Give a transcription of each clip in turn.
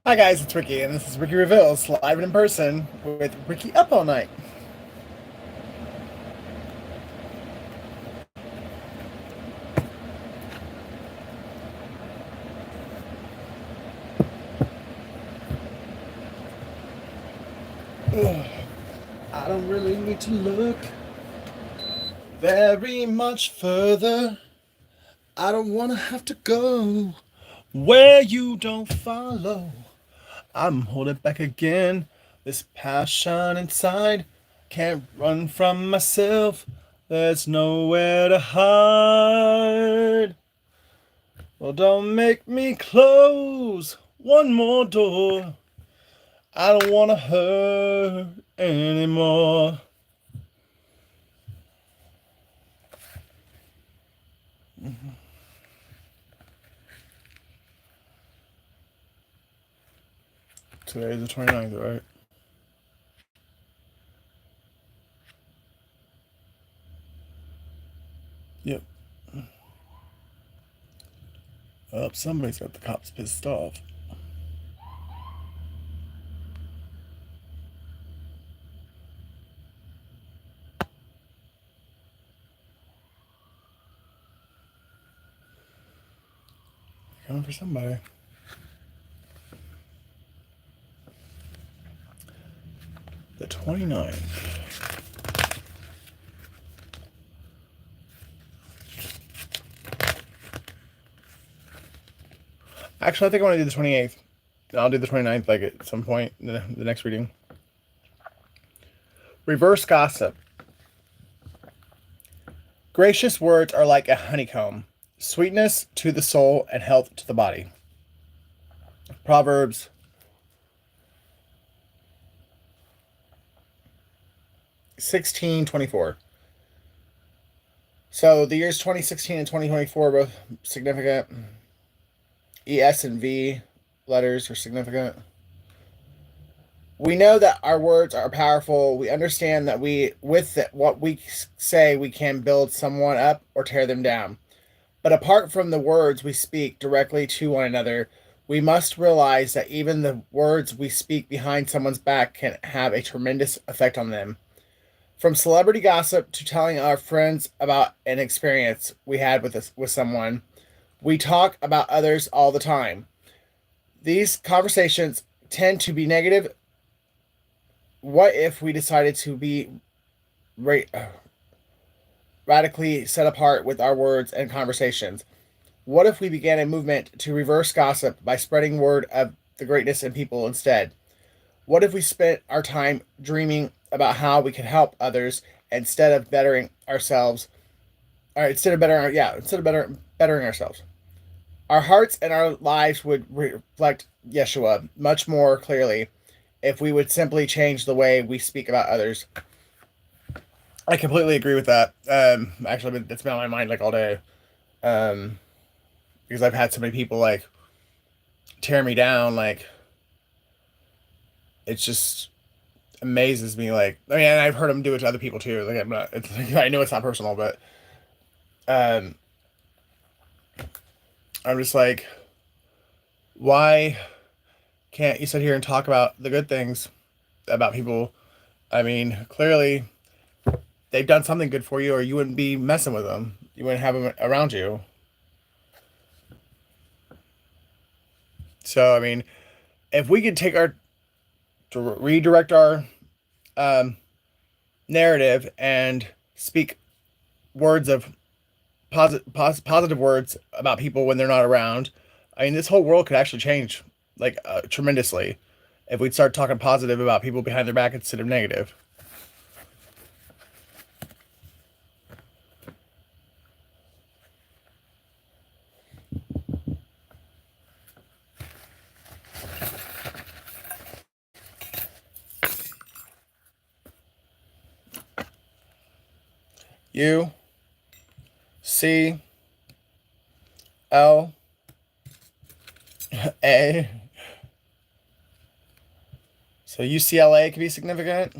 Hi guys, it's Ricky, and this is Ricky Reveals, live and in person with Ricky Up All Night. Ugh, I don't really need to look very much further. I don't want to have to go where you don't follow. I'm holding back again. This passion inside can't run from myself. There's nowhere to hide. Well, don't make me close one more door. I don't want to hurt anymore. Today is the 29th, right? Yep. Oh, somebody's got the cops pissed off. Coming for somebody. The 29th. Actually, I think I want to do the 28th. I'll do the 29th like at some point in the next reading. Reverse gossip. Gracious words are like a honeycomb, sweetness to the soul and health to the body. Proverbs 16:24. So the years 2016 and 2024 are both significant. ES and V letters are significant. We know that our words are powerful. We understand that what we say, we can build someone up or tear them down. But apart from the words we speak directly to one another, we must realize that even the words we speak behind someone's back can have a tremendous effect on them. From celebrity gossip to telling our friends about an experience we had with someone, we talk about others all the time. These conversations tend to be negative. What if we decided to be ra- radically set apart with our words and conversations? What if we began a movement to reverse gossip by spreading word of the greatness in people instead? What if we spent our time dreaming about how we could help others instead of bettering ourselves? Or instead of bettering ourselves. Our hearts and our lives would reflect Yeshua much more clearly if we would simply change the way we speak about others. I completely agree with that. Actually, it's been on my mind like all day. Um, because I've had so many people like tear me down. Like it just amazes me. Like I mean, and I've heard them do it to other people too. Like I'm not. It's, I know it's not personal, but um, I'm just like, why can't you sit here and talk about the good things about people? I mean, clearly they've done something good for you, or you wouldn't be messing with them. You wouldn't have them around you. So I mean, if we could take our to redirect our um, narrative and speak words of positive words about people when they're not around, I mean, this whole world could actually change like tremendously if we'd start talking positive about people behind their back instead of negative. UCLA. So UCLA could be significant.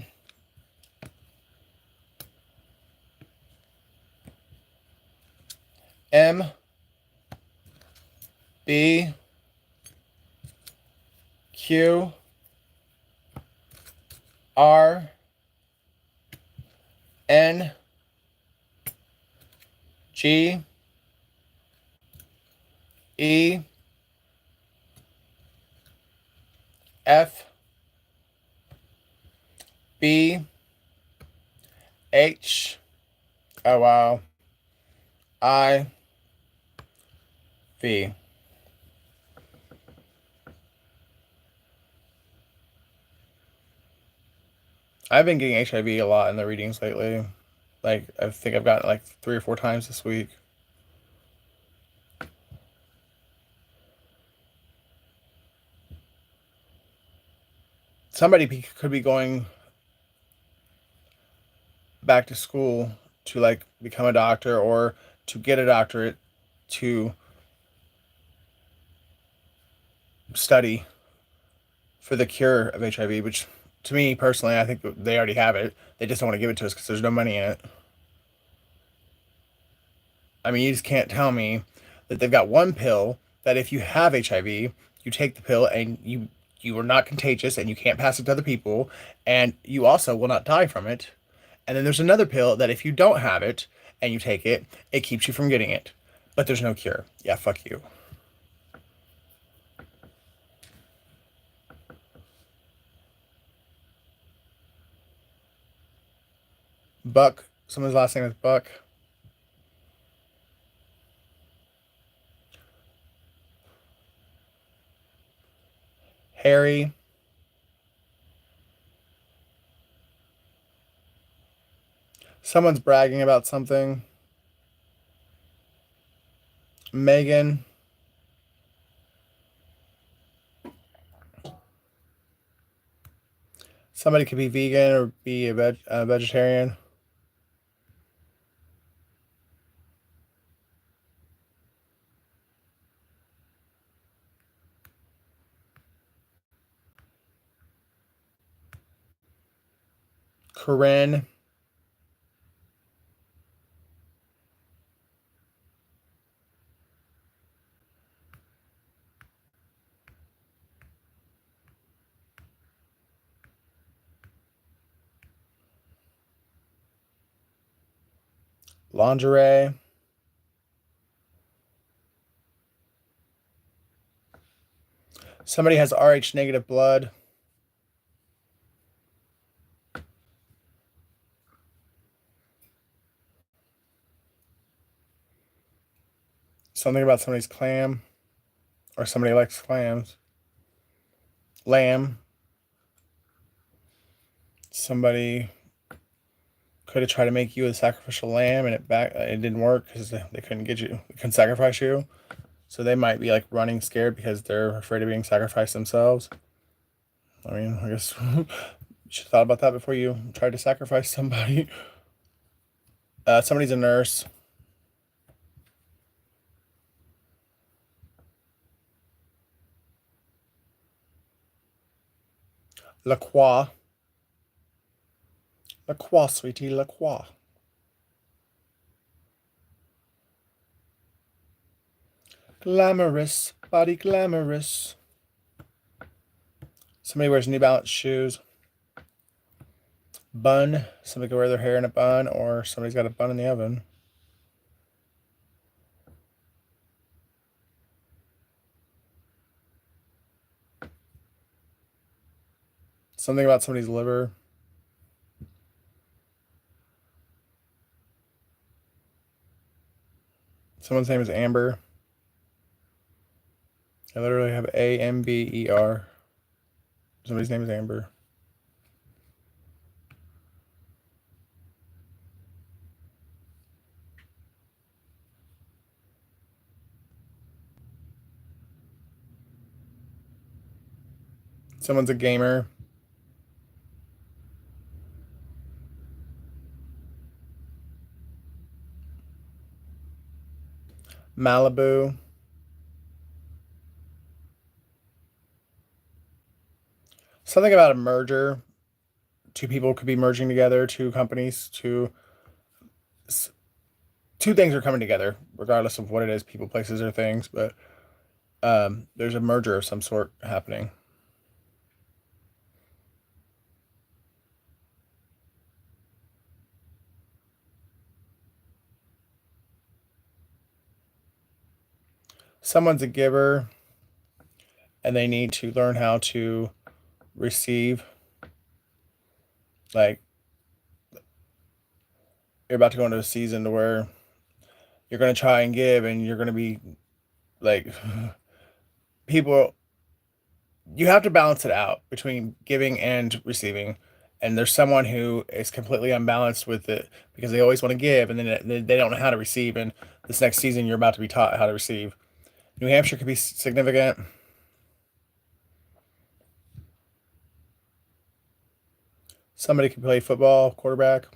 Q R N G E F B H, oh wow, I V. I've been getting HIV a lot in the readings lately. Like I think I've gotten it like 3 or 4 times this week. Could be going back to school to like become a doctor or to get a doctorate to study for the cure of HIV, which to me personally, I think they already have it. They just don't want to give it to us because there's no money in it. I mean, you just can't tell me that they've got one pill that if you have HIV, you take the pill and you are not contagious and you can't pass it to other people, and you also will not die from it. And then there's another pill that if you don't have it and you take it, it keeps you from getting it. But there's no cure. Yeah, fuck you. Buck. Someone's last name is Buck. Harry. Someone's bragging about something. Megan. Somebody could be vegan or be a vegetarian. Corinne. Lingerie. Somebody has RH negative blood. Something about somebody's clam. Or somebody likes clams. Lamb. Somebody could have tried to make you a sacrificial lamb and it didn't work because they couldn't get you, they couldn't sacrifice you. So they might be like running scared because they're afraid of being sacrificed themselves. I mean, I guess you should have thought about that before you tried to sacrifice somebody. Somebody's a nurse. La Croix. La Croix, sweetie, La Croix. Glamorous, body glamorous. Somebody wears New Balance shoes. Bun. Somebody could wear their hair in a bun, or somebody's got a bun in the oven. Something about somebody's liver. Someone's name is Amber. I literally have Amber. Somebody's name is Amber. Someone's a gamer. Malibu. Something about a merger. Two people could be merging together, two companies, two things are coming together, regardless of what it is, people, places, or things, but there's a merger of some sort happening. Someone's a giver and they need to learn how to receive. Like, you're about to go into a season to where you're going to try and give, and you're going to be like, people, you have to balance it out between giving and receiving. And there's someone who is completely unbalanced with it because they always want to give, and then they don't know how to receive. And this next season, you're about to be taught how to receive. New Hampshire could be significant. Somebody could play football, quarterback.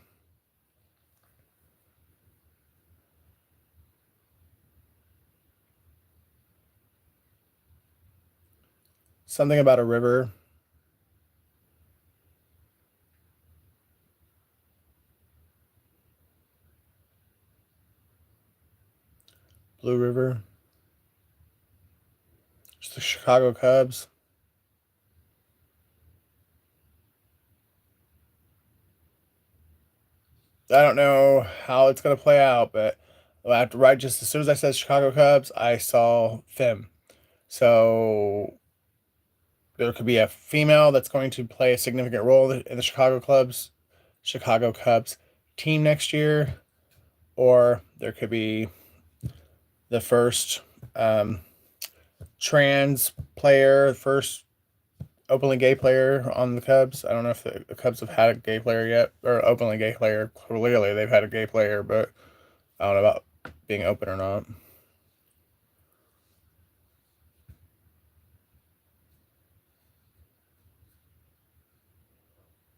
Something about a river. Blue River. It's the Chicago Cubs. I don't know how it's going to play out, but after, right just as soon as I said Chicago Cubs, I saw them. So there could be a female that's going to play a significant role in the Chicago Cubs team next year, or there could be the first trans player, first openly gay player on the Cubs. I don't know if the Cubs have had a gay player yet, or openly gay player. Clearly, they've had a gay player, but I don't know about being open or not.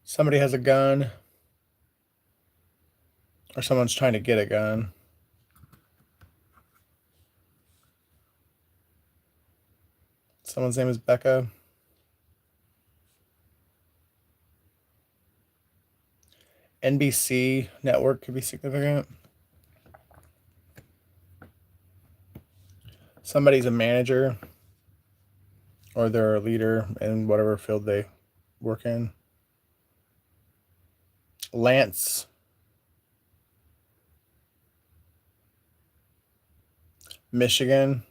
Somebody has a gun, or someone's trying to get a gun. Someone's name is Becca. NBC network could be significant. Somebody's a manager, or they're a leader in whatever field they work in. Lance. Michigan.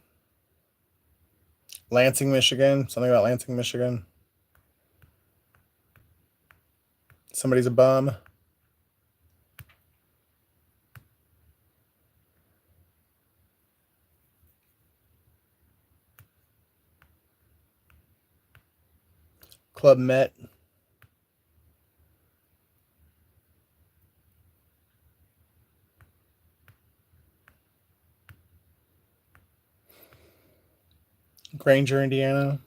Lansing, Michigan. Something about Lansing, Michigan. Somebody's a bum. Club Met. Granger, Indiana.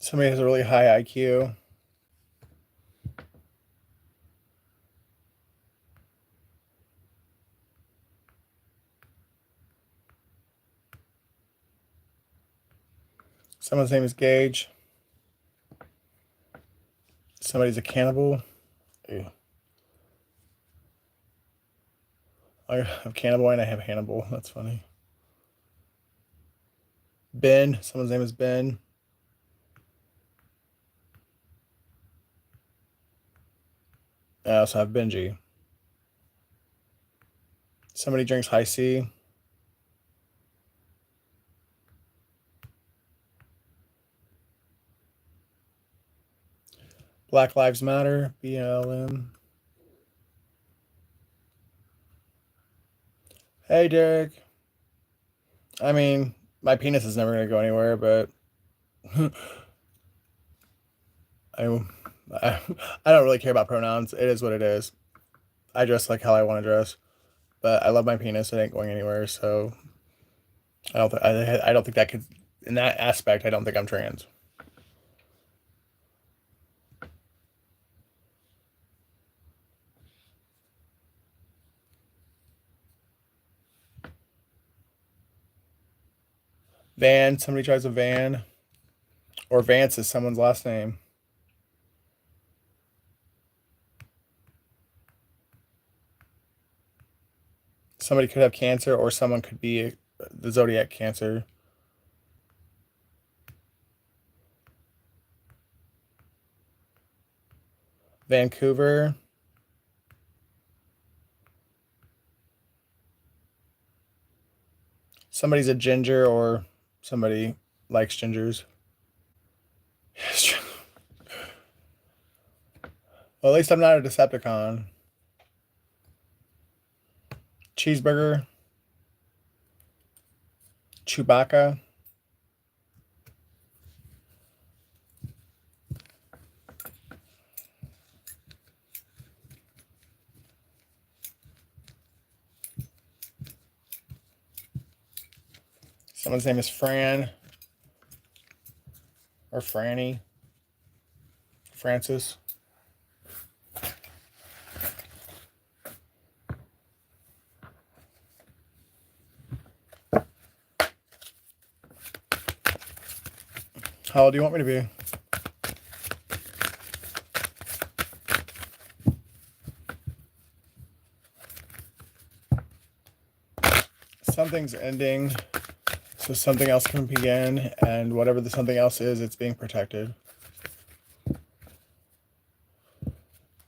Somebody has a really high IQ. Someone's name is Gage. Somebody's a cannibal. Ew. I have cannibal and I have Hannibal. That's funny. Ben. Someone's name is Ben. I also have Benji. Somebody drinks high C. Black Lives Matter. BLM. Hey, Derek. I mean, my penis is never going to go anywhere, but I, I, I don't really care about pronouns. It is what it is. I dress like how I want to dress, but I love my penis. It ain't going anywhere, so I don't think that could, in that aspect, I don't think I'm trans. Van, somebody tries a van, or Vance is someone's last name. Somebody could have cancer, or someone could be the zodiac Cancer. Vancouver. Somebody's a ginger or somebody likes gingers. Well, at least I'm not a Decepticon. Cheeseburger. Chewbacca. Someone's name is Fran. Or Franny. Francis. How old do you want me to be? Something's ending, so something else can begin, and whatever the something else is, it's being protected.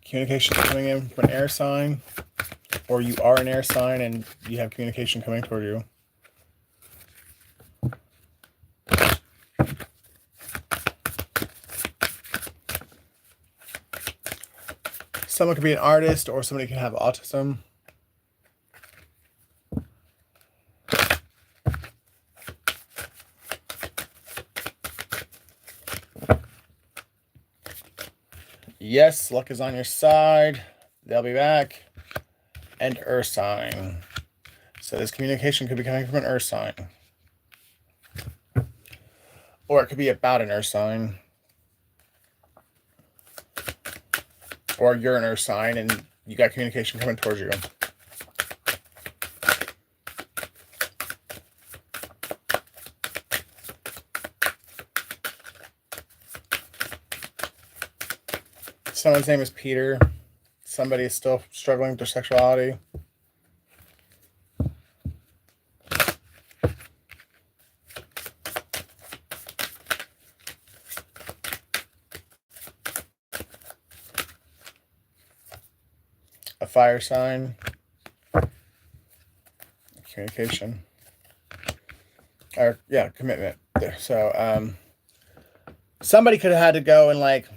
Communication coming in from an air sign, or you are an air sign and you have communication coming toward you. Someone could be an artist, or somebody can have autism. Yes, luck is on your side. They'll be back. And earth sign. So this communication could be coming from an earth sign. Or it could be about an earth sign. Or you're an earth sign and you got communication coming towards you. Someone's name is Peter. Somebody is still struggling with their sexuality. A fire sign. Communication. Or, yeah, commitment. So, somebody could have had to go and, like,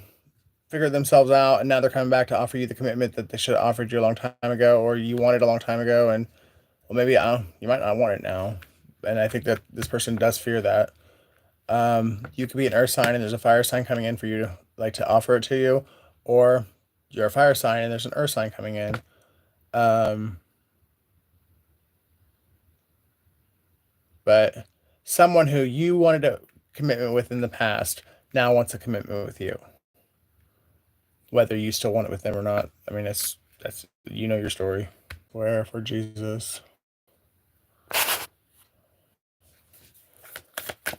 figure themselves out, and now they're coming back to offer you the commitment that they should have offered you a long time ago, or you wanted a long time ago, and, well, maybe you might not want it now. And I think that this person does fear that. You could be an earth sign and there's a fire sign coming in for you to, like, to offer it to you, or you're a fire sign and there's an earth sign coming in. But someone who you wanted a commitment with in the past now wants a commitment with you, whether you still want it with them or not. I mean, that's you know your story. Where for Jesus?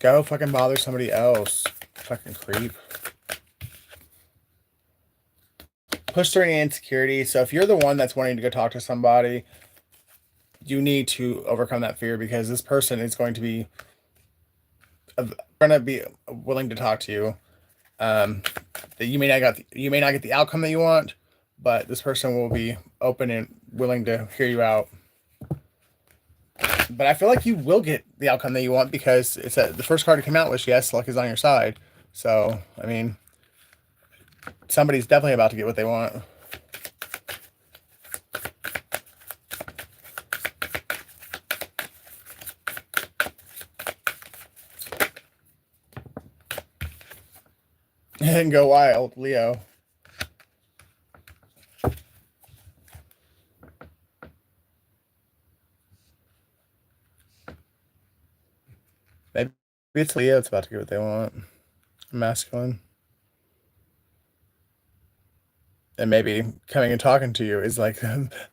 Go fucking bother somebody else. Fucking creep. Push through any insecurity. So if you're the one that's wanting to go talk to somebody, you need to overcome that fear, because this person is going to be willing to talk to you. That you may not get the outcome that you want, but this person will be open and willing to hear you out. But I feel like you will get the outcome that you want, because it's the first card to come out was yes, luck is on your side. So I mean, somebody's definitely about to get what they want. And go wild, Leo. Maybe it's Leo. It's about to get what they want. Masculine. And maybe coming and talking to you is like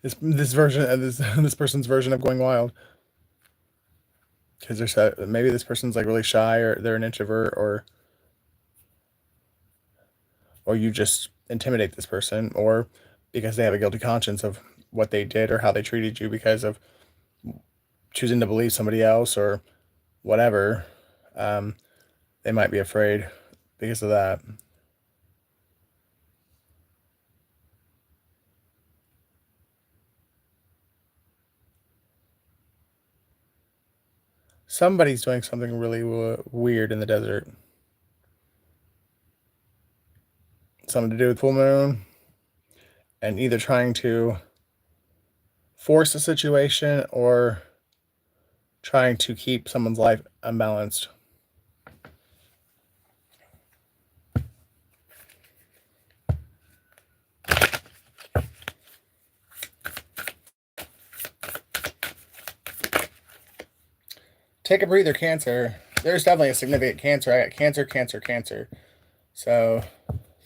this version of this person's version of going wild. Because maybe this person's like really shy, or they're an introvert, or you just intimidate this person, or because they have a guilty conscience of what they did or how they treated you because of choosing to believe somebody else or whatever. They might be afraid because of that. Somebody's doing something really weird in the desert. Something to do with full moon, and either trying to force a situation or trying to keep someone's life unbalanced. Take a breather, Cancer. There's definitely a significant Cancer. I got Cancer, Cancer, Cancer. So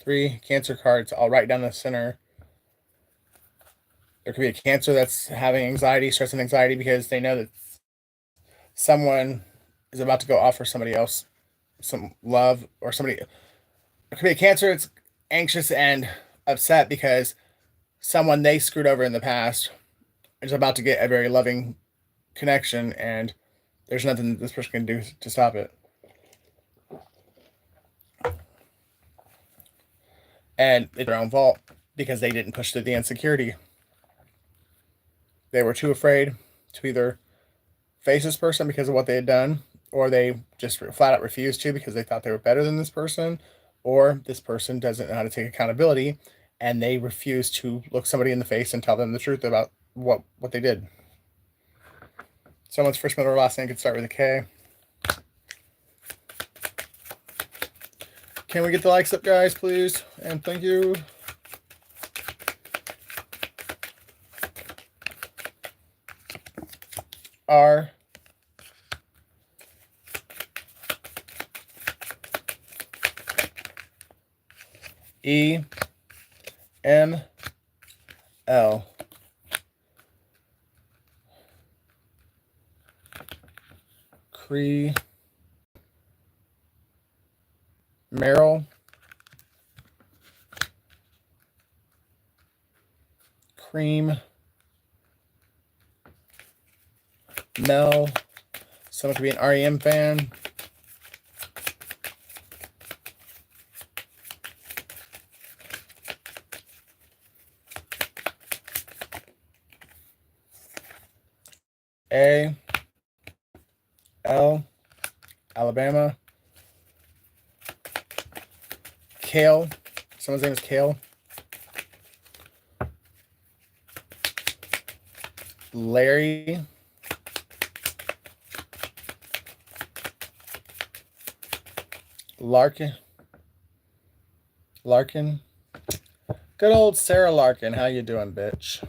3 Cancer cards all right down the center. There could be a Cancer that's having anxiety, stress, and anxiety because they know that someone is about to go offer somebody else some love, or somebody. It could be a Cancer that's anxious and upset because someone they screwed over in the past is about to get a very loving connection, and there's nothing this person can do to stop it. And it's their own fault because they didn't push through the insecurity. They were too afraid to either face this person because of what they had done, or they just flat out refused to because they thought they were better than this person, or this person doesn't know how to take accountability and they refuse to look somebody in the face and tell them the truth about what they did. Someone's first, middle, or last name could start with a K. Can we get the likes up, guys, please? And thank you. R. E. M. L. Cree. Meryl. Cream. Mel. Someone could be an R.R.A fan. A. L. Alabama. Kale. Someone's name is Kale. Larry. Larkin. Good old Sarah Larkin. How you doing, bitch?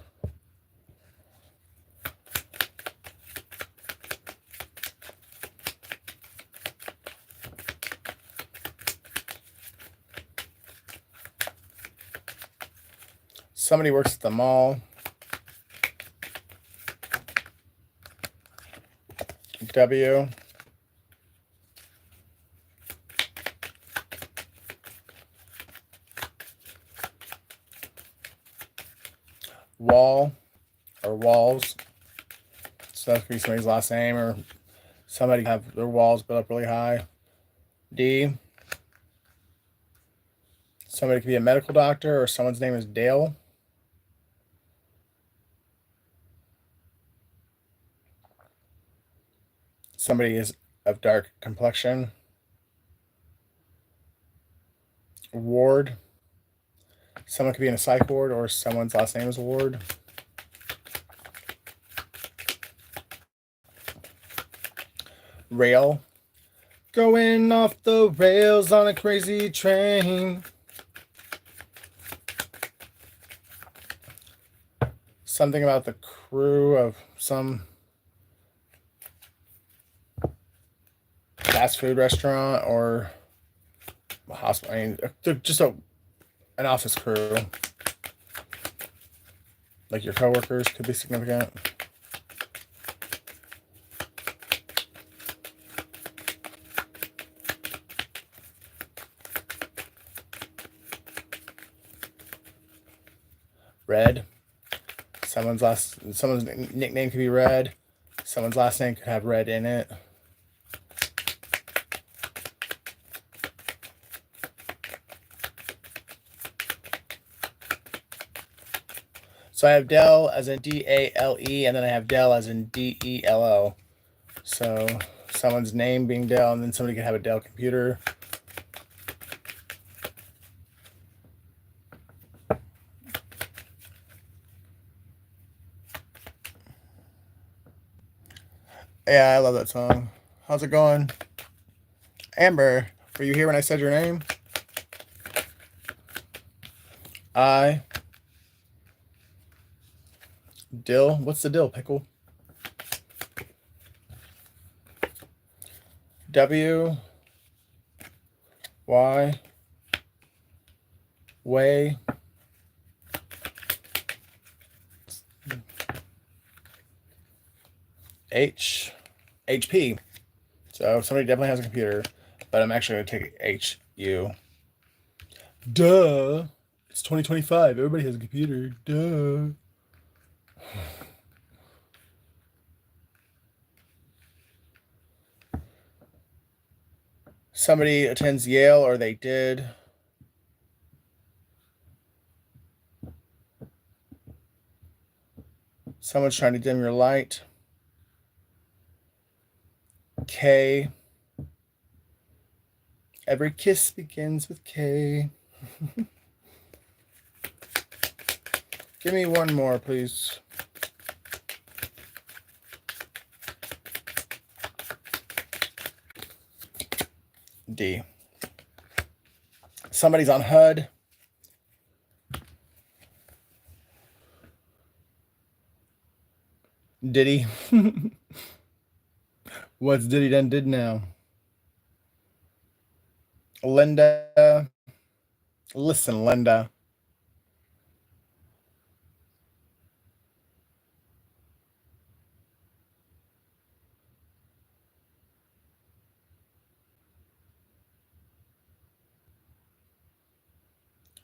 Somebody works at the mall. W. Wall or walls. So that could be somebody's last name, or somebody have their walls built up really high. D. Somebody could be a medical doctor, or someone's name is Dale. Somebody is of dark complexion. Ward. Someone could be in a psych ward, or someone's last name is Ward. Rail. Going off the rails on a crazy train. Something about the crew of some fast food restaurant or a hospital. I mean, they're just an office crew. Like your coworkers could be significant. Red. Someone's nickname could be Red. Someone's last name could have red in it. So I have Dell as in D-A-L-E, and then I have Dell as in D-E-L-O. So someone's name being Dell, and then somebody could have a Dell computer. Yeah, I love that song. How's it going? Amber, were you here when I said your name? I. Dill. What's the dill, pickle? W. Y. Way. H. HP. So somebody definitely has a computer, but I'm actually going to take H. U. Duh. It's 2025. Everybody has a computer. Duh. Somebody attends Yale, or they did. Someone's trying to dim your light. K. Every kiss begins with K. Give me one more, please. D. Somebody's on HUD. Diddy. What's Diddy done did now? Linda. Listen, Linda.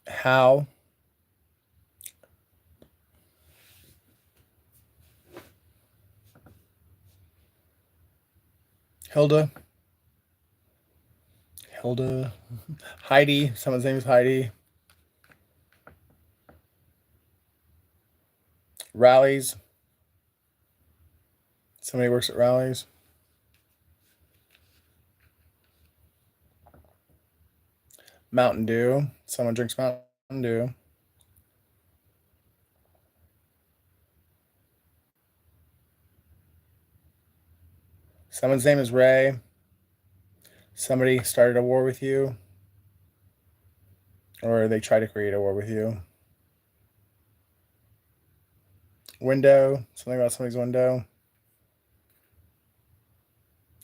How? Hilda. Heidi. Someone's name is Heidi. Rallies. Somebody works at Rallies. Mountain Dew. Someone drinks Mountain Dew. Someone's name is Ray. Somebody started a war with you, or they try to create a war with you. Window. Something about somebody's window.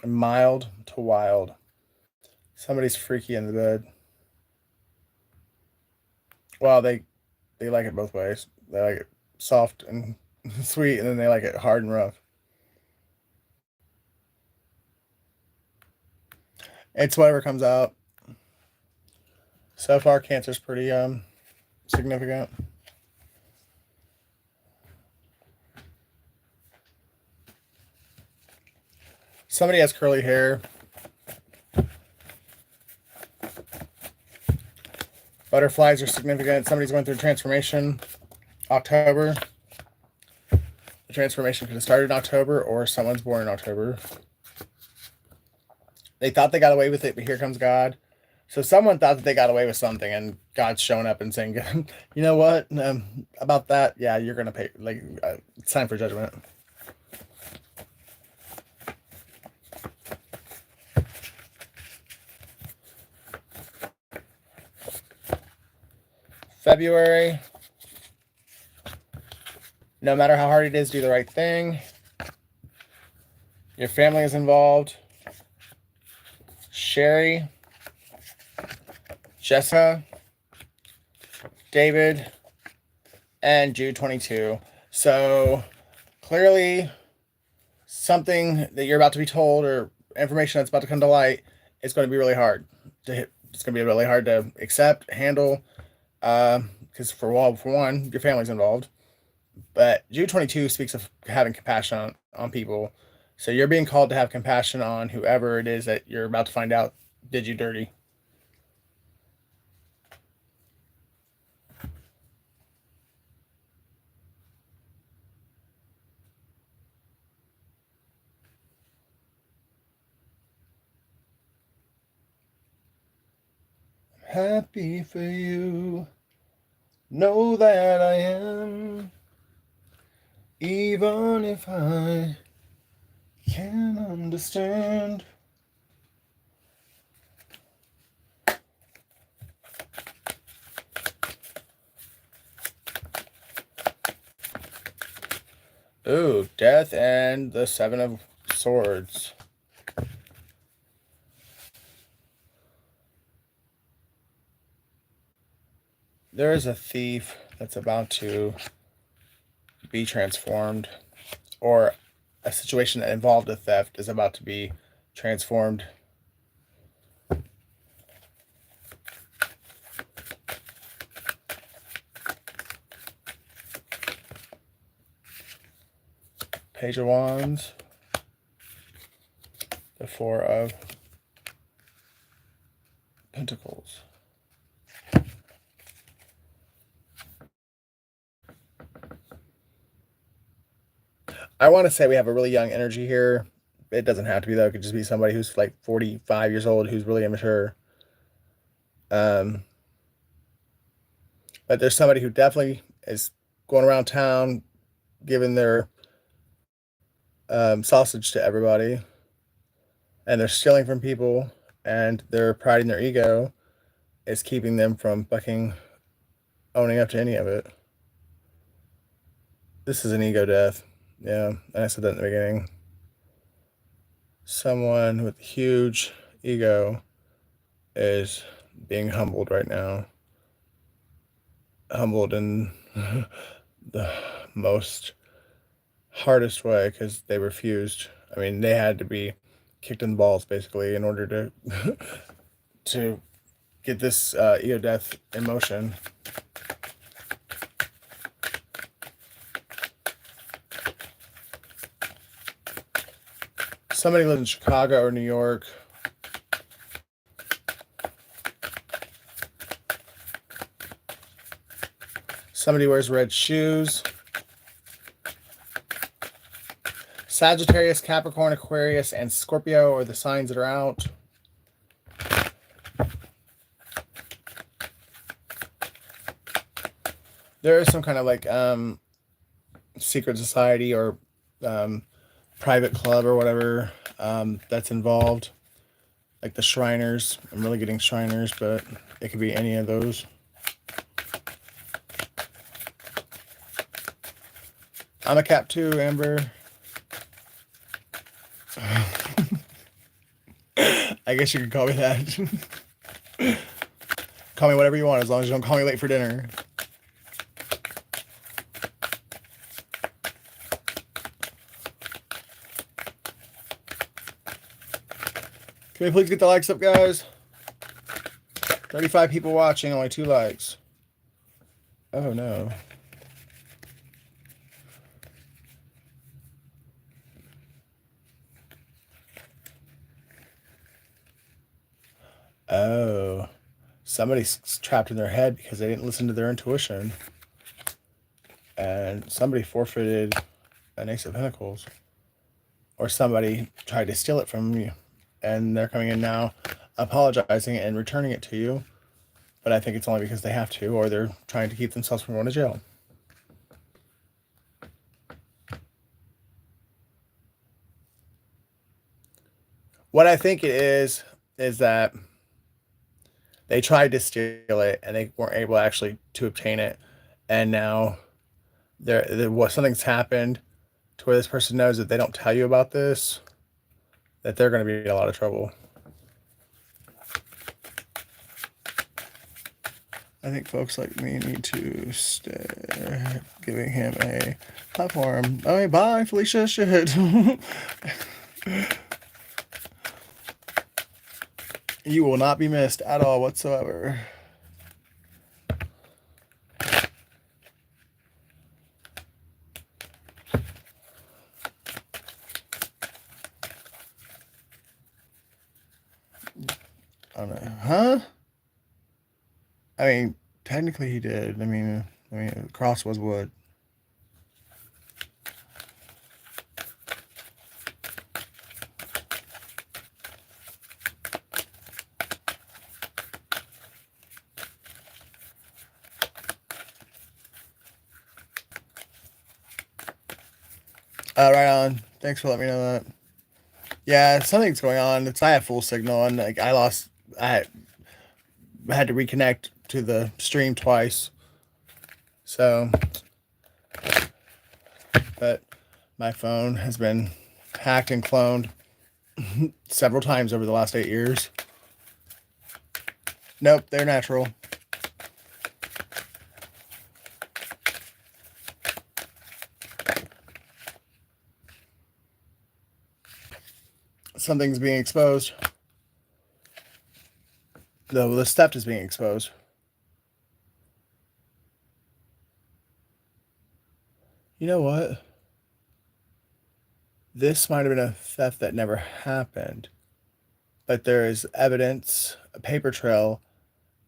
Mild to wild. Somebody's freaky in the bed. Well, they like it both ways. They like it soft and sweet, and then they like it hard and rough. It's whatever comes out. So far, Cancer's pretty significant. Somebody has curly hair. Butterflies are significant. Somebody's going through transformation. October. The transformation could have started in October, or someone's born in October. They thought they got away with it, but here comes God. So someone thought that they got away with something, and God's showing up and saying, "You know what? About that, yeah, you're gonna pay. Like, it's time for judgment." February. No matter how hard it is, do the right thing. Your family is involved. Sherry. Jessica. David. And Jude 22. So clearly something that you're about to be told, or information that's about to come to light, is going to be really hard to hit. It's going to be really hard to accept, handle, because for one, your family's involved. But Jude 22 speaks of having compassion on people. So you're being called to have compassion on whoever it is that you're about to find out did you dirty. happy for you. Know that I am, even if I can't understand. Ooh, Death and the Seven of Swords. There is a thief that's about to be transformed, or a situation that involved a theft is about to be transformed. Page of Wands, the Four of Pentacles. I want to say we have a really young energy here. It doesn't have to be, though. It could just be somebody who's like 45 years old who's really immature. But there's somebody who definitely is going around town giving their sausage to everybody, and they're stealing from people, and their pride in their ego is keeping them from fucking owning up to any of it. This is an ego death. Yeah, and I said that in the beginning. Someone with a huge ego is being humbled right now. Humbled in the most hardest way because they refused. I mean, they had to be kicked in the balls basically in order to to get this ego death in motion. Somebody lives in Chicago or New York. Somebody wears red shoes. Sagittarius, Capricorn, Aquarius, and Scorpio are the signs that are out. There is some kind of like secret society or private club or whatever that's involved. Like the Shriners. I'm really getting Shriners, but it could be any of those. I'm a Cap too, Amber. I guess you could call me that. Call me whatever you want, as long as you don't call me late for dinner. Can we please get the likes up, guys? 35 people watching, only 2 likes. Oh, no. Oh. Somebody's trapped in their head because they didn't listen to their intuition. And somebody forfeited an Ace of Pentacles. Or somebody tried to steal it from you. And they're coming in now apologizing and returning it to you. But I think it's only because they have to, or they're trying to keep themselves from going to jail. What I think it is that they tried to steal it and they weren't able actually to obtain it. And now something's happened to where this person knows that they don't tell you about this, that they're going to be in a lot of trouble. I think folks like me need to stay giving him a platform. Oh, hey, bye, Felicia. Shit. You will not be missed at all whatsoever. I don't know. Huh? I mean, technically he did. I mean, the cross was wood. Right on. Thanks for letting me know that. Yeah, something's going on. I have full signal, and like I had to reconnect to the stream twice. So, but my phone has been hacked and cloned several times over the last 8 years. Nope, they're natural. Something's being exposed. The theft is being exposed. You know what? This might have been a theft that never happened, but there is evidence, a paper trail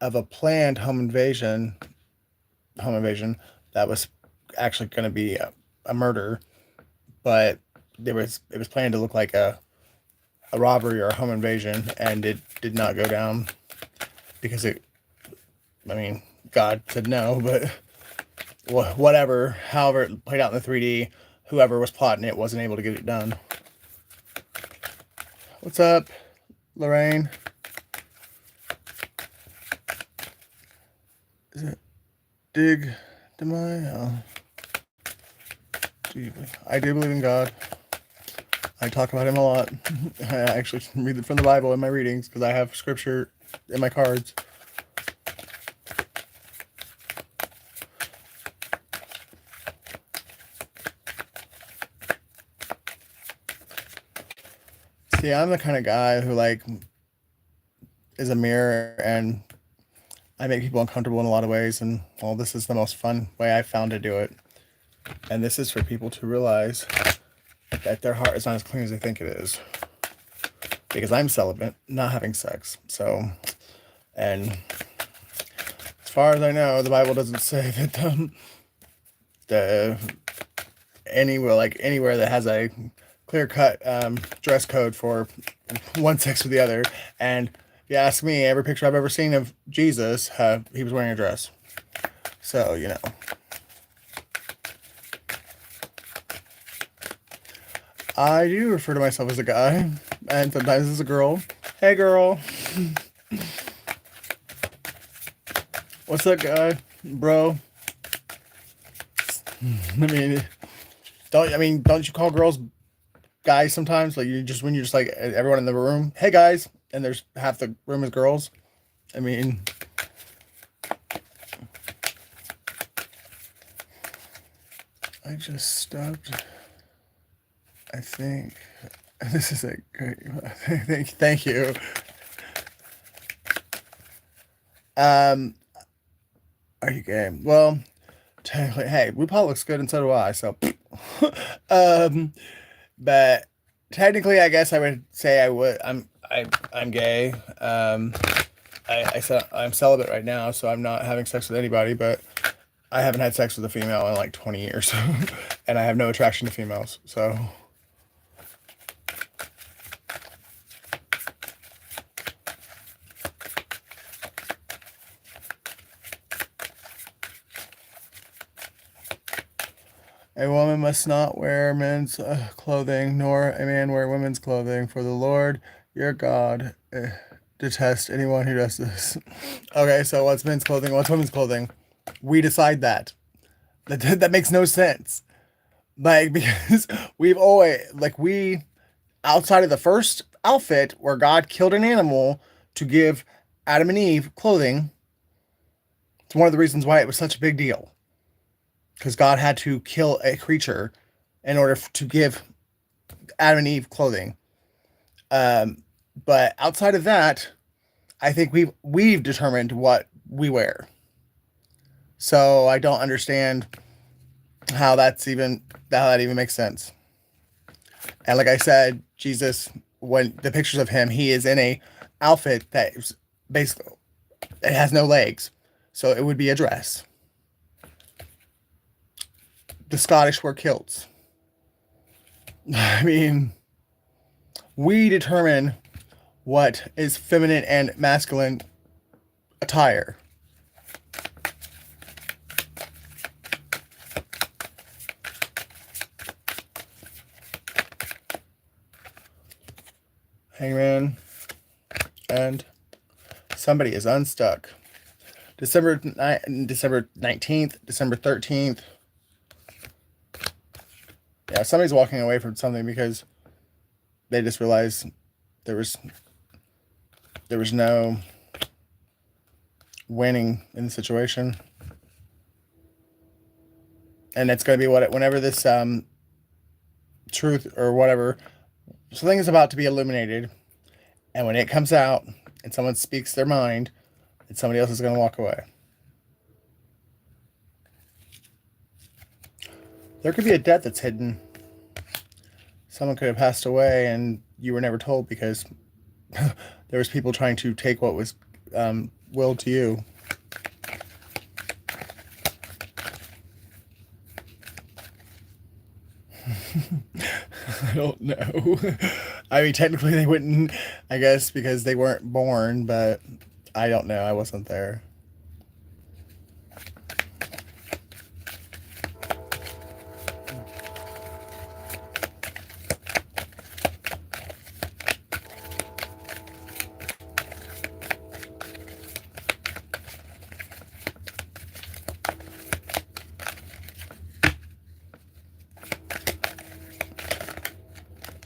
of a planned home invasion that was actually going to be a murder, but it was planned to look like a robbery or a home invasion, and it did not go down because I mean, God said no, but whatever, however it played out in the 3D, whoever was plotting it wasn't able to get it done. What's up, Lorraine? Is it dig to my? I do believe in God. I talk about him a lot. I actually read it from the Bible in my readings because I have scripture in my cards. See, I'm the kind of guy who like is a mirror, and I make people uncomfortable in a lot of ways, and well, this is the most fun way I found to do it. And this is for people to realize that their heart is not as clean as they think it is. Because I'm celibate, not having sex. So, and as far as I know, the Bible doesn't say that the anywhere that has a clear cut dress code for one sex or the other. And if you ask me, every picture I've ever seen of Jesus, he was wearing a dress. So, you know. I do refer to myself as a guy, and sometimes as a girl. Hey, girl. What's up, guy? Bro. Don't you call girls guys sometimes? Like when you're just like everyone in the room, hey guys, and there's half the room is girls. I mean, I just stopped. I think this is a great. Thank you. Are you gay? Well, technically, hey, RuPaul looks good, and so do I. So, but technically, I guess I would say I'm gay. I said I'm celibate right now, so I'm not having sex with anybody. But I haven't had sex with a female in like 20 years, and I have no attraction to females. So. A woman must not wear men's clothing, nor a man wear women's clothing, for the Lord your God detests anyone who does this. Okay, so what's men's clothing? What's women's clothing? We decide that. That makes no sense. Like, because we've always, outside of the first outfit where God killed an animal to give Adam and Eve clothing, it's one of the reasons why it was such a big deal. Because God had to kill a creature in order to give Adam and Eve clothing. But outside of that, I think we've determined what we wear. So I don't understand how that even makes sense. And like I said, Jesus, when the pictures of him, he is in a outfit that is basically it has no legs, so it would be a dress. The Scottish wear kilts. I mean, we determine what is feminine and masculine attire. Hangman. And somebody is unstuck. December 19th, December 13th. Yeah, somebody's walking away from something because they just realized there was no winning in the situation. And it's going to be whenever this truth or whatever, something is about to be illuminated, and when it comes out and someone speaks their mind, and somebody else is going to walk away. There could be a debt that's hidden. Someone could have passed away and you were never told because there was people trying to take what was willed to you. I don't know. I mean, technically they wouldn't, I guess, because they weren't born, but I don't know. I wasn't there.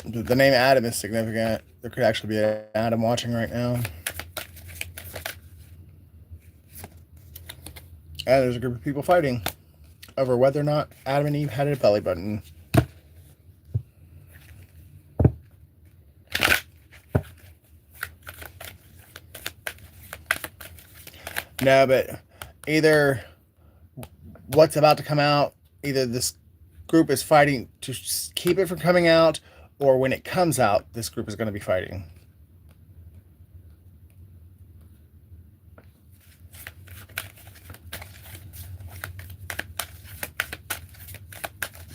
The name Adam is significant. There could actually be an Adam watching right now. And there's a group of people fighting over whether or not Adam and Eve had a belly button. No, but either what's about to come out, either this group is fighting to keep it from coming out, or when it comes out, this group is going to be fighting.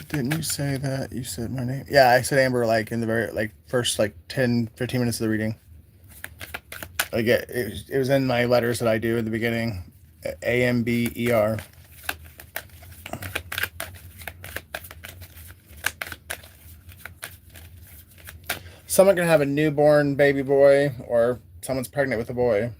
Didn't you say that? You said my name? Yeah, I said Amber like in the very first 10, 15 minutes of the reading. Like it was in my letters that I do in the beginning. AMBER. Someone can have a newborn baby boy, or someone's pregnant with a boy.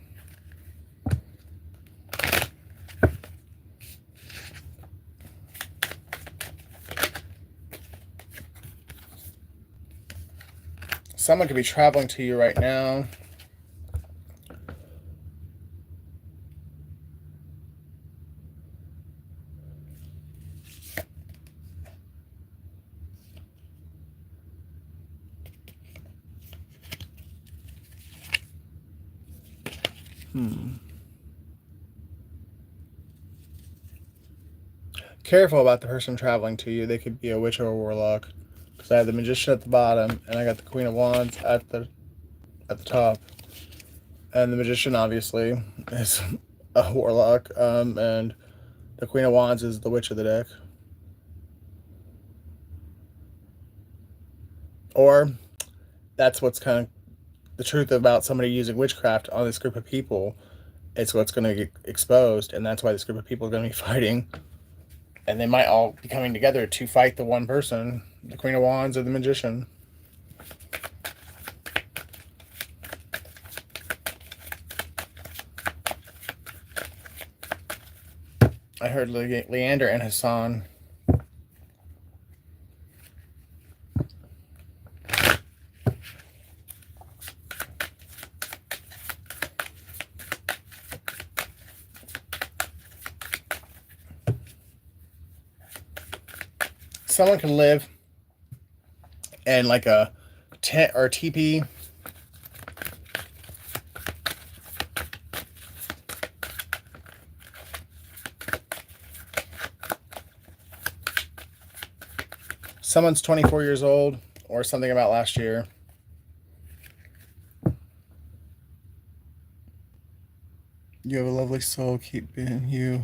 Someone could be traveling to you right now. Careful about the person traveling to you. They could be a witch or a warlock. Because I have the Magician at the bottom, and I got the Queen of Wands at the top. And the Magician, obviously, is a warlock. And the Queen of Wands is the witch of the deck. Or that's what's kind of the truth about somebody using witchcraft on this group of people. It's what's going to get exposed, and that's why this group of people are going to be fighting. And they might all be coming together to fight the one person, the Queen of Wands or the Magician. I heard Leander and Hassan. Someone can live in like a tent or a teepee. Someone's 24 years old, or something about last year. You have a lovely soul. Keep being you.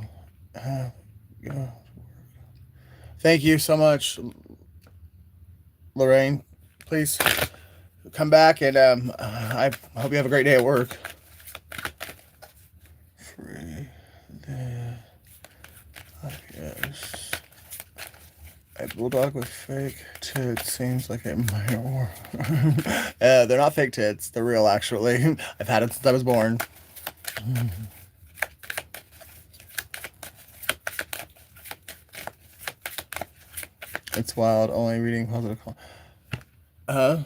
Thank you so much, Lorraine. Please come back, and I hope you have a great day at work. Free the, yes. I bulldog with fake tits seems like it might work. They're not fake tits. They're real, actually. I've had it since I was born. It's wild. Only reading positive. Um,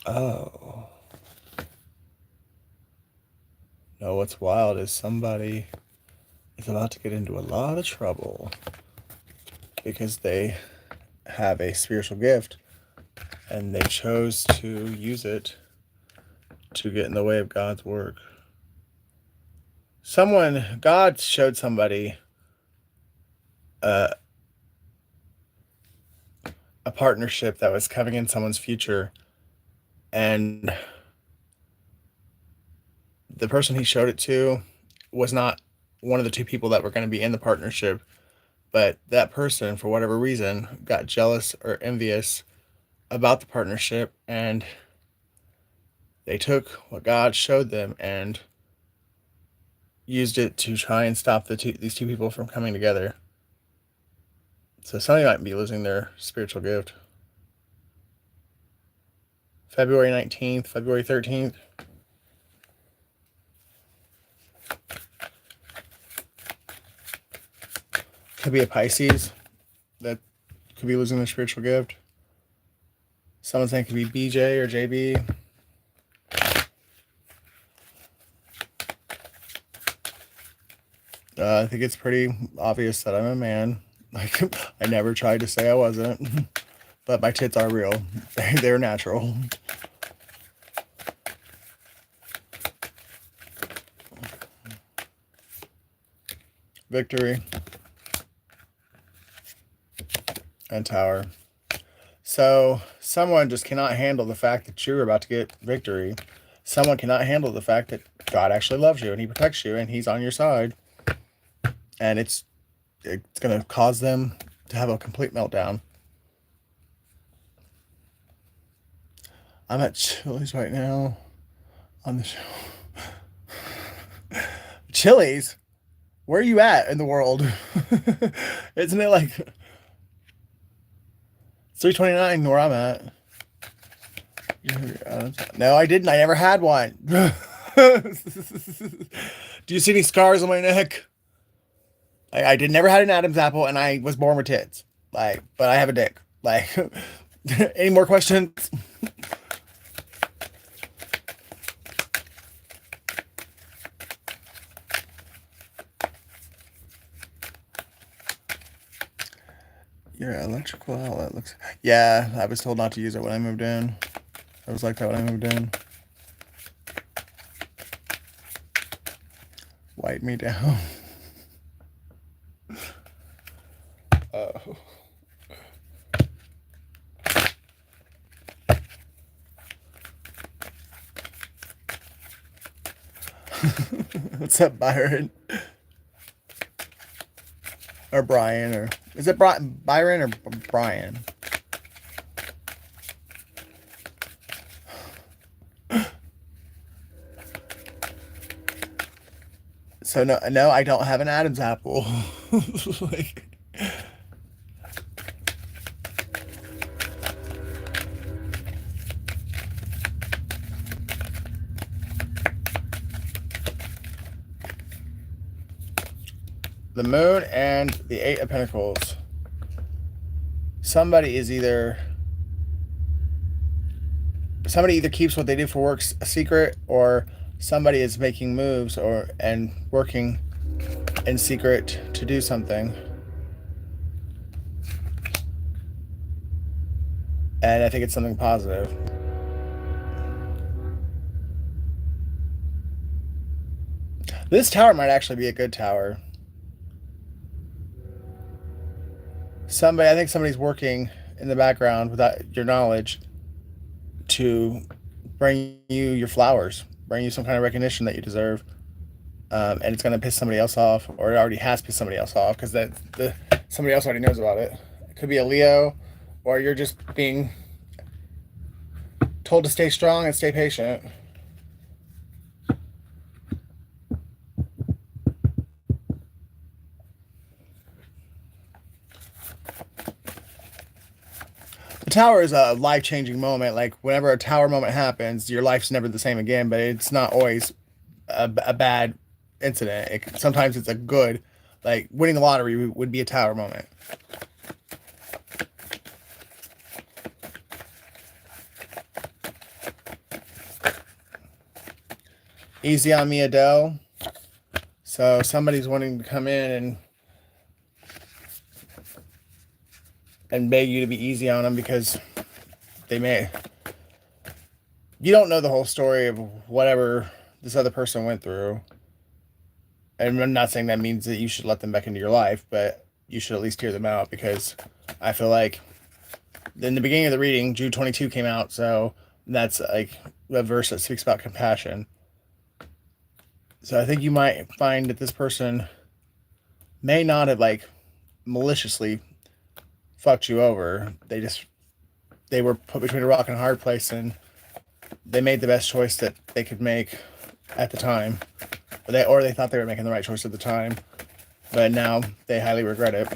oh. No, what's wild is somebody is about to get into a lot of trouble because they have a spiritual gift and they chose to use it to get in the way of God's work. God showed somebody a partnership that was coming in someone's future, and the person he showed it to was not one of the two people that were going to be in the partnership, but that person, for whatever reason, got jealous or envious about the partnership, and they took what God showed them and used it to try and stop these two people from coming together. So somebody might be losing their spiritual gift. February 19th, February 13th. Could be a Pisces that could be losing their spiritual gift. Someone saying it could be BJ or JB. I think it's pretty obvious that I'm a man. Like, I never tried to say I wasn't, but my tits are real. They're natural. Victory and Tower. So someone just cannot handle the fact that you're about to get victory. Someone cannot handle the fact that God actually loves you and he protects you and he's on your side. And it's going to cause them to have a complete meltdown. I'm at Chili's right now on the show. Chili's? Where are you at in the world? Isn't it like 329 where I'm at? No, I didn't. I never had one. Do you see any scars on my neck? I never had an Adam's apple, and I was born with tits. Like, but I have a dick. Like, any more questions? Your electrical outlet looks... Yeah, I was told not to use it when I moved in. I was like that when I moved in. Wipe me down. Oh. What's up, Byron? Or Brian, or... Is it Byron or Brian? So no, I don't have an Adam's apple. Like, the Moon and the Eight of Pentacles. Somebody either keeps what they do for work a secret, or somebody is making moves and working in secret to do something. And I think it's something positive. This tower might actually be a good tower. I think somebody's working in the background without your knowledge to bring you your flowers, bring you some kind of recognition that you deserve. And it's going to piss somebody else off, or it already has pissed somebody else off, because somebody else already knows about it. It could be a Leo, or you're just being told to stay strong and stay patient. Tower is a life-changing moment. Like whenever a tower moment happens, your life's never the same again. But it's not always a bad incident. Sometimes it's a good, like winning the lottery would be a tower moment. Easy on me, Adele. So somebody's wanting to come in and beg you to be easy on them because they may. You don't know the whole story of whatever this other person went through. And I'm not saying that means that you should let them back into your life, but you should at least hear them out, because I feel like in the beginning of the reading, Jude 22 came out, so that's like a verse that speaks about compassion. So I think you might find that this person may not have like maliciously fucked you over. They were put between a rock and a hard place, and they made the best choice that they could make at the time. Or they thought they were making the right choice at the time, but now they highly regret it.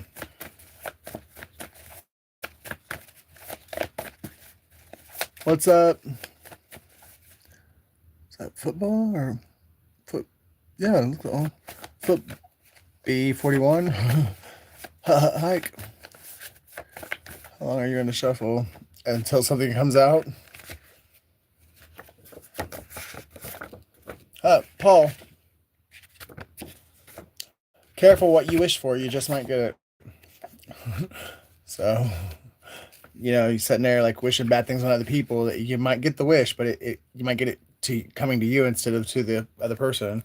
What's up? Is that football or foot? Yeah, foot B41. Hike. How long are you in the shuffle? Until something comes out? Paul. Careful what you wish for, you just might get it. So, you're sitting there like wishing bad things on other people. That you might get the wish, but you might get it coming to you instead of to the other person.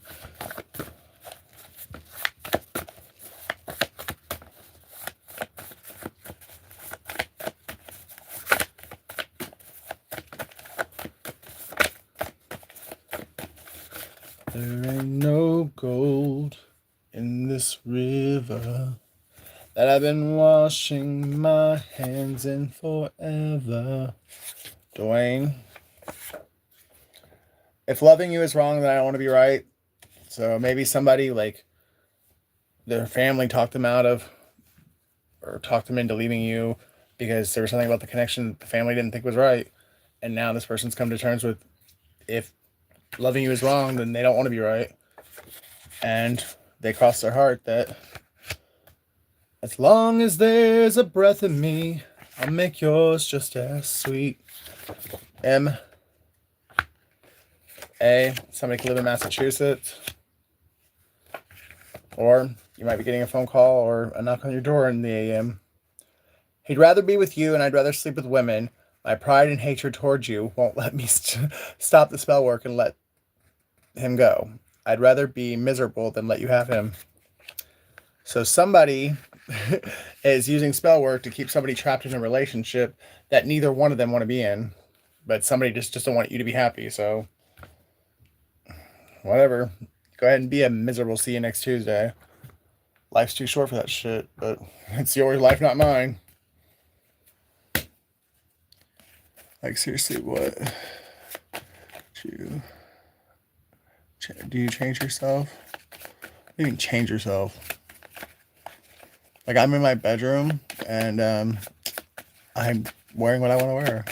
There ain't no gold in this river that I've been washing my hands in forever. Dwayne. If loving you is wrong, then I don't want to be right. So maybe somebody, like, their family talked them out of, or talked them into leaving you because there was something about the connection the family didn't think was right. And now this person's come to terms with, if loving you is wrong, then they don't want to be right. And they cross their heart that as long as there's a breath in me, I'll make yours just as sweet. M. A. Somebody could live in Massachusetts. Or you might be getting a phone call or a knock on your door in the AM. He'd rather be with you, and I'd rather sleep with women. My pride and hatred towards you won't let me stop the spell work and let him go. I'd rather be miserable than let you have him. So somebody is using spell work to keep somebody trapped in a relationship that neither one of them want to be in, but somebody just don't want you to be happy. So whatever, go ahead and be a miserable. See you next Tuesday. Life's too short for that shit, but it's your life, not mine. Like, seriously, what? Do you change yourself? You can change yourself. Like, I'm in my bedroom, and I'm wearing what I want to wear.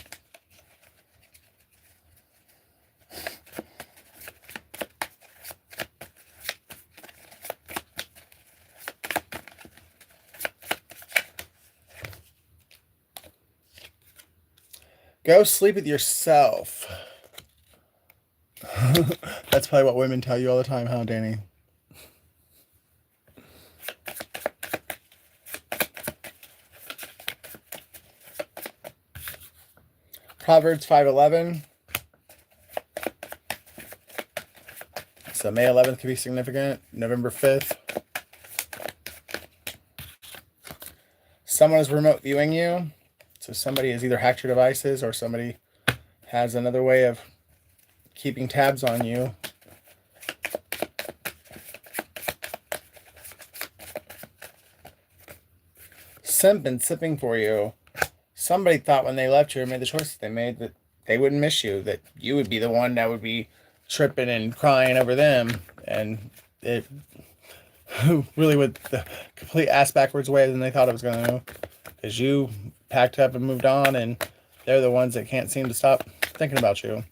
Go sleep with yourself. That's probably what women tell you all the time, huh, Danny? Proverbs 5:11. So May 11th could be significant. November 5th. Someone is remote viewing you. So somebody has either hacked your devices or somebody has another way of keeping tabs on you. Simping, sipping for you. Somebody thought when they left you or made the choices they made that they wouldn't miss you, that you would be the one that would be tripping and crying over them. And it really went the complete ass backwards way than they thought it was going to. Because you packed up and moved on, and they're the ones that can't seem to stop thinking about you.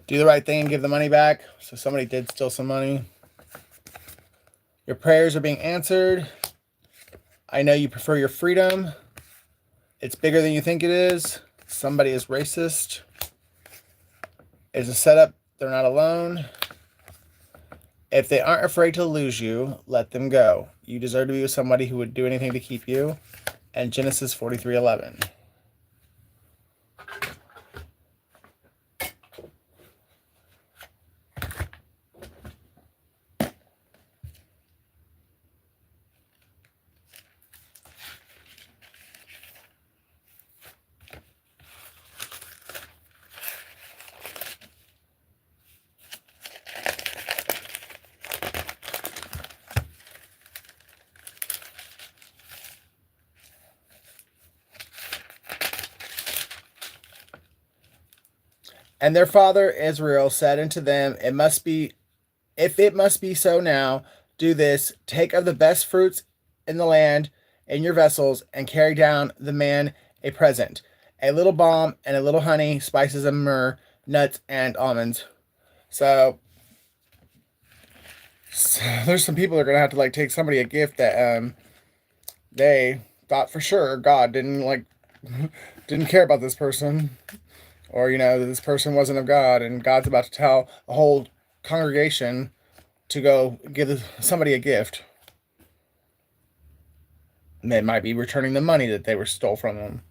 Do the right thing and give the money back. So somebody did steal some money. Your prayers are being answered. I know you prefer your freedom. It's bigger than you think it is. Somebody is racist. It's a setup. They're not alone. If they aren't afraid to lose you, let them go. You deserve to be with somebody who would do anything to keep you. And Genesis 43:11. And their father Israel said unto them, if it must be so now, do this, take of the best fruits in the land in your vessels, and carry down the man a present, a little balm and a little honey, spices and myrrh, nuts and almonds. So there's some people that are going to have to like take somebody a gift that they thought for sure God didn't care about this person. Or, that this person wasn't of God, and God's about to tell a whole congregation to go give somebody a gift. And they might be returning the money that they were stole from them.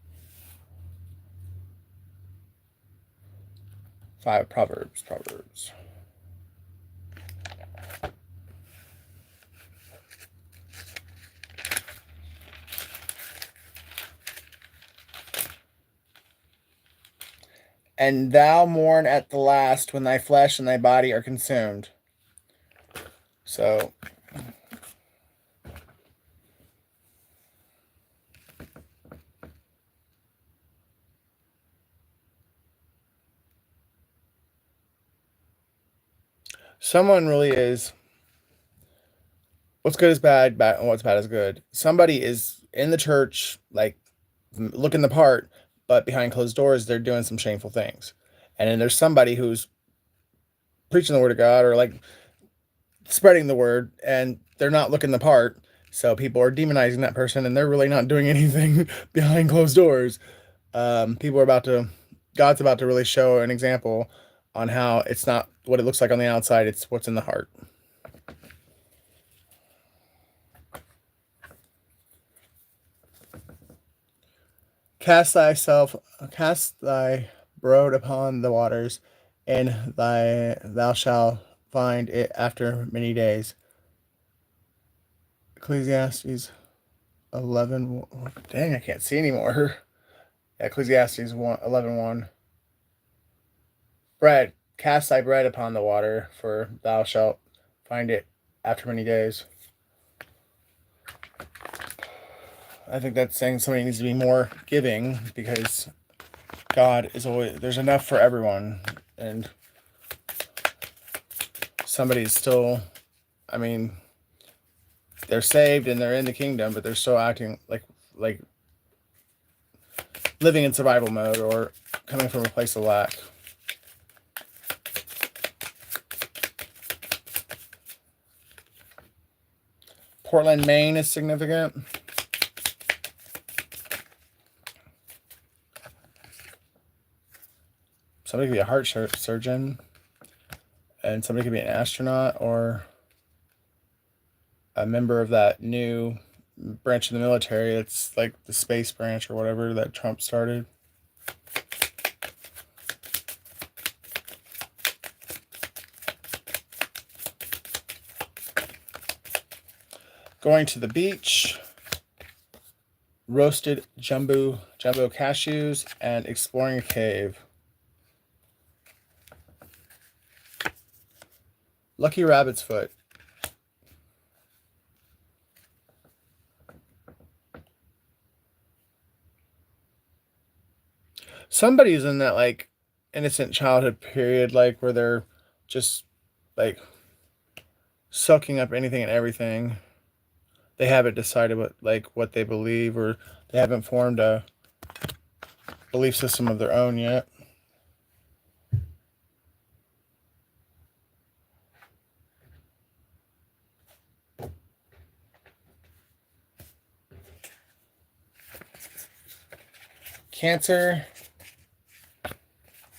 5 Proverbs. And thou mourn at the last when thy flesh and thy body are consumed. So, someone really is, what's good is bad, and what's bad is good. Somebody is in the church, like, looking the part, but behind closed doors, they're doing some shameful things. And then there's somebody who's preaching the word of God, or like spreading the word, and they're not looking the part. So people are demonizing that person, and they're really not doing anything behind closed doors. God's about to really show an example on how it's not what it looks like on the outside, it's what's in the heart. Cast thy brood upon the waters, and thou shalt find it after many days. Ecclesiastes 11. Dang, I can't see anymore. Ecclesiastes 11:1. Bread, cast thy bread upon the water, for thou shalt find it after many days. I think that's saying somebody needs to be more giving, because God is always, there's enough for everyone, and somebody's still, they're saved and they're in the kingdom, but they're still acting like living in survival mode, or coming from a place of lack. Portland, Maine is significant. Somebody could be a heart surgeon, and somebody could be an astronaut, or a member of that new branch of the military. It's like the space branch or whatever that Trump started. Going to the beach, roasted jumbo cashews, and exploring a cave. Lucky rabbit's foot. somebody's in that like innocent childhood period, like where they're just like sucking up anything and everything. They haven't decided what they believe, or they haven't formed a belief system of their own yet. Cancer,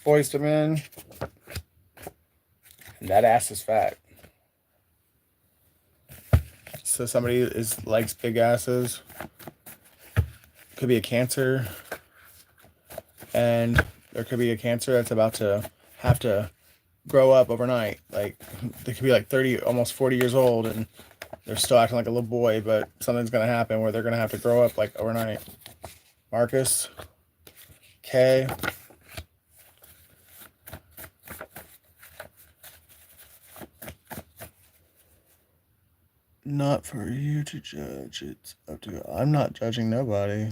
boys to men, and that ass is fat. So somebody likes big asses. Could be a Cancer, and there could be a Cancer that's about to have to grow up overnight. Like they could be like 30, almost 40 years old, and they're still acting like a little boy, but something's gonna happen where they're gonna have to grow up like overnight. Marcus, K. Not for you to judge. It's up to you. I'm not judging nobody.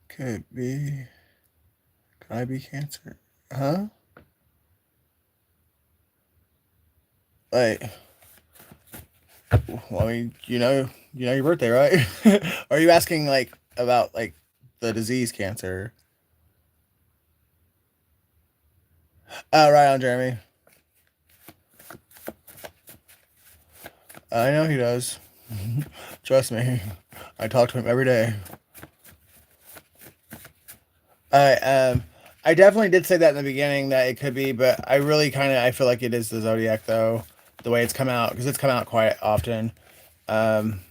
Could be. Could I be Cancer? Huh? Like, well, I mean, you know your birthday, right? Are you asking like about like the disease cancer? Oh, right on, Jeremy. I know he does. Trust me. I talk to him every day. I I definitely did say that in the beginning that it could be, but I really I feel like it is the zodiac though, the way it's come out, because it's come out quite often. Um,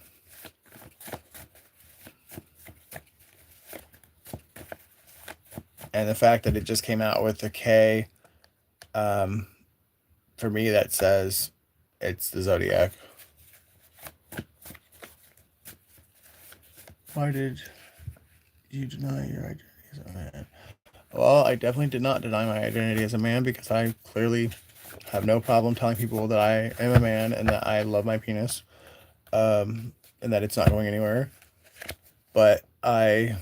and the fact that it just came out with a K, um, for me that says it's the zodiac. Why did you deny your identity as a man? Well, I definitely did not deny my identity as a man because I clearly have no problem telling people that I am a man and that I love my penis, and that it's not going anywhere. But I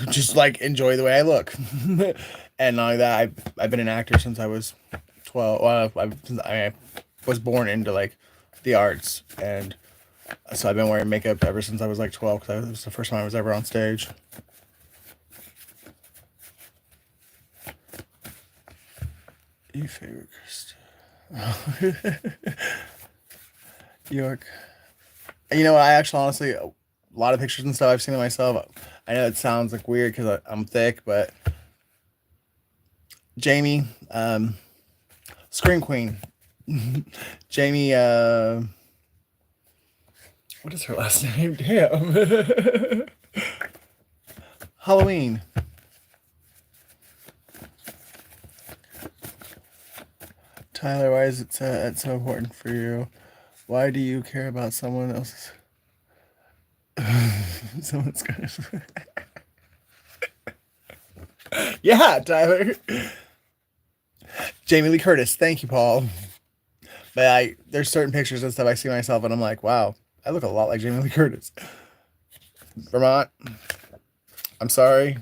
just like enjoy the way I look, and not only that, I've been an actor since I was 12. Well, I was born into like the arts, and so I've been wearing makeup ever since I was like 12 because it was the first time I was ever on stage. You favorite Krista? York. You know, I actually honestly a lot of pictures and stuff I've seen of myself. I know it sounds like weird because I'm thick, but Jamie, Scream Queen, Jamie. What is her last name? Damn. Halloween. Tyler, why is it so important for you? Why do you care about someone else's? Someone's gonna. Yeah, Tyler. Jamie Lee Curtis. Thank you, Paul. But there's certain pictures and stuff I see myself and I'm like, wow, I look a lot like Jamie Lee Curtis. Vermont. I'm sorry.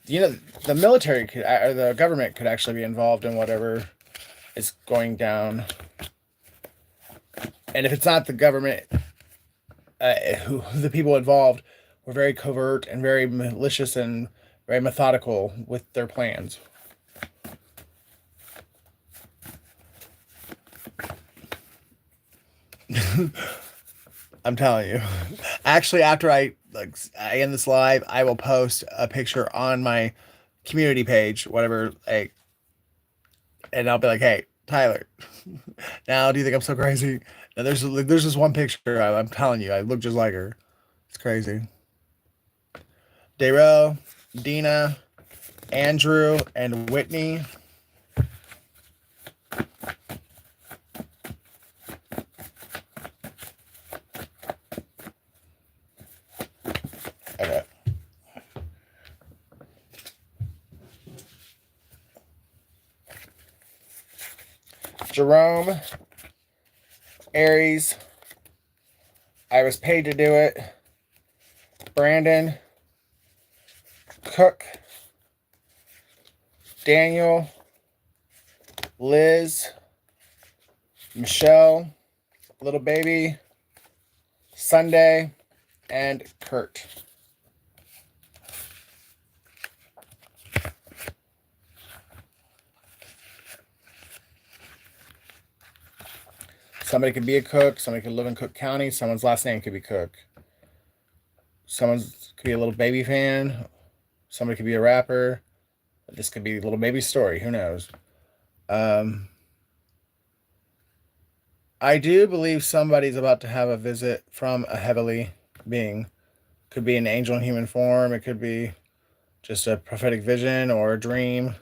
You know, the military could, or the government could actually be involved in whatever is going down. And if it's not the government, the people involved were very covert and very malicious and very methodical with their plans. I'm telling you. Actually, after I end this live, I will post a picture on my community page, whatever, like, and I'll be like, "Hey, Tyler, now do you think I'm so crazy?" Now there's this one picture. I'm telling you, I look just like her. It's crazy. Daryl, Dina, Andrew, and Whitney. Jerome, Aries, I was paid to do it. Brandon, Cook, Daniel, Liz, Michelle, Little Baby, Sunday, and Kurt. Somebody could be a cook. Somebody could live in Cook County. Someone's last name could be Cook. Someone's could be a Little Baby fan. Somebody could be a rapper. This could be Little Baby's story. Who knows? I do believe somebody's about to have a visit from a heavenly being. Could be an angel in human form. It could be just a prophetic vision or a dream.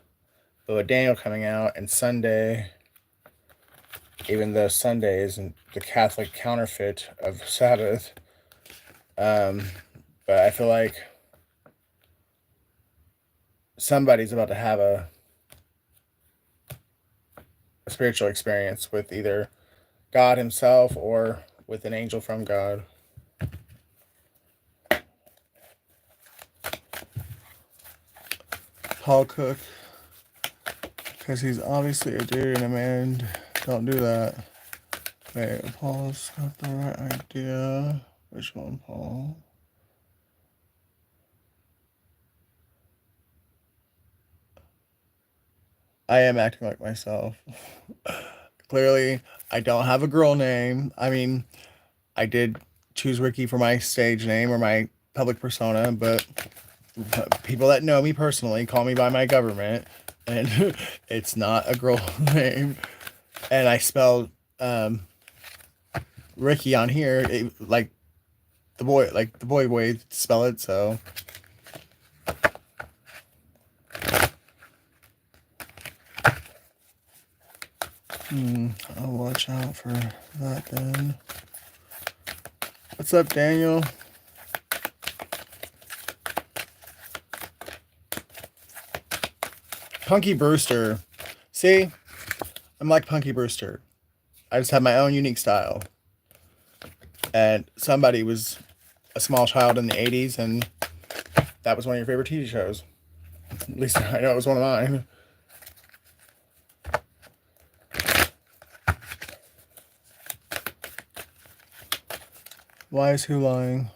But with Daniel coming out and Sunday, even though Sunday isn't the Catholic counterfeit of Sabbath, but I feel like somebody's about to have a spiritual experience with either God himself or with an angel from God. Paul Cook, because he's obviously a dude and a man. Don't do that. Wait, Paul's got the right idea. Which one, Paul? I am acting like myself. Clearly, I don't have a girl name. I mean, I did choose Ricky for my stage name or my public persona, but people that know me personally call me by my government, and it's not a girl name. And I spelled Ricky on here like the boy way to spell it. So I'll watch out for that then. What's up, Daniel? Punky Brewster. See? I'm like Punky Brewster. I just have my own unique style. And somebody was a small child in the 80s, and that was one of your favorite TV shows. At least I know it was one of mine. Why is who lying?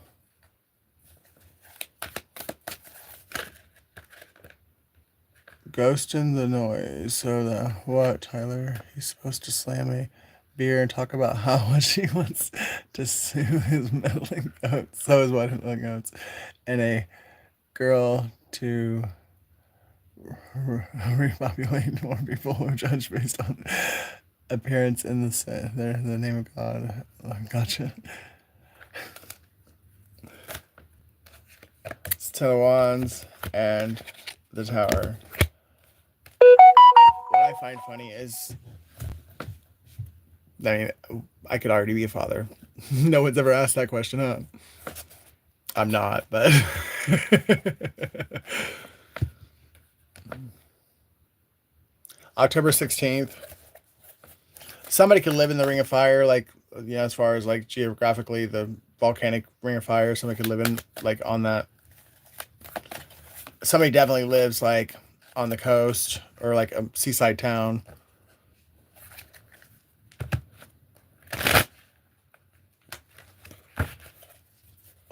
Ghost in the noise. So what, Tyler? He's supposed to slam a beer and talk about how much he wants to sue his meddling goats. So his wife meddling goats. And a girl to repopulate more people who judge based on appearance in the name of God. Gotcha. It's Ten of Wands and the Tower. What I find funny is, I mean, I could already be a father. No one's ever asked that question, huh? I'm not, but October 16th. Somebody could live in the Ring of Fire, like, as far as like geographically, the volcanic Ring of Fire. Somebody could live in like on that. Somebody definitely lives like on the coast or like a seaside town.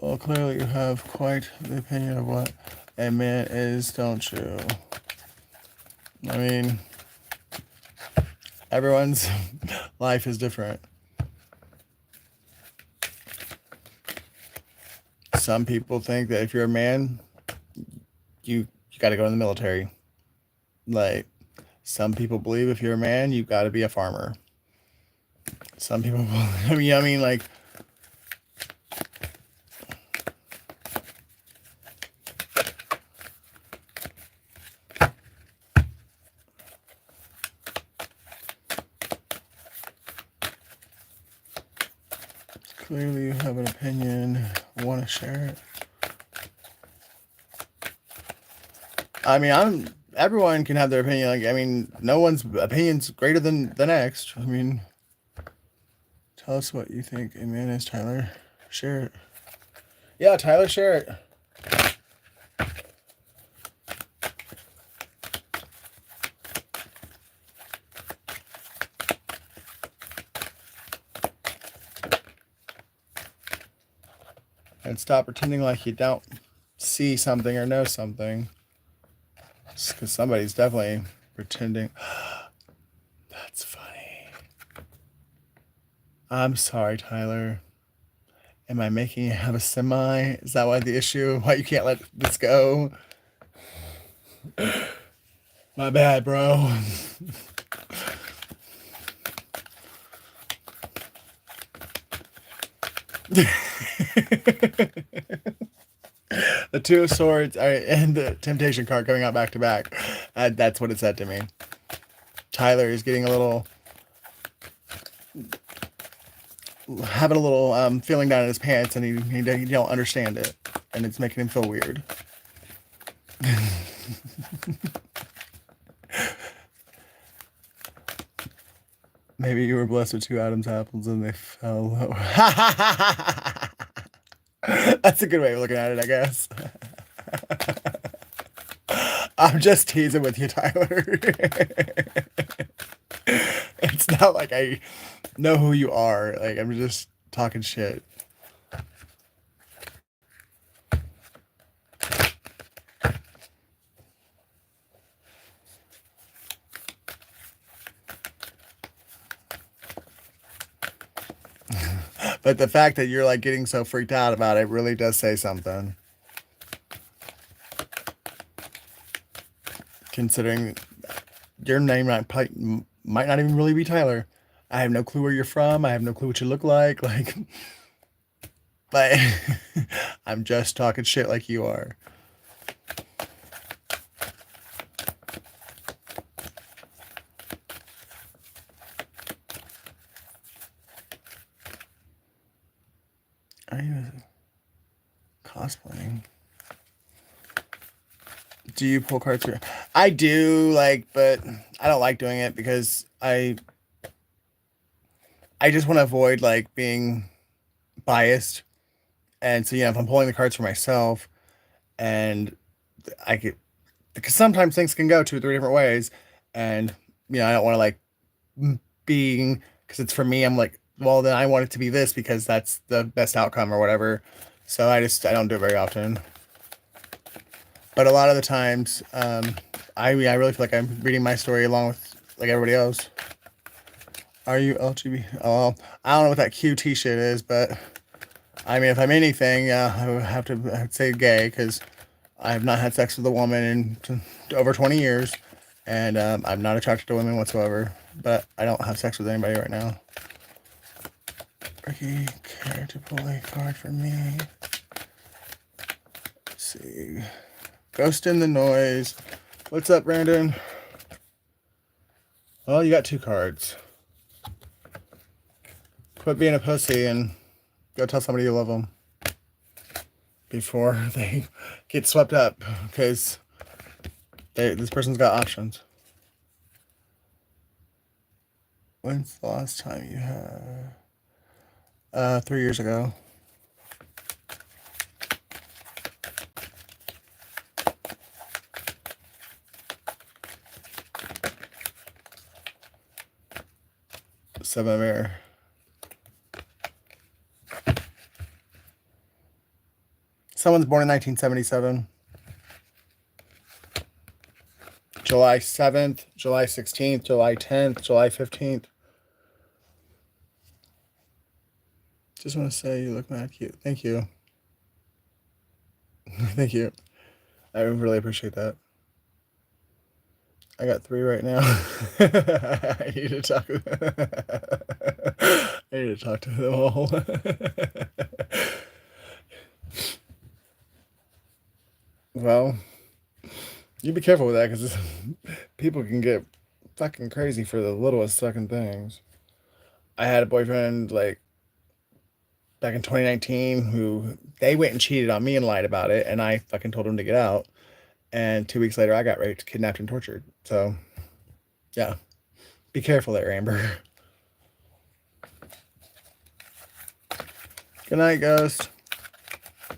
Well, clearly you have quite the opinion of what a man is, don't you? I mean, everyone's life is different. Some people think that if you're a man, you got to go in the military. Like, some people believe if you're a man, you got to be a farmer. Some people, I mean, like, clearly you have an opinion. Want to share it? I mean, I'm everyone can have their opinion. Like, I mean, no one's opinion's greater than the next. I mean, tell us what you think a man is, Tyler. Share it. Yeah, Tyler, share it. And stop pretending like you don't see something or know something. Because somebody's definitely pretending. That's funny. I'm sorry, Tyler. Am I making you have a semi? Is that why the issue? Why you can't let this go? My bad, bro. The Two of Swords and the Temptation card coming out back to back. That's what it said to me. Tyler is getting a little, having a little feeling down in his pants, and he don't understand it, and it's making him feel weird. Maybe you were blessed with two Adam's apples and they fell low. That's a good way of looking at it, I guess. I'm just teasing with you, Tyler. It's not like I know who you are. Like, I'm just talking shit. But the fact that you're like getting so freaked out about it really does say something. Considering your name might not even really be Tyler. I have no clue where you're from. I have no clue what you look like. Like, but I'm just talking shit like you are. Are you cosplaying? Do you pull cards here? I do, like, but I don't like doing it because I just want to avoid like being biased. And so, if I'm pulling the cards for myself, and I could, because sometimes things can go two or three different ways, and I don't want to like being, because it's for me. I'm like, well, then I want it to be this because that's the best outcome or whatever. So I don't do it very often. But a lot of the times, I really feel like I'm reading my story along with like everybody else. Are you LGBT? Oh, I don't know what that QT shit is, but I mean, if I'm anything, I would say gay, because I have not had sex with a woman in over 20 years, and I'm not attracted to women whatsoever. But I don't have sex with anybody right now. Ricky, care to pull a card for me? Let's see. Ghost in the Noise. What's up, Brandon? Well, you got two cards. Quit being a pussy and go tell somebody you love them before they get swept up, because this person's got options. When's the last time you had? 3 years ago. Seven of Air. Someone's born in 1977. July 7th, July 16th, July 10th, July 15th. Just want to say you look mad cute. Thank you. Thank you. I really appreciate that. I got 3 right now. I need to talk. I need to talk to them all. Well, you be careful with that, because people can get fucking crazy for the littlest fucking things. I had a boyfriend like back in 2019 who they went and cheated on me and lied about it, and I fucking told him to get out. And 2 weeks later, I got raped, kidnapped, and tortured. So, yeah. Be careful there, Amber. Good night, Ghost. I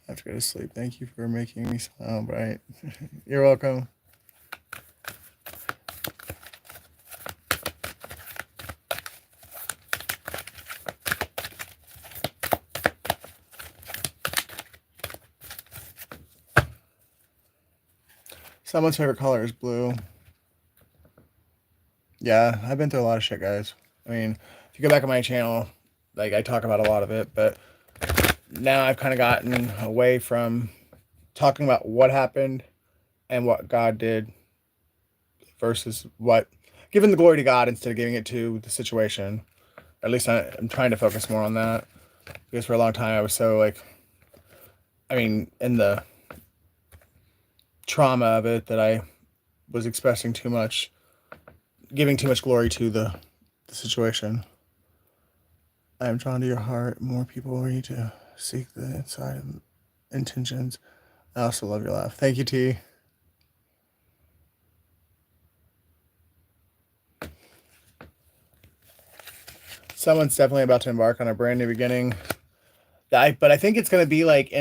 have to go to sleep. Thank you for making me smile bright. You're welcome. Someone's favorite color is blue. Yeah, I've been through a lot of shit, guys. I mean, if you go back on my channel, like, I talk about a lot of it, but now I've kind of gotten away from talking about what happened and what God did versus giving the glory to God instead of giving it to the situation. At least I'm trying to focus more on that, because for a long time I was so, like, I mean, in the trauma of it, that I was expressing too much, giving too much glory to the situation. I am drawn to your heart. More people need to seek the inside intentions. I also love your laugh. Thank you, T. Someone's definitely about to embark on a brand new beginning. But I think it's going to be like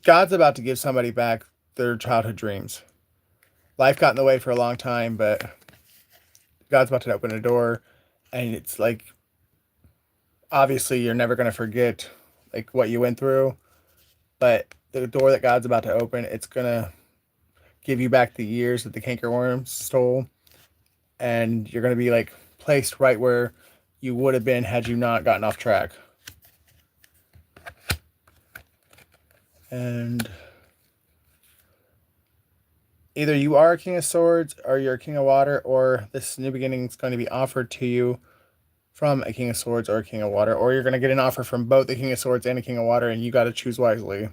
God's about to give somebody back their childhood dreams. Life got in the way for a long time, but God's about to open a door, and it's like, obviously you're never going to forget like what you went through, but the door that God's about to open, it's going to give you back the years that the cankerworms stole, and you're going to be like placed right where you would have been had you not gotten off track. And either you are a king of swords or you're a king of water, or this new beginning is going to be offered to you from a king of swords or a king of water, or you're going to get an offer from both the king of swords and a king of water, and you got to choose wisely.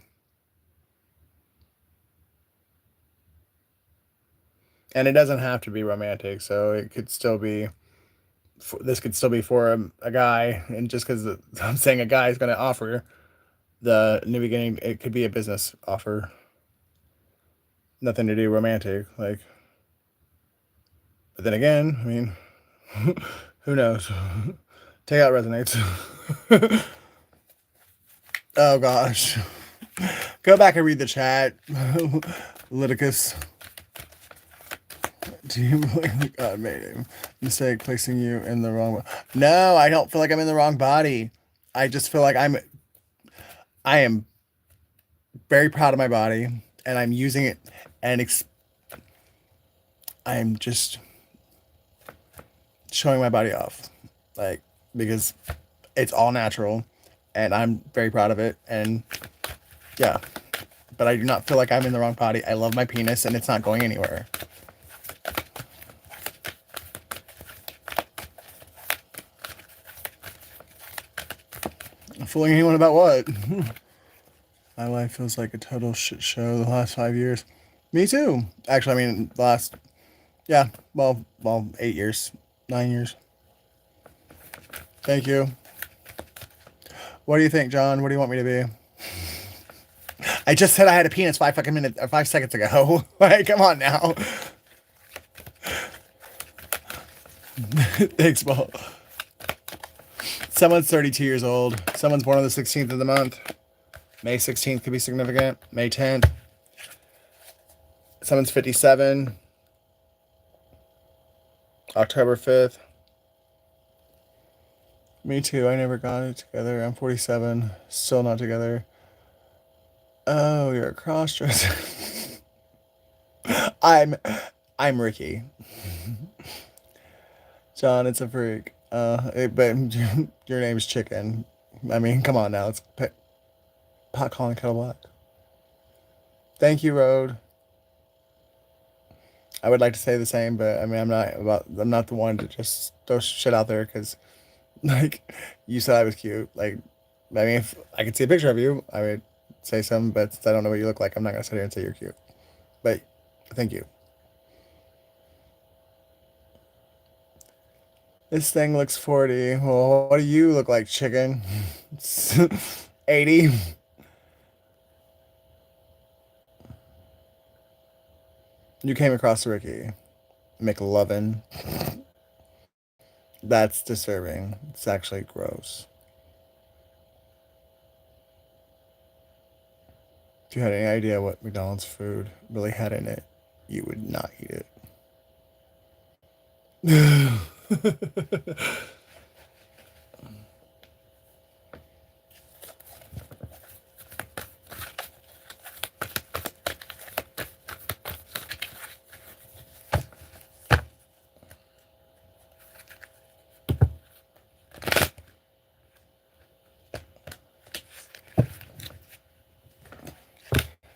And it doesn't have to be romantic, so it could still be, this could still be for a guy, and just because I'm saying a guy is going to offer the new beginning, it could be a business offer. Nothing to do romantic, like. But then again, I mean, who knows? Take out resonates. Oh gosh. Go back and read the chat. Leviticus. Do you believe God made a mistake placing you in the wrong? No, I don't feel like I'm in the wrong body. I just feel like I am very proud of my body, and I'm using it, and I'm just showing my body off, like, because it's all natural, and I'm very proud of it, and yeah. But I do not feel like I'm in the wrong body. I love my penis, and it's not going anywhere. Fooling anyone about what? My life feels like a total shit show the last 5 years. Me too. Actually, I mean, yeah, well, 8 years, 9 years. Thank you. What do you think, John? What do you want me to be? I just said I had a penis 5 seconds ago. Like, come on now. Thanks, Paul. Someone's 32 years old. Someone's born on the 16th of the month. May 16th could be significant. May 10th. Someone's 57. October 5th. Me too. I never got it together. I'm 47. Still not together. Oh, you're a cross-dresser. I'm Ricky. John, it's a freak. But your name's Chicken. I mean, come on now. It's pot calling kettle black. Thank you, Road. I would like to say the same, but I mean, I'm not the one to just throw shit out there, because, like, you said I was cute. Like, I mean, if I could see a picture of you, I would say something, but since I don't know what you look like, I'm not gonna sit here and say you're cute. But thank you. This thing looks 40. Well, what do you look like, Chicken? 80. You came across Ricky McLovin. That's disturbing. It's actually gross. If you had any idea what McDonald's food really had in it, you would not eat it.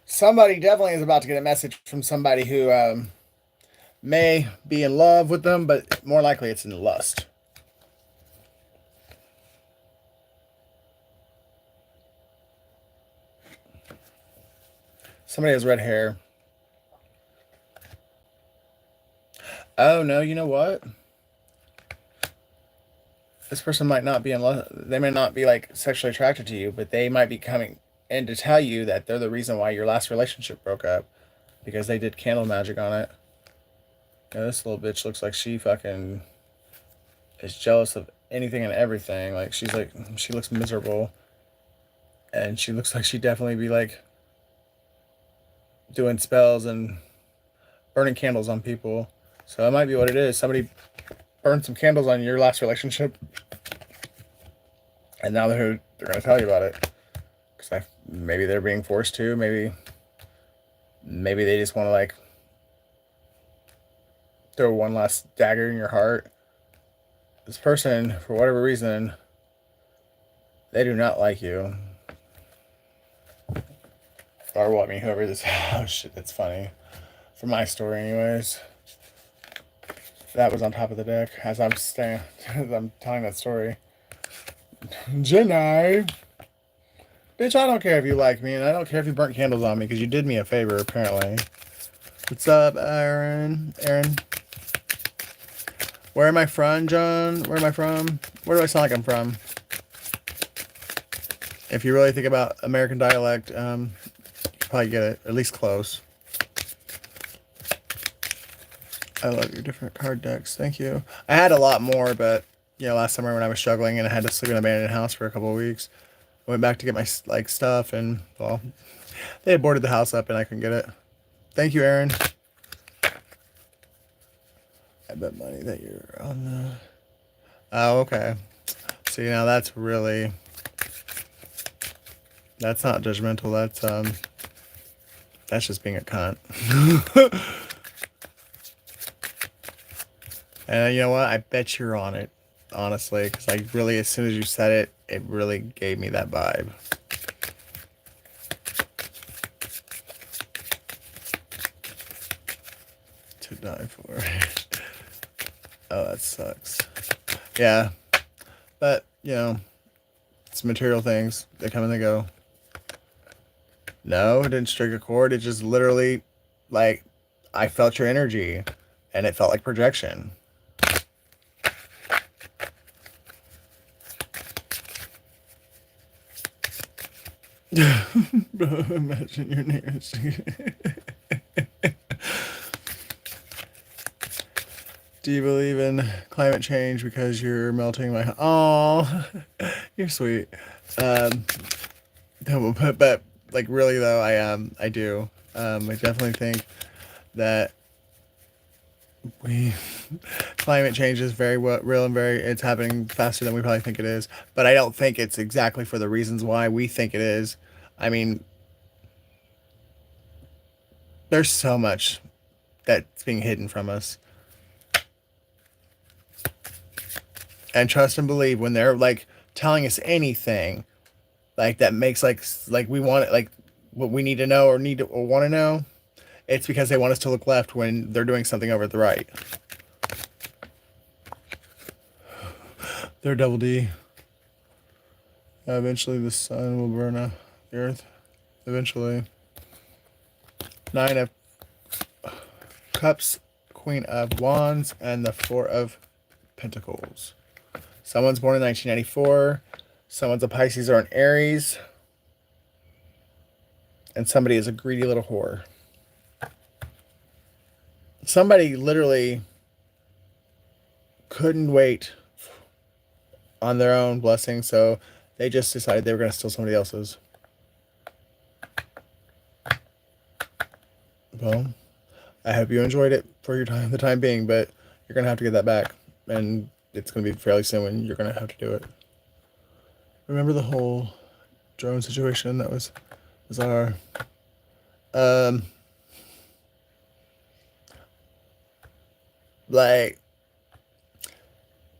Somebody definitely is about to get a message from somebody who may be in love with them, but more likely it's in lust. Somebody has red hair. Oh no, you know what? This person might not be in love. They may not be like sexually attracted to you, but they might be coming in to tell you that they're the reason why your last relationship broke up because they did candle magic on it. You know, this little bitch looks like she fucking is jealous of anything and everything. Like she looks miserable, and she looks like she'd definitely be like doing spells and burning candles on people. So that might be what it is. Somebody burned some candles on your last relationship, and now they're gonna tell you about it. Because maybe they're being forced to. Maybe they just want to like throw one last dagger in your heart. This person, for whatever reason, they do not like you. Or what? I mean, whoever this. Oh shit, that's funny. For my story, anyways. That was on top of the deck as I'm as I'm telling that story. Jenai, bitch, I don't care if you like me, and I don't care if you burnt candles on me because you did me a favor, apparently. What's up, Aaron? Aaron. Where am I from, John? Where am I from? Where do I sound like I'm from? If you really think about American dialect, you can probably get it, at least close. I love your different card decks. Thank you. I had a lot more, but yeah, last summer when I was struggling and I had to sleep in an abandoned house for a couple of weeks, I went back to get my like stuff, and well, they had boarded the house up and I couldn't get it. Thank you, Aaron. I bet money that you're on the. Oh, okay. See, now that's really. That's not judgmental. That's just being a cunt. And you know what? I bet you're on it, honestly, because I really, as soon as you said it, it really gave me that vibe. To die for. Oh, that sucks. Yeah, but you know, it's material things. They come and they go. No, it didn't strike a chord. It just literally, like, I felt your energy, and it felt like projection. Imagine your name. Do you believe in climate change because you're melting my? Oh, you're sweet. Um, but like really though, I do. I definitely think that we climate change is very real and very it's happening faster than we probably think it is. But I don't think it's exactly for the reasons why we think it is. I mean, there's so much that's being hidden from us. And trust and believe when they're like telling us anything like that makes like we want it like what we need to know or need to or want to know, it's because they want us to look left when they're doing something over at the right. They're double D. Eventually the sun will burn the earth. Eventually. Nine of Cups, Queen of Wands, and the Four of Pentacles. Someone's born in 1994. Someone's a Pisces or an Aries. And somebody is a greedy little whore. somebody literally couldn't wait on their own blessing, so they just decided they were going to steal somebody else's. Well, I hope you enjoyed it for the time being, but you're going to have to get that back, and it's going to be fairly soon when you're going to have to do it. Remember the whole drone situation? That was bizarre. Like,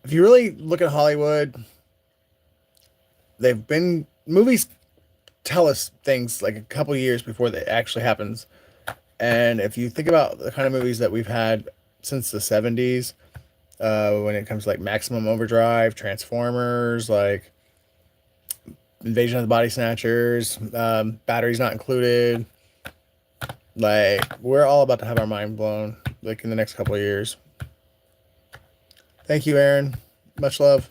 if you really look at Hollywood, they've been movies tell us things like a couple years before that actually happens. And if you think about the kind of movies that we've had since the 70s, when it comes to like Maximum Overdrive, Transformers, like Invasion of the Body Snatchers, Batteries Not Included, like we're all about to have our mind blown like in the next couple of years. Thank you, Aaron. Much love.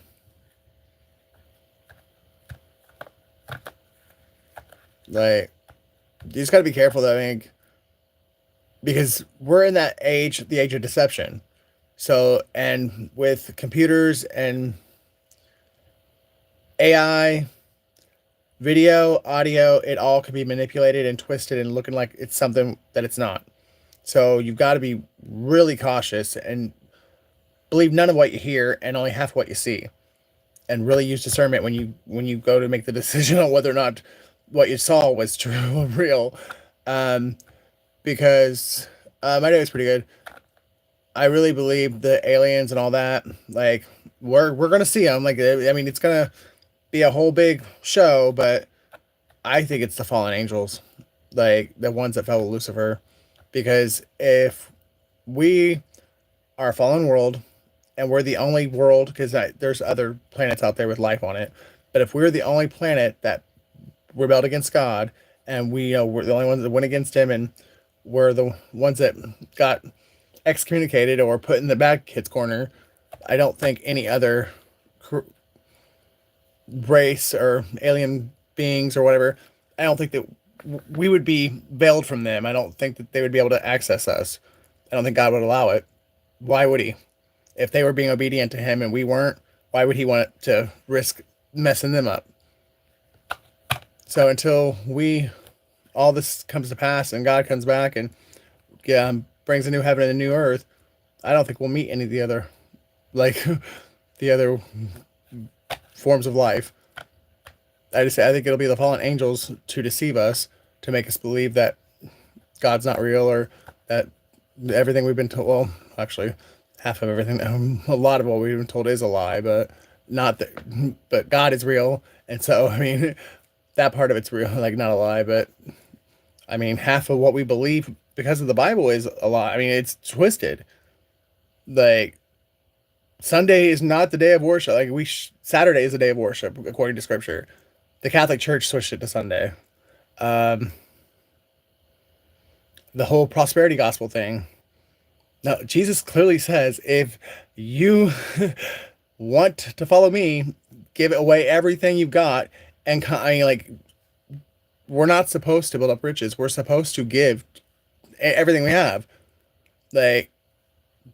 Like, you just got to be careful, though, I think, because we're in that age, the age of deception. So, and with computers and AI, video, audio, it all can be manipulated and twisted and looking like it's something that it's not. So, you've got to be really cautious and believe none of what you hear and only half what you see. And really use discernment when you go to make the decision on whether or not what you saw was true or real. Because my day was pretty good. I really believe the aliens and all that. Like we're gonna see them. Like I mean, it's gonna be a whole big show, but I think it's the fallen angels, like the ones that fell with Lucifer. Because if we are a fallen world and we're the only world, because there's other planets out there with life on it, but if we're the only planet that rebelled against God, and we're the only ones that went against Him, and we're the ones that got excommunicated or put in the bad kids corner, I don't think any other race or alien beings or whatever, I don't think that we would be veiled from them. I don't think that they would be able to access us. I don't think God would allow it. Why would He? If they were being obedient to Him and we weren't, why would He want to risk messing them up? So until all this comes to pass and God comes back and brings a new heaven and a new earth, I don't think we'll meet any of the other, like, the other forms of life. I think it'll be the fallen angels to deceive us, to make us believe that God's not real, or that everything we've been told, well, actually, half of everything, a lot of what we've been told is a lie, but not that, but God is real. And so, I mean, that part of it's real, like not a lie, but I mean, half of what we believe because of the Bible is a lie. I mean, it's twisted. Like, Sunday is not the day of worship. Like, Saturday is the day of worship, according to Scripture. The Catholic Church switched it to Sunday. The whole prosperity gospel thing. Now, Jesus clearly says, if you want to follow me, give away everything you've got. And I mean, like, we're not supposed to build up riches. We're supposed to give everything we have. Like,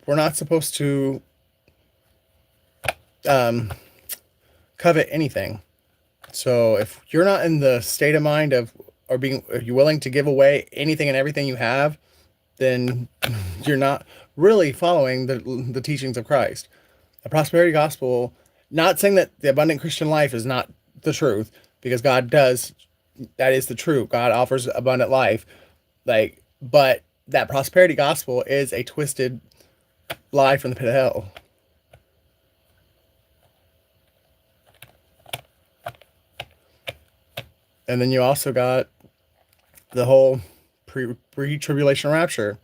we're not supposed to covet anything. So if you're not in the state of mind of, or are you willing to give away anything and everything you have, then you're not really following the teachings of Christ. The prosperity gospel, not saying that the abundant Christian life is not the truth, because God does, that is the truth. God offers abundant life. Like, but that prosperity gospel is a twisted lie from the pit of hell. And then you also got the whole pre-tribulation rapture.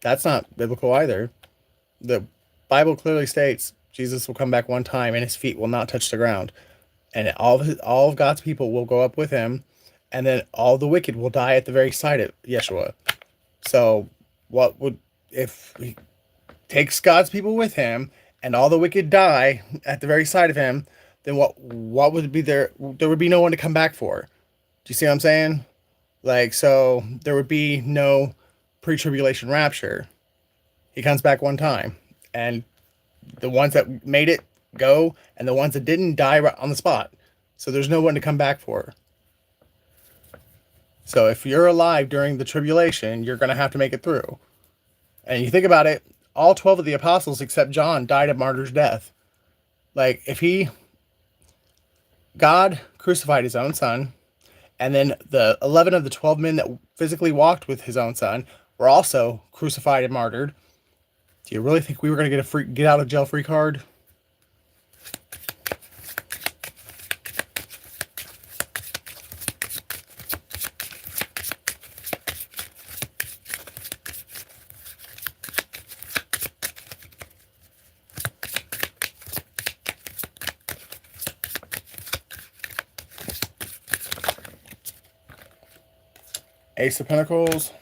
That's not biblical either. The Bible clearly states Jesus will come back one time and his feet will not touch the ground. And all of God's people will go up with him, and then all the wicked will die at the very sight of Yeshua. So if he takes God's people with him and all the wicked die at the very sight of him, then what would be there? There would be no one to come back for. Do you see what I'm saying? Like, so there would be no pre-tribulation rapture. He comes back one time, and the ones that made it go, and the ones that didn't die right on the spot. So there's no one to come back for. So if you're alive during the tribulation, you're going to have to make it through. And you think about it, all 12 of the apostles except John died a martyr's death. Like, if God crucified his own son, and then the 11 of the 12 men that physically walked with his own son were also crucified and martyred, do you really think we were going to get a free get out of jail free card? Ace of Pentacles,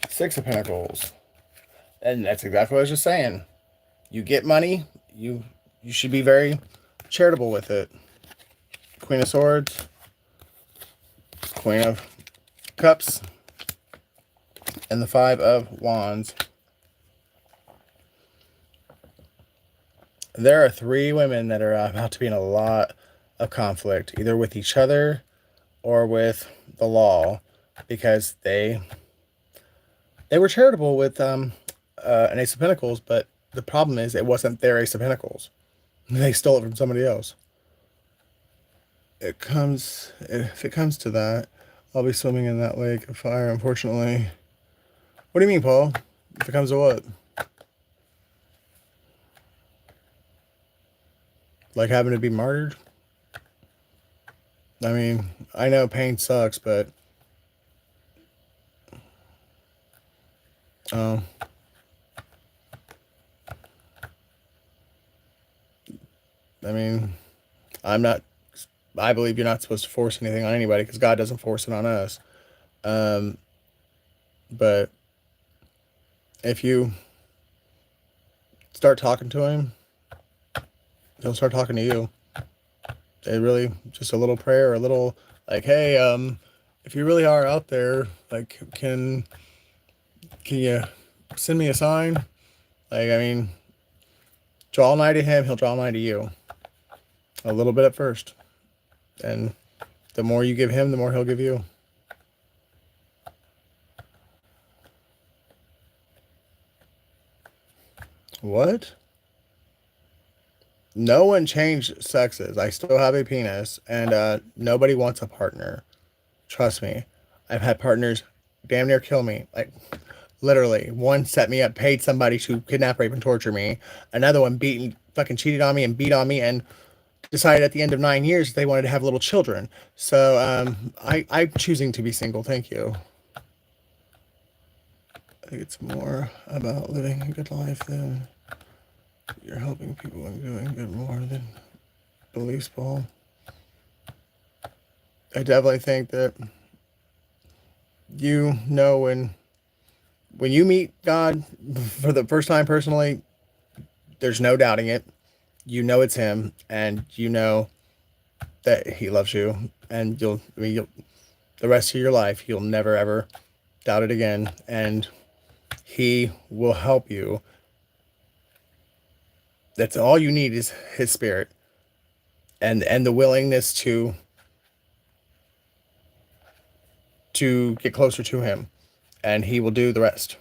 Six of Pentacles. And that's exactly what I was just saying. You get money, you should be very charitable with it. Queen of Swords, Queen of Cups, and the Five of Wands. There are three women that are about to be in a lot of conflict, either with each other or with the law, because they were charitable with an Ace of Pentacles, but the problem is it wasn't their Ace of Pentacles. They stole it from somebody else. If it comes to that, I'll be swimming in that lake of fire, unfortunately. What do you mean, Paul? If it comes to what? Like having to be martyred? I mean, I know pain sucks, but I mean, I believe you're not supposed to force anything on anybody because God doesn't force it on us. But if you start talking to him, he'll start talking to you. It really just a little prayer, a little like, hey, if you really are out there, like, can you send me a sign? Like, I mean, draw nigh to him, he'll draw nigh to you. A little bit at first. And the more you give him, the more he'll give you. What? No one changed sexes. I still have a penis, and nobody wants a partner. Trust me. I've had partners damn near kill me. Like, literally. One set me up, paid somebody to kidnap, rape, and torture me. Another one fucking cheated on me and beat on me, and decided at the end of 9 years they wanted to have little children. So I'm choosing to be single. Thank you. I think it's more about living a good life than you're helping people and doing good more than beliefs, Paul. I definitely think that when you meet God for the first time personally, there's no doubting it. You know it's him, and you know that he loves you, and you'll the rest of your life you'll never ever doubt it again, and he will help you. That's all you need is his spirit and the willingness to get closer to him, and he will do the rest.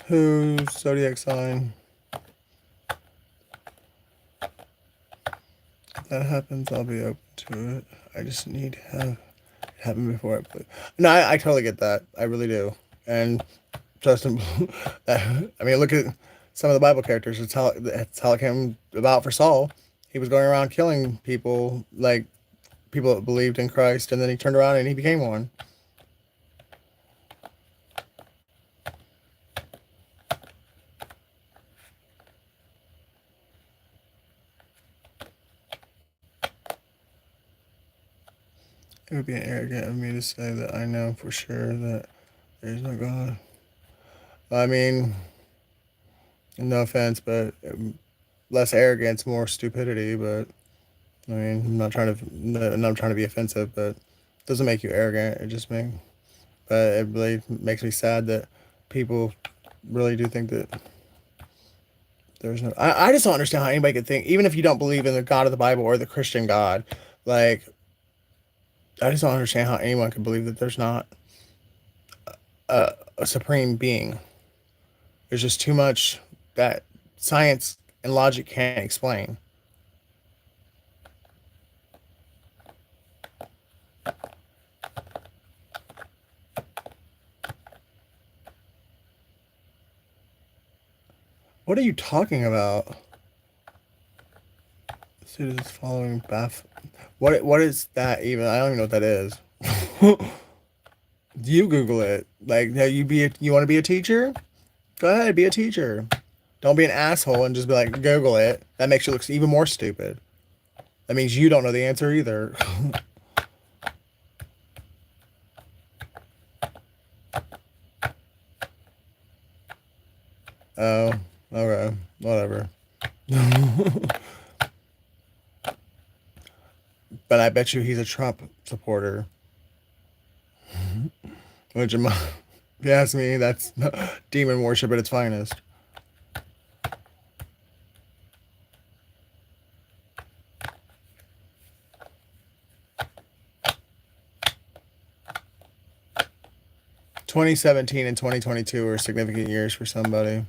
Whose zodiac sign? If that happens, I'll be open to it. I just need to have it happen before I play. No, I totally get that. I really do. And Justin, I mean, look at some of the Bible characters. It's how it came about for Saul. He was going around killing people, like people that believed in Christ, and then he turned around and he became one. It would be arrogant of me to say that I know for sure that there's no God. I mean, no offense, but less arrogance, more stupidity. But I mean, I'm not trying to be offensive, but it doesn't make you arrogant. It just makes, but it really makes me sad that people really do think that there's no. I just don't understand how anybody could think, even if you don't believe in the God of the Bible or the Christian God, like, I just don't understand how anyone could believe that there's not a supreme being. There's just too much that science and logic can't explain. What are you talking about? Students following Beth. What is that even? I don't even know what that is. You Google it. Like, you want to be a teacher? Go ahead, be a teacher. Don't be an asshole and just be like, Google it. That makes you look even more stupid. That means you don't know the answer either. Oh, okay, whatever. But I bet you he's a Trump supporter. Which, if you ask me, that's demon worship at its finest. 2017 and 2022 were significant years for somebody.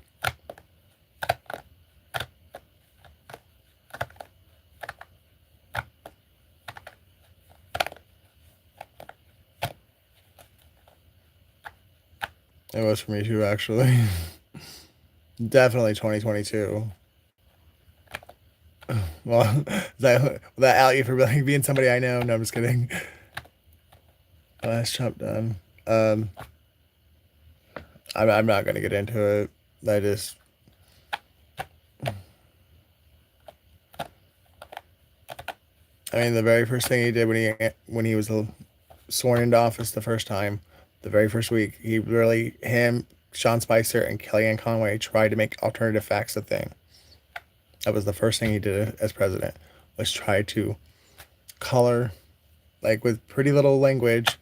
It was for me too, actually. Definitely 2022. Well, that out you for like being somebody I know? No, I'm just kidding. Last Trump done. I'm not gonna get into it. I just I mean, the very first thing he did when he was sworn into office the first time, the very first week, him, Sean Spicer, and Kellyanne Conway tried to make alternative facts a thing. That was the first thing he did as president, was try to color, like with pretty little language,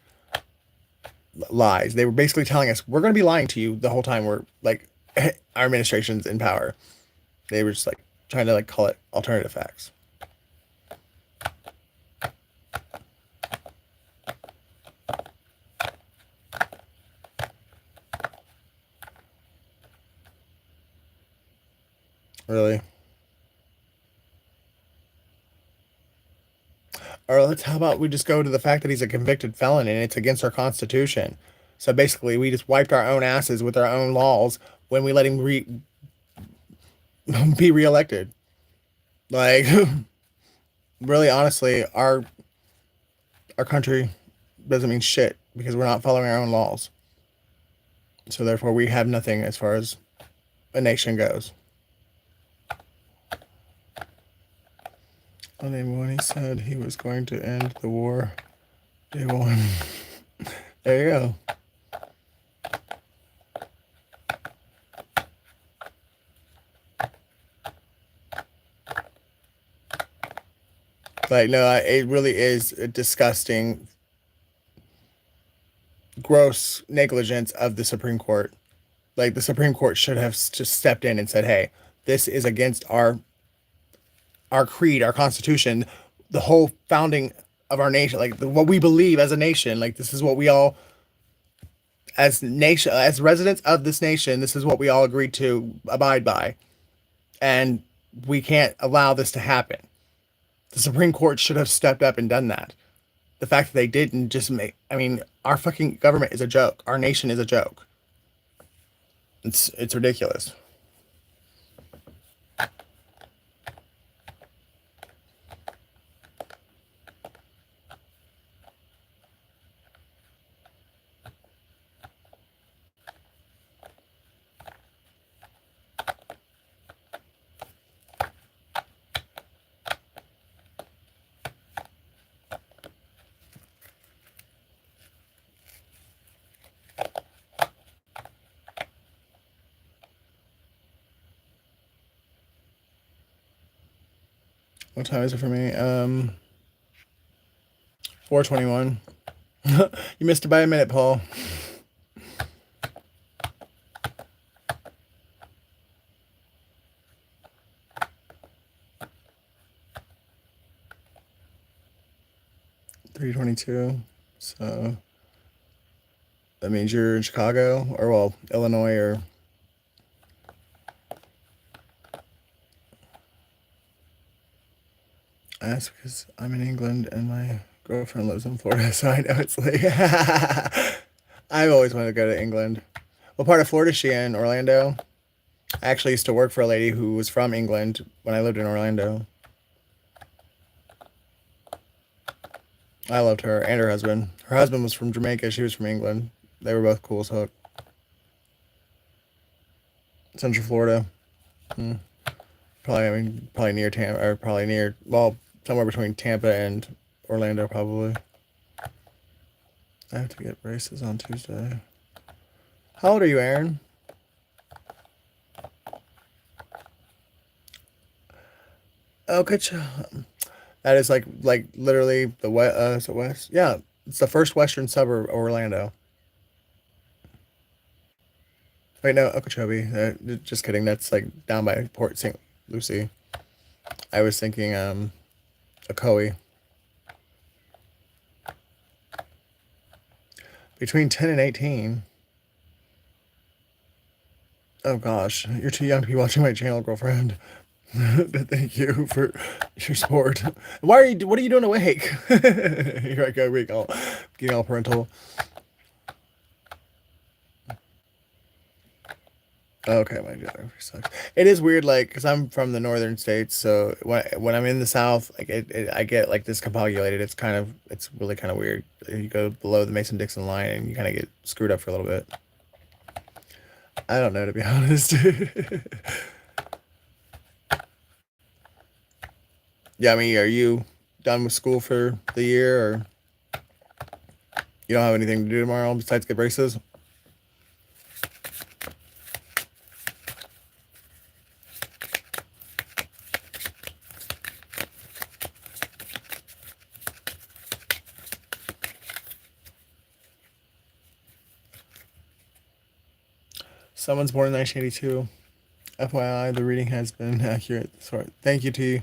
lies. They were basically telling us we're going to be lying to you the whole time we're like our administration's in power. They were just like trying to like call it alternative facts. Really. Or how about we just go to the fact that he's a convicted felon and it's against our constitution. So basically, we just wiped our own asses with our own laws when we let him be reelected. Like, really, honestly, our country doesn't mean shit because we're not following our own laws. So therefore, we have nothing as far as a nation goes. And then when he said he was going to end the war, day one. There you go. Like, no, it really is a disgusting, gross negligence of the Supreme Court. Like, the Supreme Court should have just stepped in and said, "Hey, this is against our creed, our constitution, the whole founding of our nation, like what we believe as a nation. Like, this is what we all, as nation, as residents of this nation, this is what we all agreed to abide by, and we can't allow this to happen." The Supreme Court should have stepped up and done that. The fact that they didn't just make, I mean, our fucking government is a joke. Our nation is a joke. It's ridiculous. What time is it for me? 4:21. You missed it by a minute, Paul. $3:22. So that means you're in Chicago, or well, Illinois, or I ask because I'm in England and my girlfriend lives in Florida, so I know it's like I've always wanted to go to England. What part of Florida is she in? Orlando? I actually used to work for a lady who was from England when I lived in Orlando. I loved her and her husband. Her husband was from Jamaica. She was from England. They were both cool as hook. Central Florida. Probably, I mean, probably near Tampa, or probably near, well, somewhere between Tampa and Orlando, probably. I have to get braces on Tuesday. How old are you, Aaron? Oh, good job. That is like literally the west. Is it west? Yeah, it's the first western suburb of Orlando. Wait, no, Okeechobee. Just kidding. That's like down by Port St. Lucie. I was thinking Ocoee. Between 10 and 18. Oh gosh, you're too young to be watching my channel, girlfriend. But thank you for your support. Why are you? What are you doing awake? Here I go, weak, all getting all parental. Okay, my geography sucks. It is weird, like, cause I'm from the northern states, so when I'm in the south, like I get like this compagulated. It's really kind of weird. You go below the Mason-Dixon line, and you kind of get screwed up for a little bit. I don't know, to be honest. Yeah, I mean, are you done with school for the year, or you don't have anything to do tomorrow besides get braces? Someone's born in 1982. FYI, the reading has been accurate. Sorry. Thank you to you.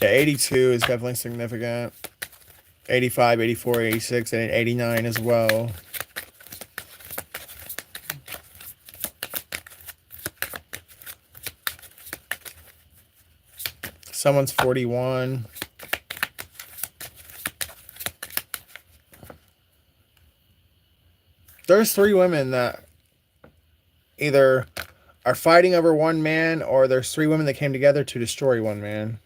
Yeah, 82 is definitely significant. 85, 84, 86, and 89 as well. Someone's 41. There's 3 women that either are fighting over one man, or there's 3 women that came together to destroy one man.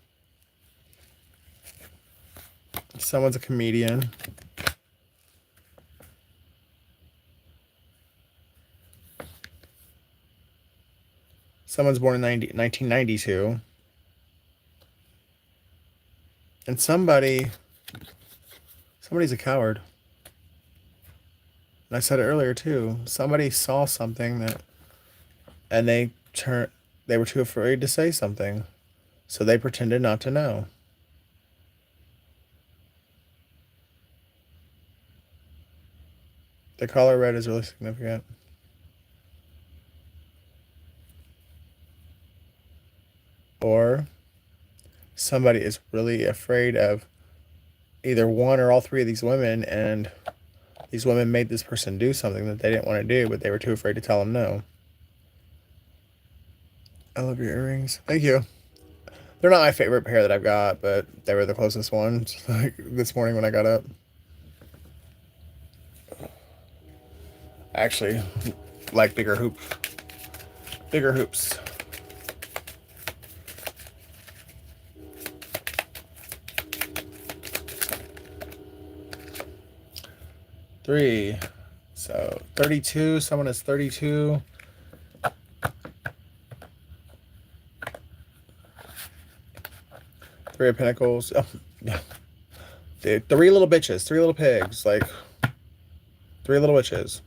Someone's a comedian. Someone's born in 1992. And somebody's a coward. And I said it earlier too. Somebody saw something and they were too afraid to say something. So they pretended not to know. The color red is really significant. Or somebody is really afraid of either one or all 3 of these women, and these women made this person do something that they didn't want to do, but they were too afraid to tell them no. I love your earrings. Thank you. They're not my favorite pair that I've got, but they were the closest ones, like this morning when I got up. I actually like bigger hoops. Bigger hoops. Three. So 32. Someone is 32. Three of Pentacles. Oh, yeah. Dude, 3 little bitches. 3 little pigs. Like 3 little witches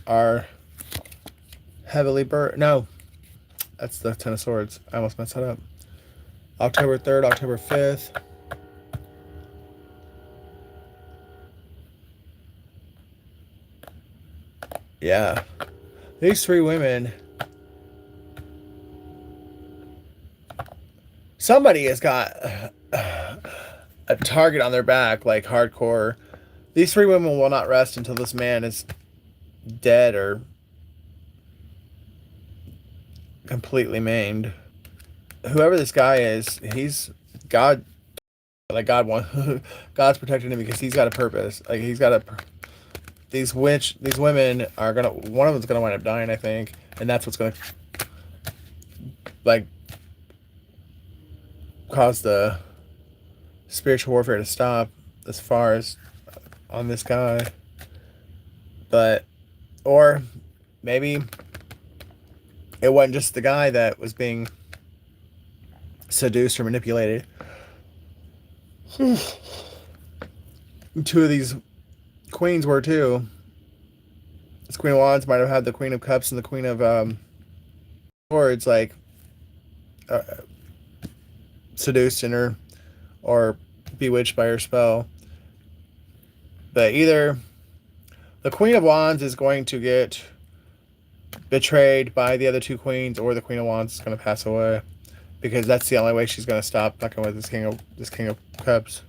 are Heavily burnt. No, that's the Ten of Swords. I almost messed that up. October 3rd, October 5th. Yeah. These three women. Somebody has got a target on their back, like hardcore. These three women will not rest until this man is dead or completely maimed. Whoever this guy is, he's God. Like God wants, God's protecting him because he's got a purpose. Like he's got a. These women are gonna. One of them's gonna wind up dying, I think, and that's what's gonna like cause the spiritual warfare to stop as far as on this guy. But or maybe it wasn't just the guy that was being seduced or manipulated. Two of these queens were too. This Queen of Wands might have had the Queen of Cups and the Queen of Swords like seduced in her or bewitched by her spell. But either the Queen of Wands is going to get betrayed by the other two queens, or the Queen of Wands is going to pass away, because that's the only way she's going to stop fucking with this King of Cups.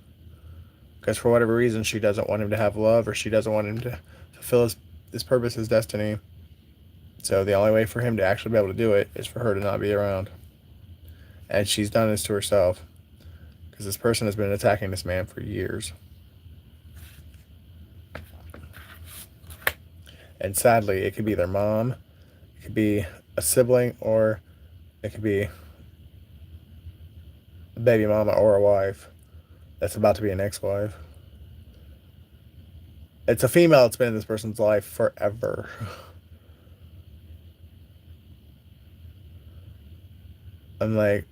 Because for whatever reason, she doesn't want him to have love, or she doesn't want him to fulfill his purpose, his destiny. So the only way for him to actually be able to do it is for her to not be around. And she's done this to herself, because this person has been attacking this man for years. And sadly, it could be their mom, it could be a sibling, or it could be a baby mama or a wife that's about to be an ex-wife. It's a female that's been in this person's life forever. I'm like,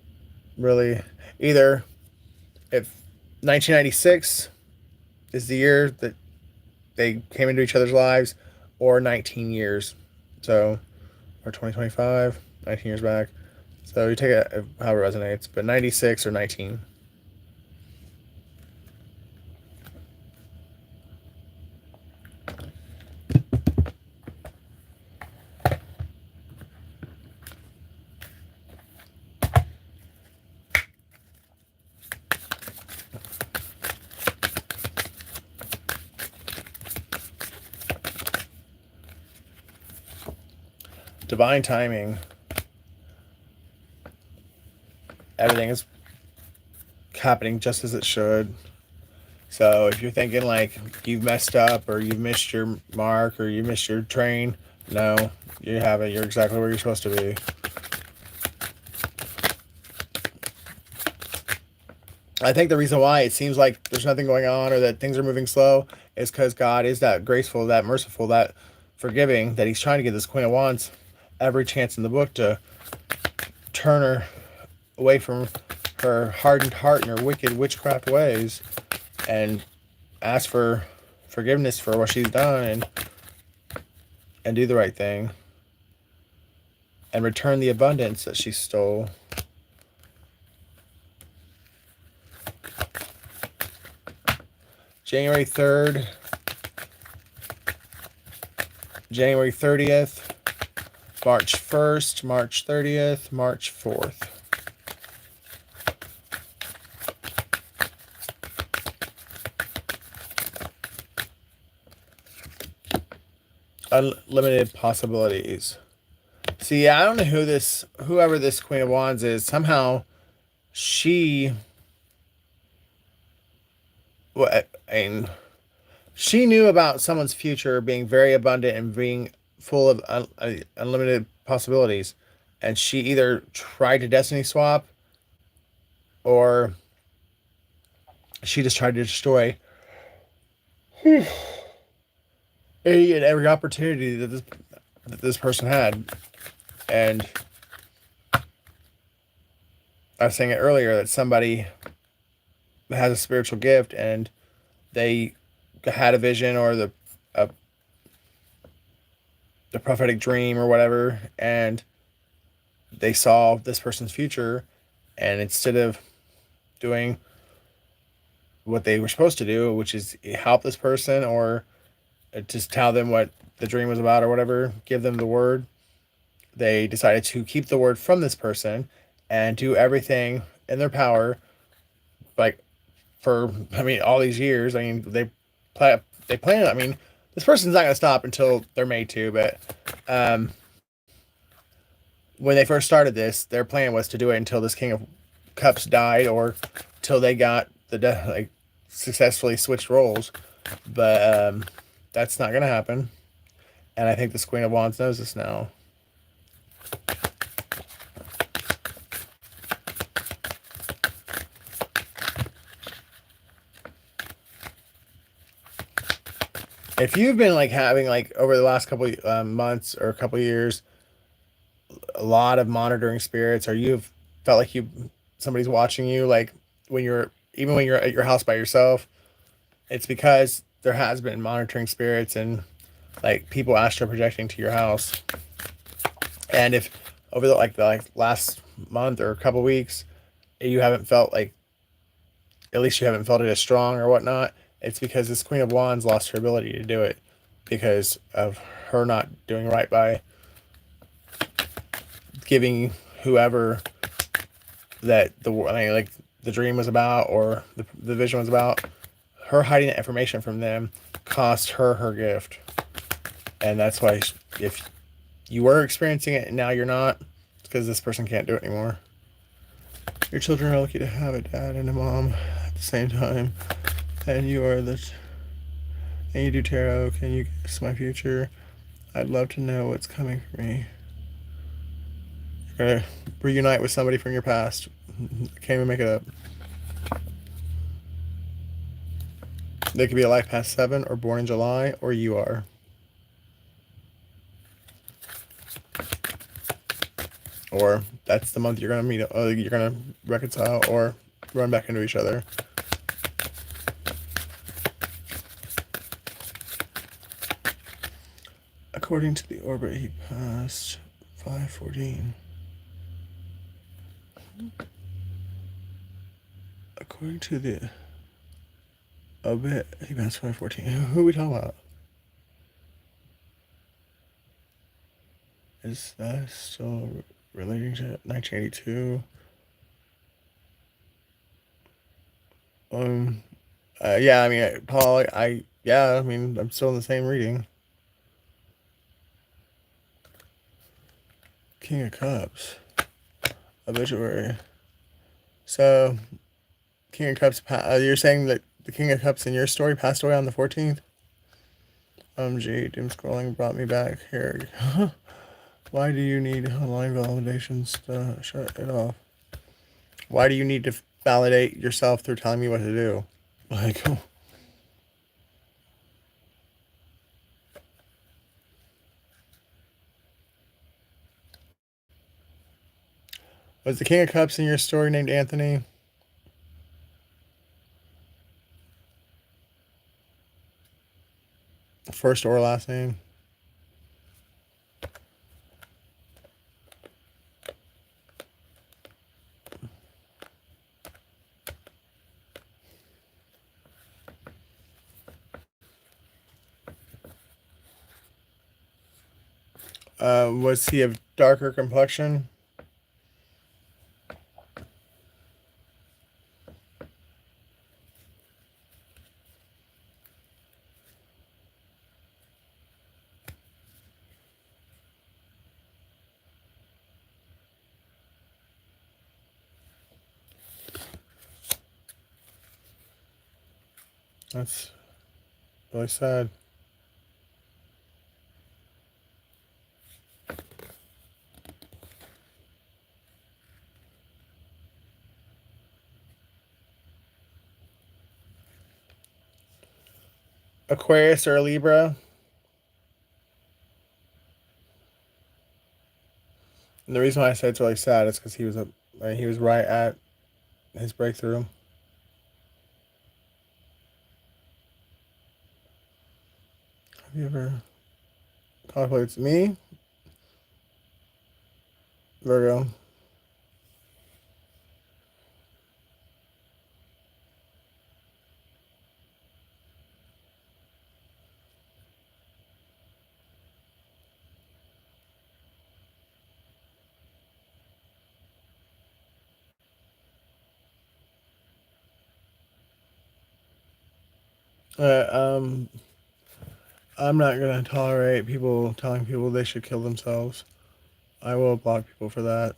really? Either if 1996 is the year that they came into each other's lives, or 19 years. So, or 2025, 19 years back. So you take it however it resonates, but 96 or 19. Divine timing. Everything is happening just as it should. So if you're thinking like you've messed up, or you've missed your mark, or you missed your train, no, you haven't. You're exactly where you're supposed to be. I think the reason why it seems like there's nothing going on, or that things are moving slow, is because God is that graceful, that merciful, that forgiving, that he's trying to give this Queen of Wands every chance in the book to turn her away from her hardened heart and her wicked witchcraft ways, and ask for forgiveness for what she's done, and do the right thing, and return the abundance that she stole. January 3rd, January 30th, March 1st, March 30th, March 4th. Unlimited possibilities. See, I don't know whoever this Queen of Wands is. Somehow, she knew about someone's future being very abundant and being full of unlimited possibilities, and she either tried to destiny swap, or she just tried to destroy any and every opportunity that this person had. And I was saying it earlier, that somebody has a spiritual gift, and they had a vision, or the prophetic dream or whatever, and they saw this person's future, and instead of doing what they were supposed to do, which is help this person or just tell them what the dream was about or whatever, give them the word, they decided to keep the word from this person and do everything in their power, like for all these years. They plan. This person's not going to stop until they're made to. But um, when they first started this, their plan was to do it until this King of Cups died or till they got successfully switched roles. But that's not going to happen. And I think this Queen of Wands knows this now. If you've been having over the last couple months or a couple years a lot of monitoring spirits, or you've felt like somebody's watching you, when you're at your house by yourself, it's because there has been monitoring spirits and people astral projecting to your house. And if over the last month or a couple weeks you haven't felt at least you haven't felt it as strong or whatnot, it's because this Queen of Wands lost her ability to do it because of her not doing right by giving whoever that the dream was about or the vision was about. Her hiding that information from them cost her her gift. And that's why if you were experiencing it and now you're not, it's because this person can't do it anymore. Your children are lucky to have a dad and a mom at the same time. And and you do tarot. Can you guess my future? I'd love to know what's coming for me. You're gonna reunite with somebody from your past. I can't even make it up. They could be a life past 7 or born in July, or you are. Or that's the month you're gonna meet. You're gonna reconcile or run back into each other. According to the orbit, he passed 514. According to the orbit, he passed 514. Who are we talking about? Is that still relating to 1982? Yeah, Paul, I'm still in the same reading. King of Cups. Obituary. So, King of Cups, you're saying that the King of Cups in your story passed away on the 14th? Doom scrolling brought me back here. Why do you need online validations to shut it off? Why do you need to validate yourself through telling me what to do? Was the King of Cups in your story named Anthony? First or last name? Was he of darker complexion? That's really sad. Aquarius or Libra? And the reason why I say it's really sad is because he was right at his breakthrough. Have you ever Contemplates me, Virgo. Uh, um, I'm not gonna tolerate people telling people they should kill themselves. I will block people for that.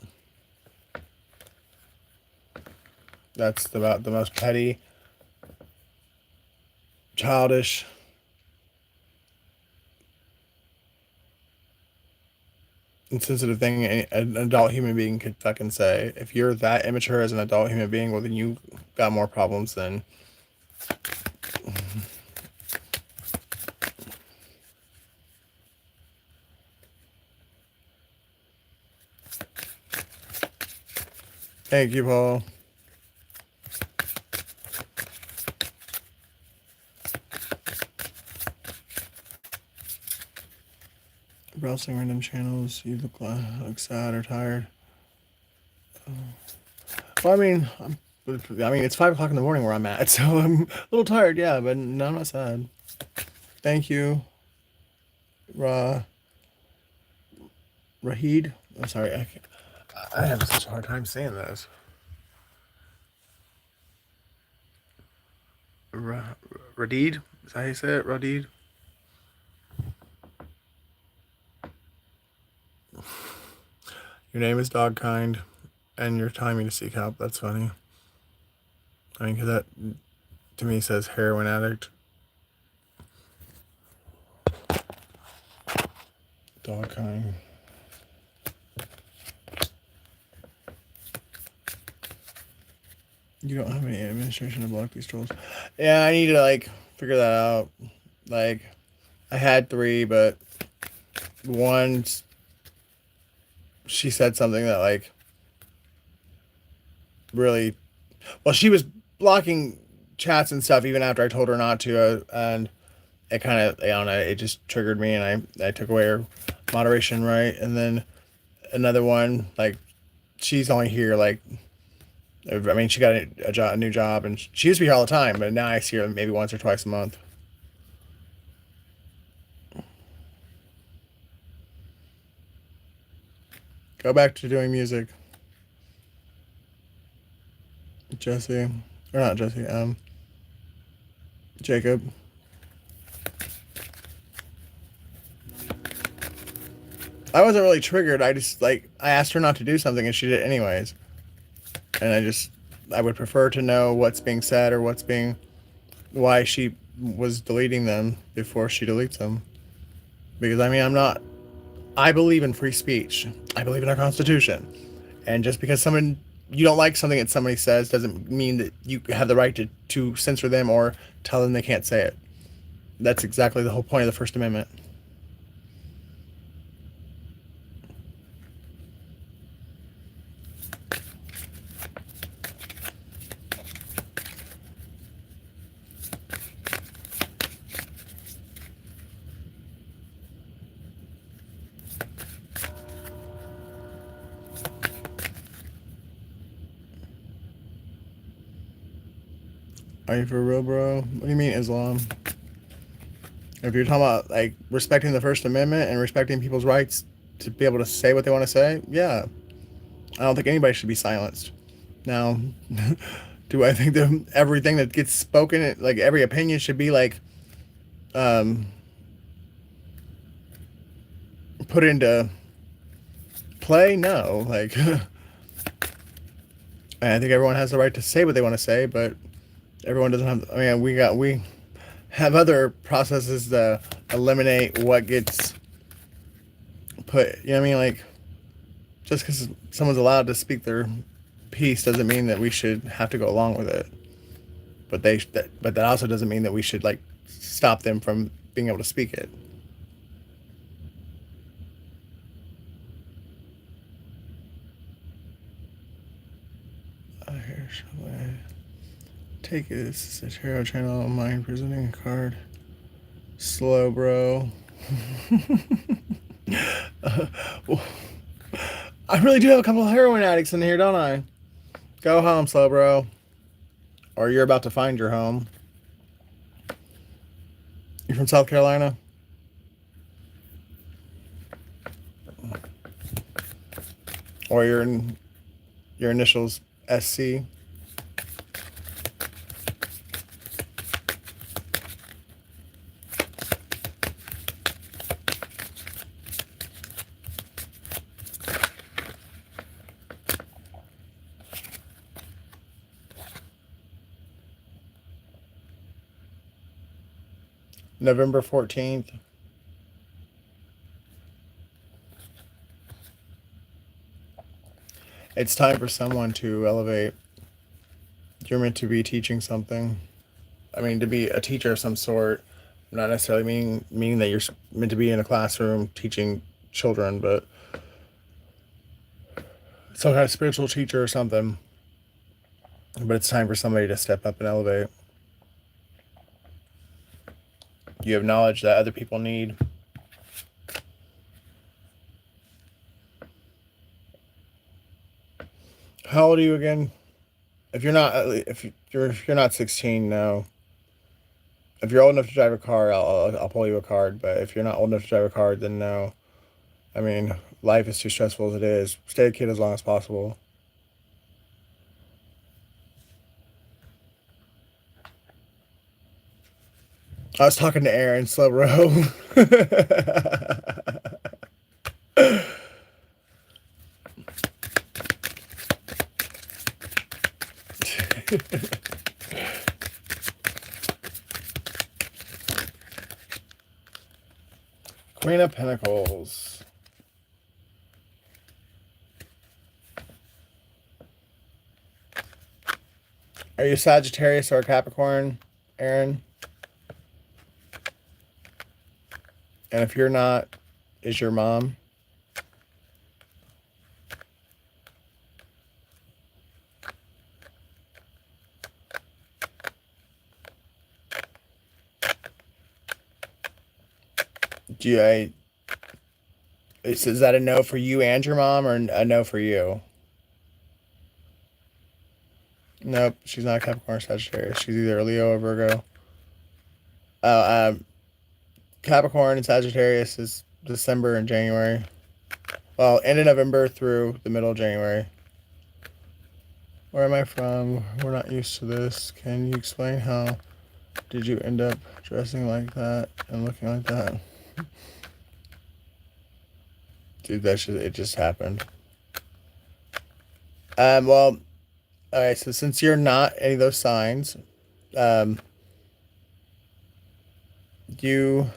That's about the most petty, childish, insensitive thing an adult human being could fucking say. If you're that immature as an adult human being, well, then you got more problems than. Thank you, Paul. Browsing random channels. You look sad or tired. Well, it's 5 o'clock in the morning where I'm at, so I'm a little tired. Yeah, but no, I'm not sad. Thank you, Ra Rahid. I'm sorry. I have such a hard time saying this. Radid? Is that how you say it? Radid? Your name is Dogkind, and you're telling me to seek help. That's funny. I mean, because that to me says heroin addict. Dogkind. You don't have any administration to block these trolls. Yeah, I need to like figure that out. Like, I had 3, but one, she said something that like really, well, she was blocking chats and stuff even after I told her not to, and it kind of, I don't know, it just triggered me, and I took away her moderation right, and then another one, like, she's only here like, I mean, she got a new job, and she used to be here all the time, but now I see her maybe once or twice a month. Go back to doing music, Jesse, or not Jesse, Jacob. I wasn't really triggered. I just like I asked her not to do something and she did it anyways. And I would prefer to know what's being said or why she was deleting them before she deletes them. Because I mean, I believe in free speech. I believe in our Constitution. And just because you don't like something that somebody says doesn't mean that you have the right to censor them or tell them they can't say it. That's exactly the whole point of the First Amendment. Are you for real, bro? What do you mean Islam? If you're talking about like respecting the First Amendment and respecting people's rights to be able to say what they want to say, yeah, I don't think anybody should be silenced. Now, do I think that everything that gets spoken, like every opinion, should be like um, put into play? No, like I think everyone has the right to say what they want to say, but everyone doesn't have. I mean, we have other processes to eliminate what gets put. You know what I mean? Like, just because someone's allowed to speak their piece doesn't mean that we should have to go along with it. But that also doesn't mean that we should like stop them from being able to speak it. Here shall I take it? This is a tarot channel. Mind presenting a card. Slow, bro. Well, I really do have a couple of heroin addicts in here, don't I? Go home, slow bro. Or you're about to find your home. You're from South Carolina? Or your initials SC? November 14th. It's time for someone to elevate. You're meant to be teaching something. I mean, to be a teacher of some sort. Not necessarily meaning that you're meant to be in a classroom teaching children, but some kind of spiritual teacher or something. But it's time for somebody to step up and elevate. You have knowledge that other people need. How old are you again? If you're not 16, no. If you're old enough to drive a car, I'll pull you a card. But if you're not old enough to drive a card, then no. I mean, life is too stressful as it is. Stay a kid as long as possible. I was talking to Aaron Slow Row. Queen of Pentacles. Are you Sagittarius or Capricorn, Aaron? And if you're not, is your mom? Is that a no for you and your mom, or a no for you? Nope, she's not Capricorn or Sagittarius. She's either a Leo or Virgo. Capricorn and Sagittarius is December and January. Well, end of November through the middle of January. Where am I from? We're not used to this. Can you explain how did you end up dressing like that and looking like that? Dude, it just happened. Well, all right, so since you're not any of those signs, you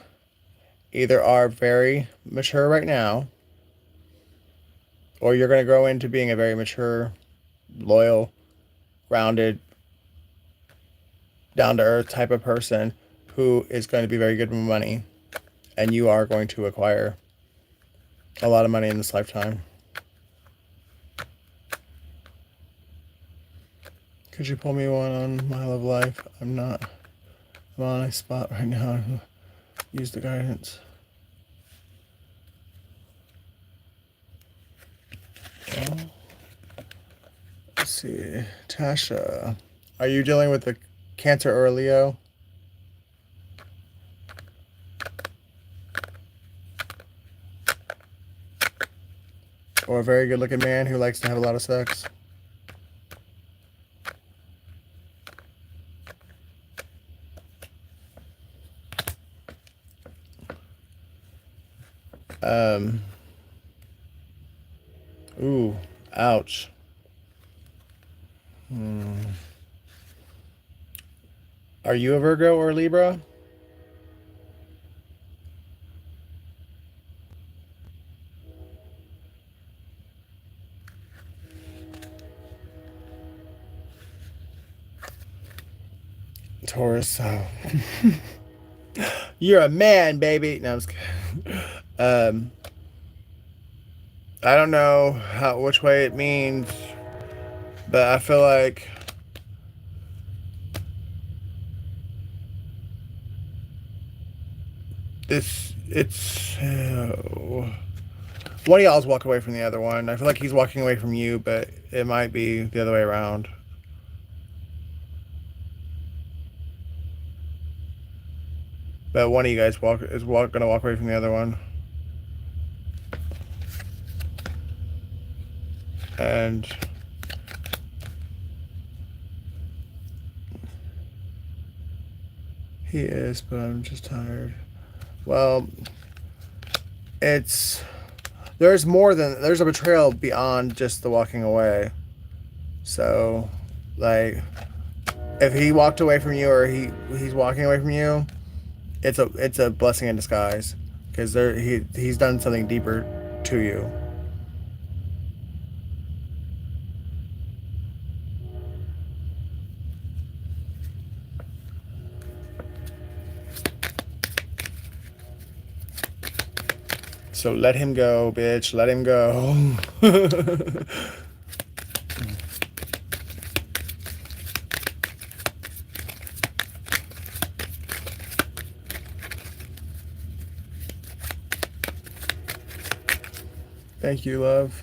either are very mature right now, or you're going to grow into being a very mature, loyal, grounded, down to earth type of person who is going to be very good with money, and you are going to acquire a lot of money in this lifetime. Could you pull me one on my love life? I'm on a spot right now. Use the guidance. Well, let's see. Tasha, are you dealing with a Cancer or a Leo? Or a very good looking man who likes to have a lot of sex? Ooh, ouch. Are you a Virgo or a Libra? Taurus. Oh. You're a man, baby. No, I'm just kidding. I don't know which way it means, but I feel like It's one of y'all's walk away from the other one. I feel like he's walking away from you, but it might be the other way around. But one of you guys gonna walk away from the other one, and he is. But I'm just tired. Well, there's a betrayal beyond just the walking away. So, like, if he walked away from you or he's walking away from you, it's a blessing in disguise because he's done something deeper to you. So let him go, bitch. Let him go. Thank you, love.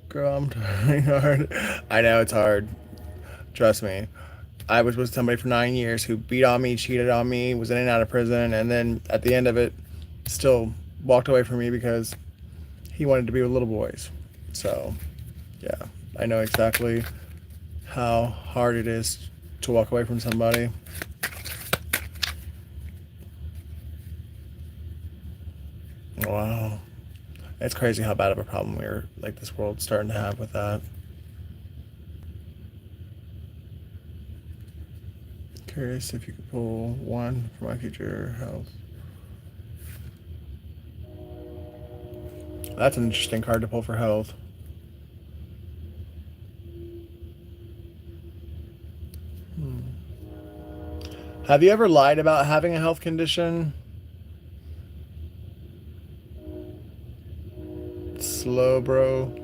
Girl, I'm trying hard. I know it's hard. Trust me. I was with somebody for 9 years who beat on me, cheated on me, was in and out of prison, and then at the end of it, still walked away from me because he wanted to be with little boys. So, yeah, I know exactly how hard it is to walk away from somebody. Wow. It's crazy how bad of a problem this world's starting to have with that. Curious if you could pull one for my future health. That's an interesting card to pull for health. Have you ever lied about having a health condition? Slow, bro.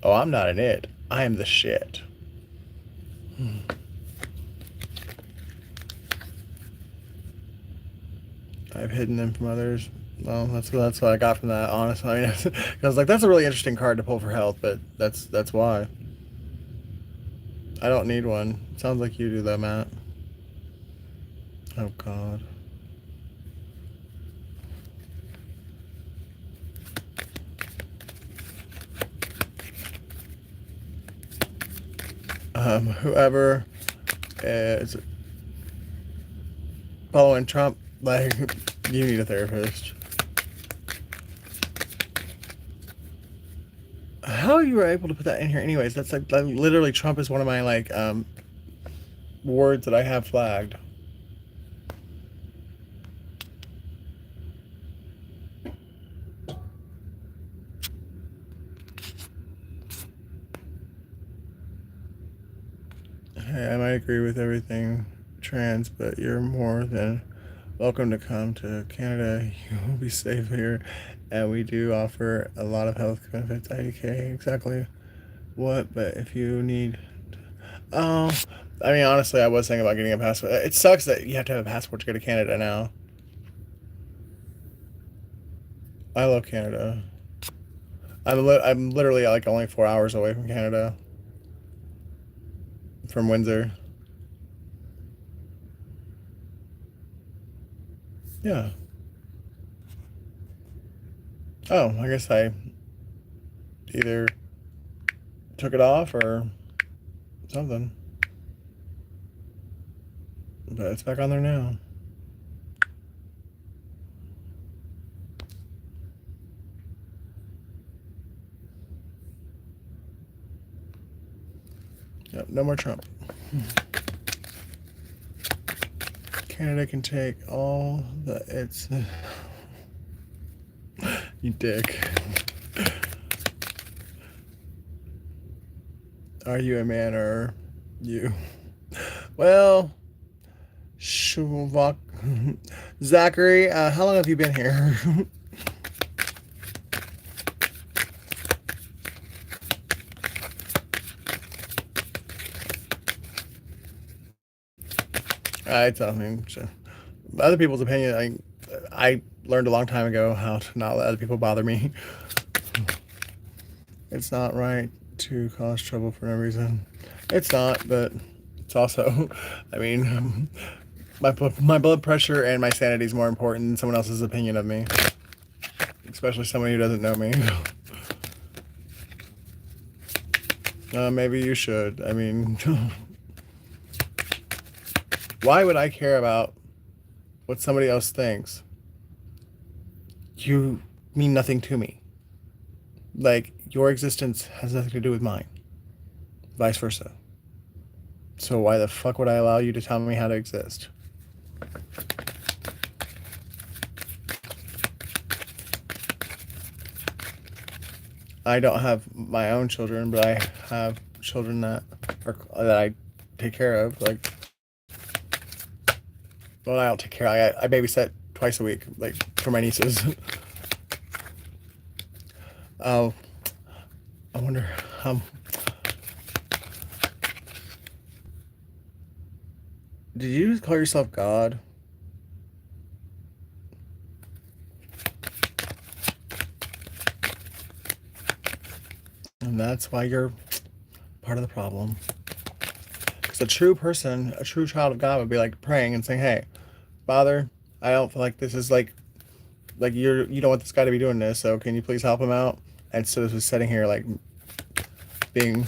Oh, I'm not an it. I am the shit. I've hidden them from others. Well, that's what I got from that, honestly. I mean, I was like, that's a really interesting card to pull for health, but that's why. I don't need one. Sounds like you do though, Matt. Oh, God. Whoever is following Trump, like, you need a therapist. How you were able to put that in here anyways? That's like literally Trump is one of my words that I have flagged. Hey, I might agree with everything trans, but you're more than welcome to come to Canada. You will be safe here, and we do offer a lot of health benefits. IDK, exactly what? But if you need, oh, I mean, honestly, I was thinking about getting a passport. It sucks that you have to have a passport to go to Canada now. I love Canada. I'm literally like only 4 hours away from Canada, from Windsor. Yeah. Oh, I guess I either took it off or something. But it's back on there now. Yep, no more Trump. Canada can take all the it's. You dick. Are you a man or you? Well, Shuvak. Zachary, how long have you been here? I tell him, sure. Other people's opinion. I learned a long time ago how to not let other people bother me. It's not right to cause trouble for no reason. It's not, but it's also, I mean, my blood pressure and my sanity is more important than someone else's opinion of me, especially someone who doesn't know me. Maybe you should. I mean, why would I care about what somebody else thinks? You mean nothing to me. Like, your existence has nothing to do with mine. Vice versa. So why the fuck would I allow you to tell me how to exist? I don't have my own children, but I have children that I take care of. Like, well, I don't take care. I babysit twice a week, like for my nieces. Oh, I wonder. Um, did you just call yourself God? And that's why you're part of the problem. Because a true person, a true child of God, would be like praying and saying, "Hey, Father, I don't feel like this is like you don't want this guy to be doing this. So can you please help him out?" And instead of just sitting here like being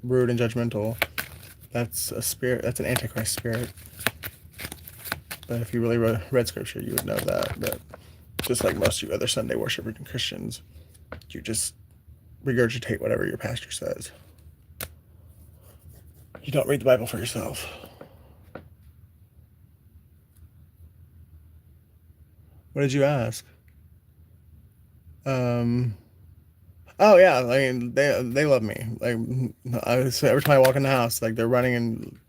rude and judgmental, that's a spirit. That's an antichrist spirit. But if you really read scripture, you would know that. But just like most of you other Sunday worshiping Christians, you just regurgitate whatever your pastor says. You don't read the Bible for yourself. What did you ask? Um. Oh yeah, I mean they love me. Like every time I walk in the house, like they're running and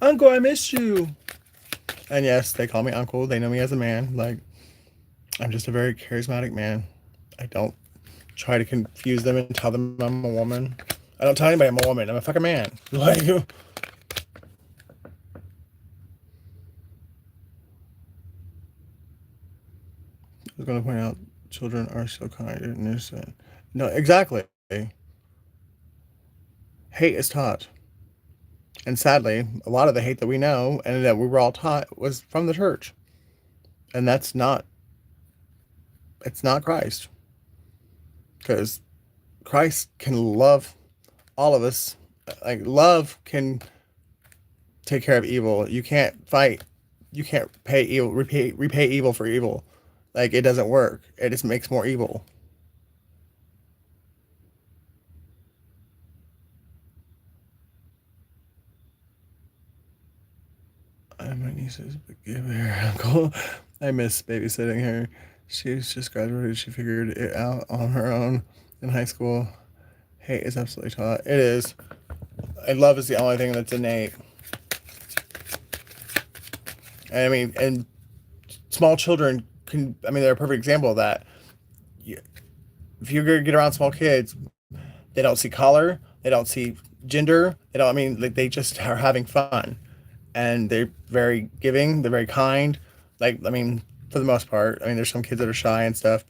Uncle, I miss you. And yes, they call me Uncle. They know me as a man. Like I'm just a very charismatic man. I don't try to confuse them and tell them I'm a woman. I don't tell anybody I'm a woman. I'm a fucking man. Like I was gonna point out, children are so kind and innocent. No, exactly. Hate is taught. And sadly, a lot of the hate that we know and that we were all taught was from the church. And it's not Christ. Because Christ can love all of us. Like love can take care of evil. You can't fight. You can't repay evil for evil. Like it doesn't work. It just makes more evil. I'm my niece's big her uncle. I miss babysitting her. She's just graduated. She figured it out on her own in high school. Hate is absolutely taught. It is. And love is the only thing that's innate. And I mean, and small children can, I mean, they're a perfect example of that. If you're going to get around small kids, they don't see color, they don't see gender, they don't, I mean, like, they just are having fun. And they're very giving, they're very kind. Like, I mean, for the most part, I mean, there's some kids that are shy and stuff,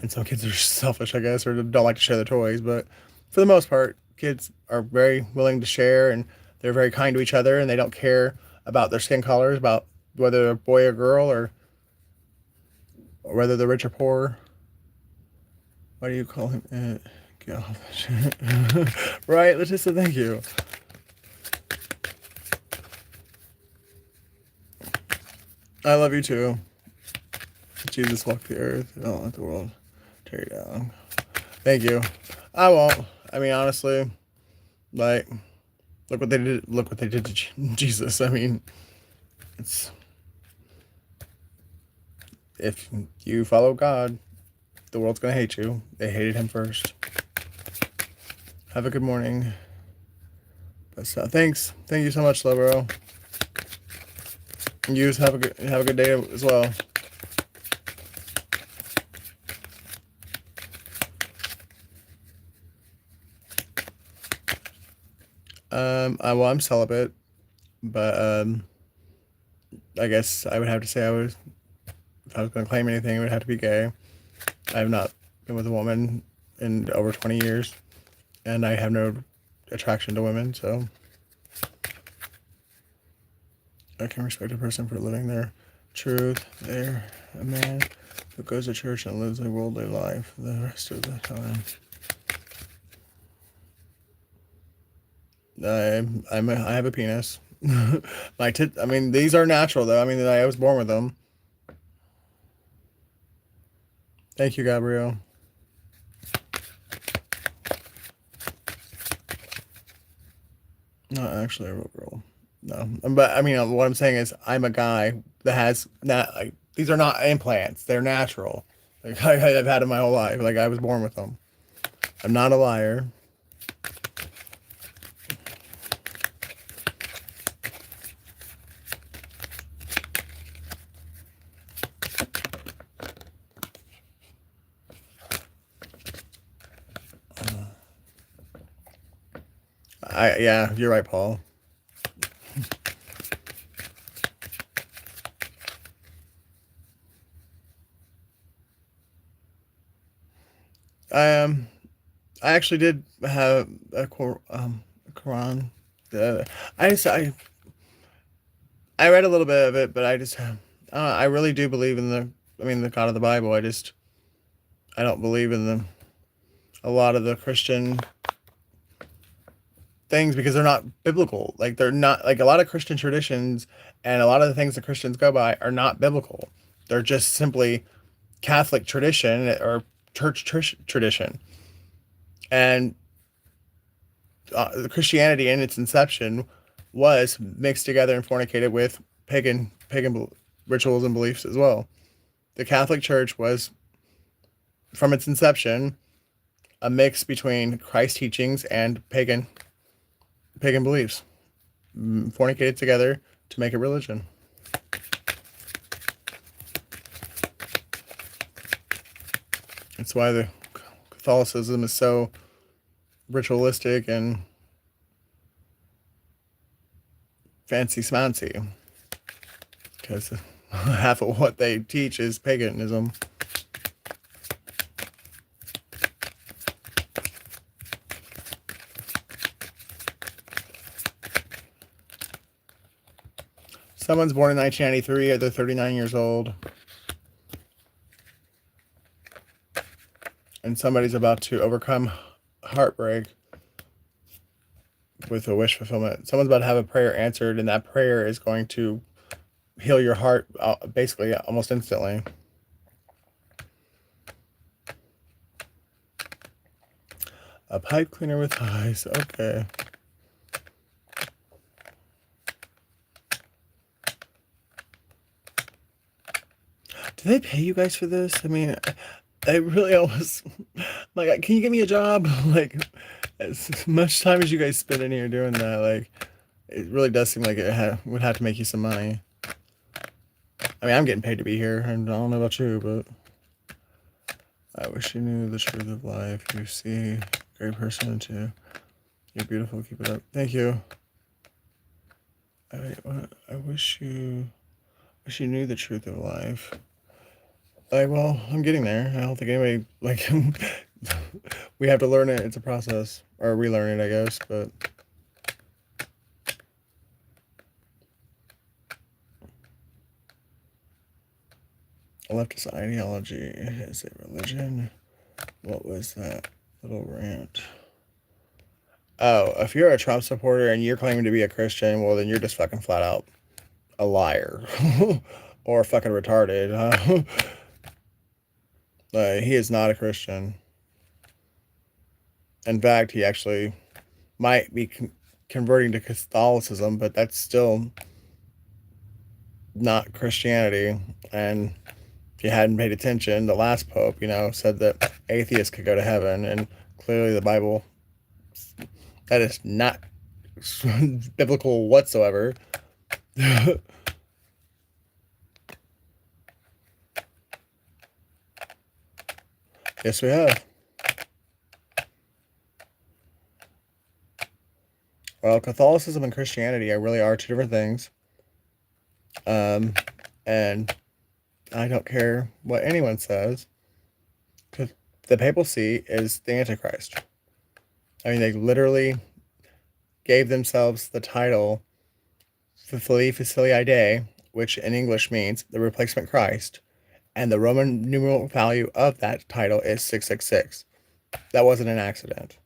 and some kids are selfish, I guess, or don't like to share their toys. But for the most part, kids are very willing to share and they're very kind to each other and they don't care about their skin colors, about whether they're a boy or girl or whether they're rich or poor. Why do you call him? Get off that shit. Right, Leticia, thank you. I love you too. Jesus walked the earth. Don't let the world tear you down. Thank you. I won't. I mean, honestly, like, look what they did. Look what they did to Jesus. I mean, it's if you follow God, the world's gonna hate you. They hated him first. Have a good morning. But thanks. Thank you so much, Slowbro. You just have a good day as well. I'm celibate, but I guess I would have to say if I was going to claim anything, it would have to be gay. I have not been with a woman in over 20 years, and I have no attraction to women, so I can respect a person for living their truth. They're a man who goes to church and lives a worldly life the rest of the time. I have a penis. I mean, these are natural though. I mean, I was born with them. Thank you, Gabrielle. Not actually a real girl. No, but I mean, what I'm saying is, I'm a guy that has not like these are not implants. They're natural. Like I've had them my whole life. Like I was born with them. I'm not a liar. Yeah, you're right, Paul. Um, I actually did have a Quran. Uh, I just I read a little bit of it, but I really do believe in the God of the Bible. I don't believe in a lot of the Christian things because they're not biblical. Like they're not like a lot of Christian traditions and a lot of the things that Christians go by are not biblical. They're just simply Catholic tradition or tradition. And Christianity in its inception was mixed together and fornicated with pagan rituals and beliefs as well. The Catholic Church was, from its inception, a mix between Christ teachings and pagan beliefs, fornicated together to make a religion. That's why the Catholicism is so ritualistic and fancy smancy, because half of what they teach is paganism. Someone's born in 1993, they're 39 years old. And somebody's about to overcome heartbreak with a wish fulfillment. Someone's about to have a prayer answered, and that prayer is going to heal your heart basically almost instantly. A pipe cleaner with eyes. Okay. Do they pay you guys for this? I mean, I really almost like. Can you give me a job? Like, as much time as you guys spend in here doing that, like, it really does seem like would have to make you some money. I mean, I'm getting paid to be here, and I don't know about you, but I wish you knew the truth of life. You see, great person too. You're beautiful. Keep it up. Thank you. I wish you knew the truth of life. Like, well, I'm getting there. I don't think anybody like we have to learn it. It's a process, or relearn it, I guess. But a leftist ideology is a religion. What was that little rant? Oh, if you're a Trump supporter and you're claiming to be a Christian, well, then you're just fucking flat out a liar or fucking retarded. He is not a Christian. In fact, he actually might be converting to Catholicism, but that's still not Christianity. And if you hadn't paid attention, the last pope, said that atheists could go to heaven, and clearly the Bible, that is not biblical whatsoever. Yes, we have. Well, Catholicism and Christianity really are two different things. And I don't care what anyone says, because the papal see is the Antichrist. I mean, they literally gave themselves the title Filii Facilii Dei, which in English means the replacement Christ, and the Roman numeral value of that title is 666. That wasn't an accident.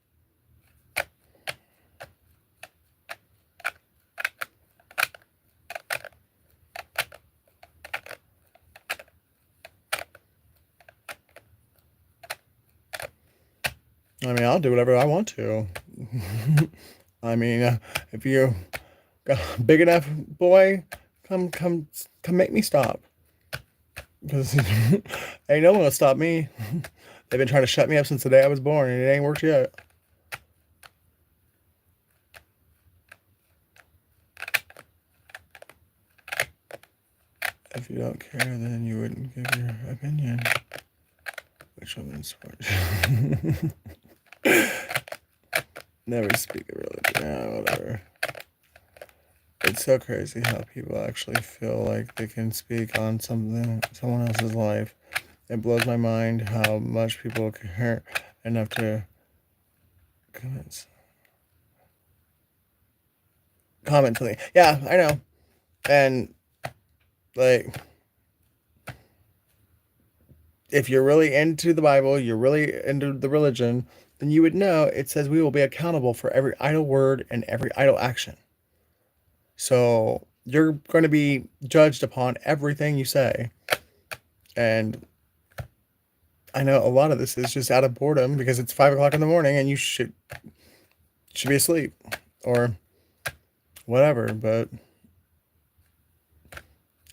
I mean, I'll do whatever I want to. I mean, if you got a big enough boy, come make me stop. Because ain't no one gonna stop me. They've been trying to shut me up since the day I was born, and it ain't worked yet. If you don't care, then you wouldn't give your opinion. Which woman's sport? Never speak of religion. Yeah, whatever. It's so crazy how people actually feel like they can speak on someone else's life. It blows my mind how much people care enough to comment something. Yeah, I know. And like, if you're really into the Bible, you're really into the religion, then you would know it says we will be accountable for every idle word and every idle action. So you're going to be judged upon everything you say. And I know a lot of this is just out of boredom because it's 5 o'clock in the morning and you should be asleep or whatever. But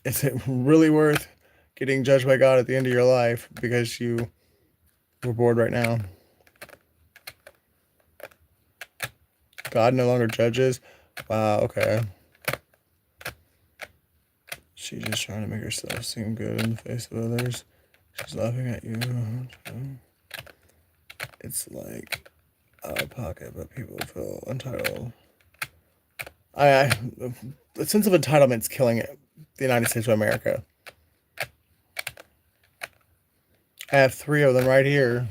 is it really worth getting judged by God at the end of your life because you were bored right now? God no longer judges. Wow. Okay. She's just trying to make herself seem good in the face of others. She's laughing at you. It's like out of pocket, but people feel entitled. The sense of entitlement's killing it, the United States of America. I have 3 of them right here,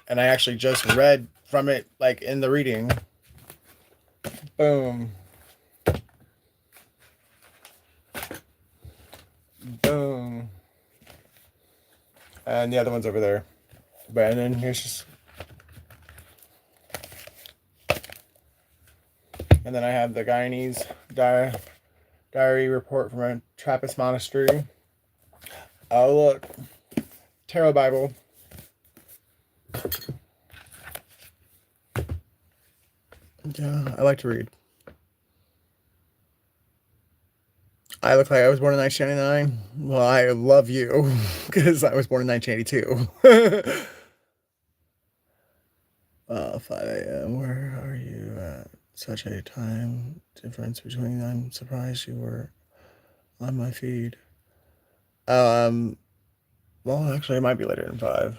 and I actually just read from it, like in the reading. Boom. Boom. And the other one's over there. But and then here's just. And then I have the Guyanese diary report from a Trappist monastery. Oh, look. Tarot Bible. Yeah, I like to read. I look like I was born in 1999. Well, I love you because I was born in 1982. 5 a.m. Where are you at? Such a time difference between. I'm surprised you were on my feed. Um, well, actually, it might be later than 5.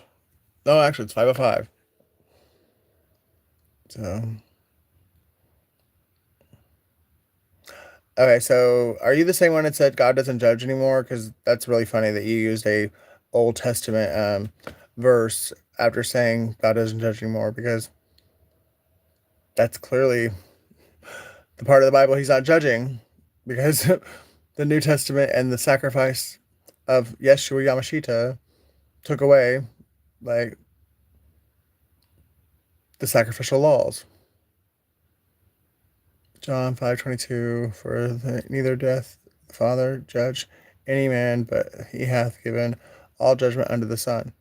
No, actually, it's 5:05. So, okay, so are you the same one that said God doesn't judge anymore? Because that's really funny that you used a Old Testament verse after saying God doesn't judge anymore, because that's clearly the part of the Bible he's not judging, because the New Testament and the sacrifice of Yeshua Yamashita took away, like, the sacrificial laws. John 5:22, for neither doth the Father judge any man, but he hath given all judgment unto the Son.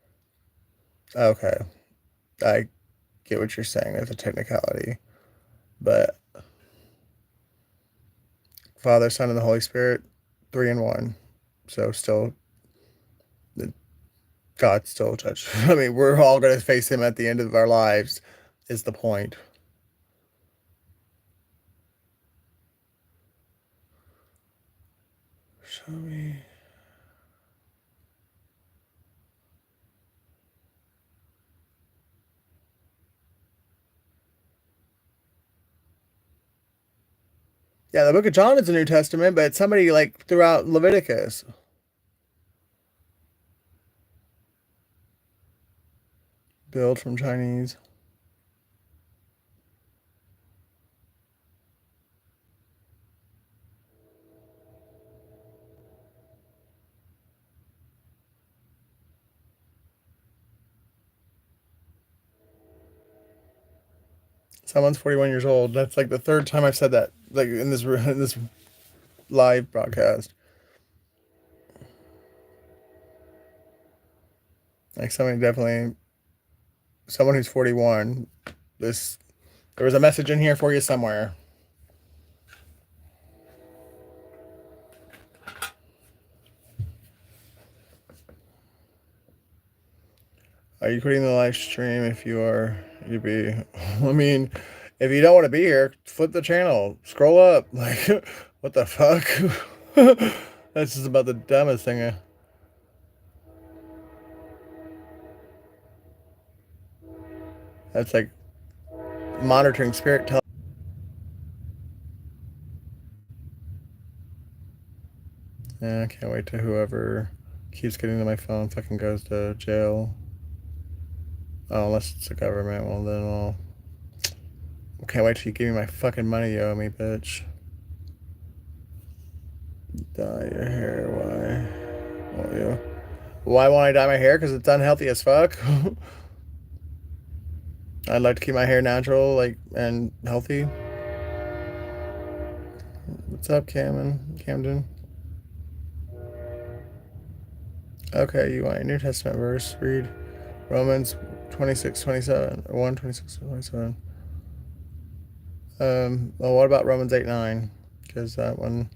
Okay, I get what you're saying. There's a technicality, but Father, Son, and the Holy Spirit, 3 in 1. So still, God still judge. I mean, we're all going to face him at the end of our lives, is the point. Show me. Yeah, the book of John is the New Testament, but somebody like throughout Leviticus. Build from Chinese. Someone's 41 years old. That's like the third time I've said that, like in this live broadcast. Like somebody definitely, someone who's 41. This There was a message in here for you somewhere. Are you quitting the live stream? If you are, you'd be. I mean, if you don't want to be here, flip the channel, scroll up. Like, what the fuck? That's just about the dumbest thing. That's like monitoring spirit. Yeah, I can't wait to whoever keeps getting to my phone fucking goes to jail. Oh, unless it's the government. Well, then I'll. Can't wait till you give me my fucking money you owe me, bitch. Dye your hair. Why? Won't you? Why won't I dye my hair? Because it's unhealthy as fuck. I'd like to keep my hair natural, like, and healthy. What's up, Camden? Okay, you want a New Testament verse? Read Romans 26:27 or 1:26-27. Well, what about Romans 8:9? Because that one.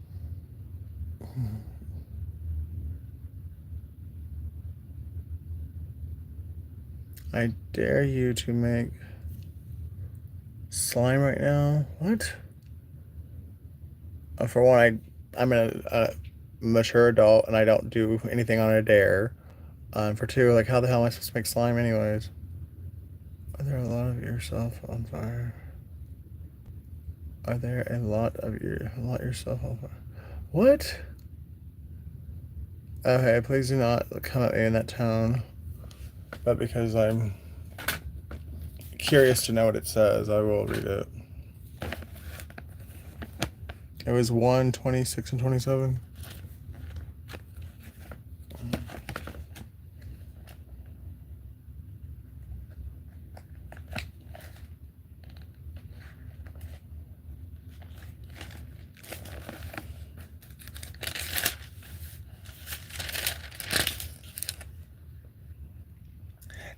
I dare you to make slime right now. What? For one, I'm a mature adult and I don't do anything on a dare. For two, like, how the hell am I supposed to make slime anyways? Are there a lot of yourself on fire? Are there a lot yourself on fire? What? Okay, please do not come at me in that tone. But because I'm curious to know what it says, I will read it. It was 1:26-27.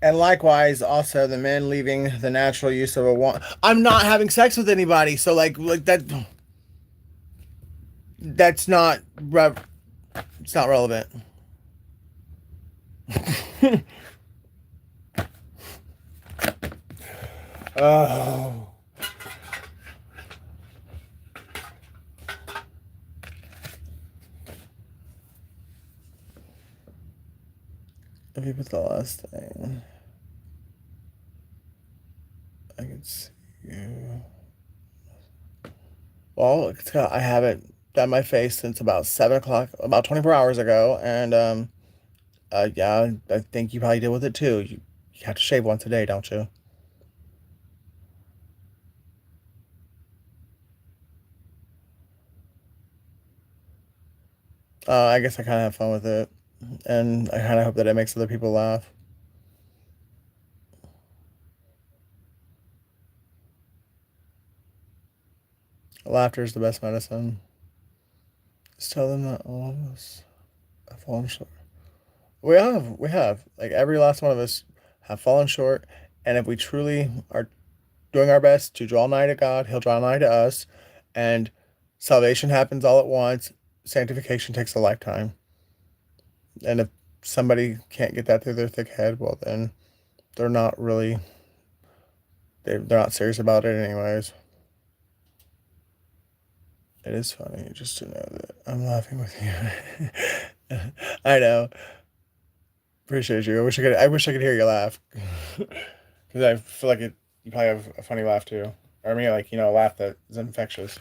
And likewise, also the men leaving the natural use of a woman. I'm not having sex with anybody, so like that. That's not. It's not relevant. Oh. If you put the last thing, I can see you. Well, I haven't done my face since about 7 o'clock, about 24 hours ago, and yeah, I think you probably deal with it too. You have to shave once a day, don't you? I guess I kind of have fun with it, and I kind of hope that it makes other people laugh. Laughter is the best medicine. Just tell them that all of us have fallen short. We have. Like every last one of us have fallen short, and if we truly are doing our best to draw nigh to God, He'll draw nigh to us, and salvation happens all at once. Sanctification takes a lifetime. And if somebody can't get that through their thick head, well, then they're not really, they're not serious about it anyways. It is funny just to know that I'm laughing with you. I know. Appreciate you. I wish I could hear you laugh. Because I feel like you probably have a funny laugh too. Or I mean, like, a laugh that is infectious.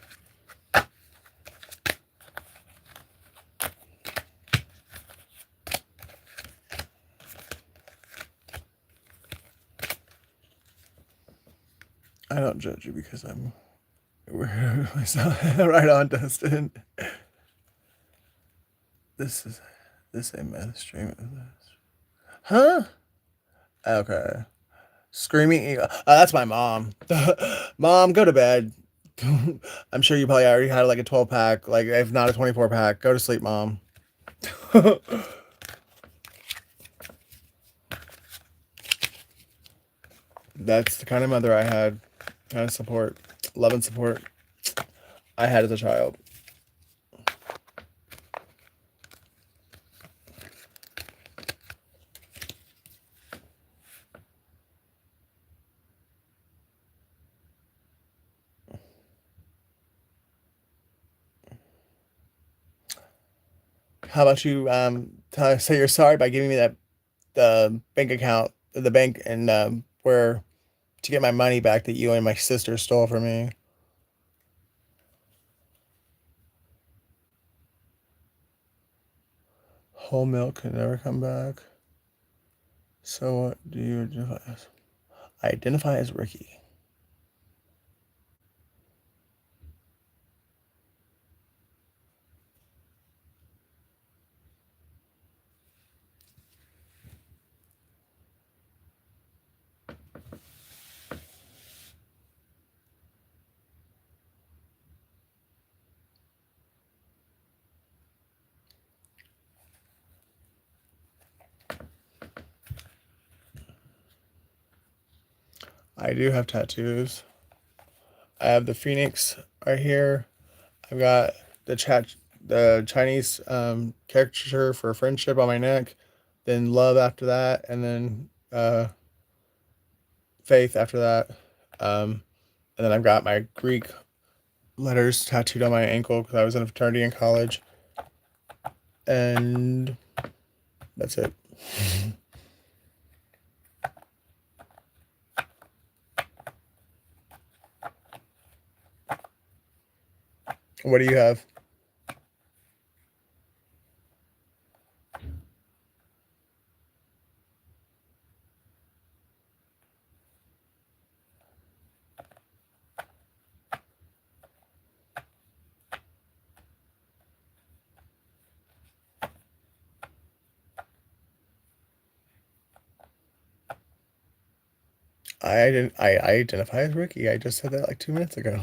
judge you because I'm right on, Dustin. This is this a meth stream of this? Huh? Okay. Screaming eagle. That's my mom. Mom, go to bed. I'm sure you probably already had like a 12 pack, like if not a 24 pack. Go to sleep, mom. That's the kind of mother I had, kind of support, love and support I had as a child. How about you say you're sorry by giving me that the bank account, the bank, and where to get my money back that you and my sister stole from me? Whole milk can never come back. So what do you identify as? I identify as Ricky. I do have tattoos. I have the phoenix right here. I've got the Chinese caricature for friendship on my neck, then love after that, and then faith after that. And then I've got my Greek letters tattooed on my ankle because I was in a fraternity in college. And that's it. What do you have? I didn't. I identify as Ricky. I just said that like 2 minutes ago.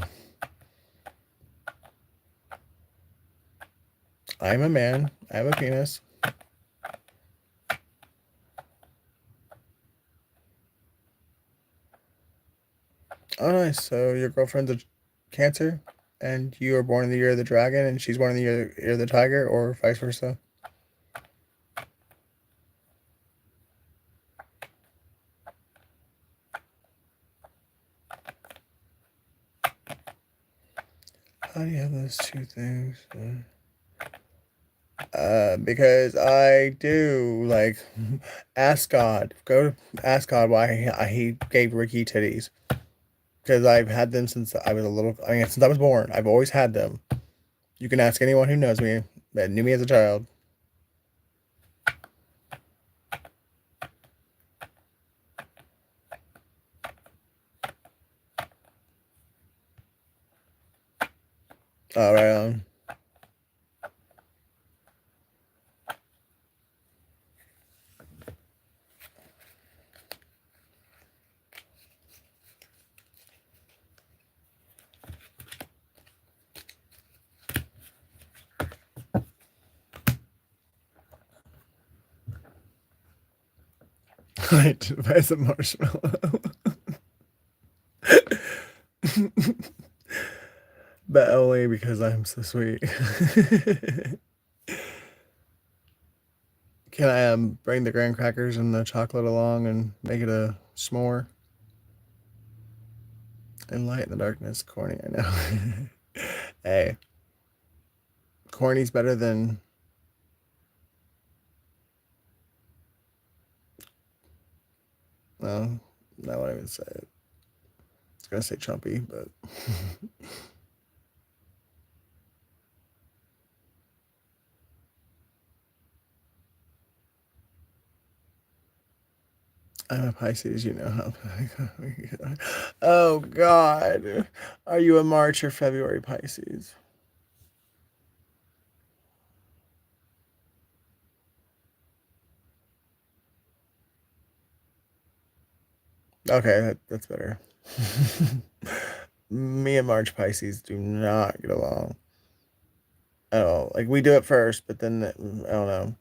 I'm a man. I have a penis. Oh, nice. So your girlfriend's a Cancer, and you were born in the year of the dragon, and she's born in the year of the tiger, or vice versa. How do you have those two things? Because I do like ask God. Go ask God why he gave Ricky titties. Because I've had them since I was a little. I mean, since I was born, I've always had them. You can ask anyone who knows me that knew me as a child. All right. Right, as a marshmallow. But only because I'm so sweet. Can I bring the graham crackers and the chocolate along and make it a s'more? And light in the darkness, corny, I know. Hey, corny's better than. Well, not what I would say. I was gonna say chumpy, but. I'm a Pisces, you know how. Oh God, are you a March or February Pisces? Okay, that's better. Me and March Pisces do not get along at all. Like we do it first, but then I don't know.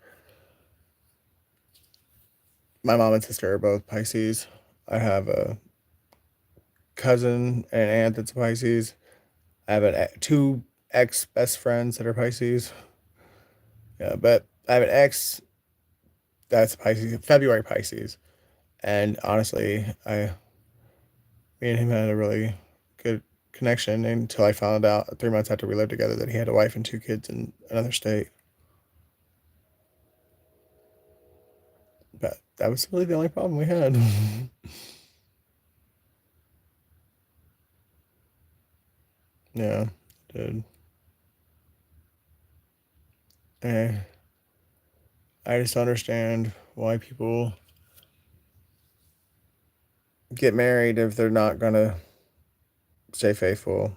My mom and sister are both Pisces. I have a cousin and aunt that's a Pisces. I have two ex best friends that are Pisces. Yeah, but I have an ex that's Pisces, February Pisces, and honestly, me and him had a really good connection until I found out 3 months after we lived together that he had a wife and two kids in another state. But that was really the only problem we had. Yeah, dude. Eh, I just don't understand why people get married if they're not gonna stay faithful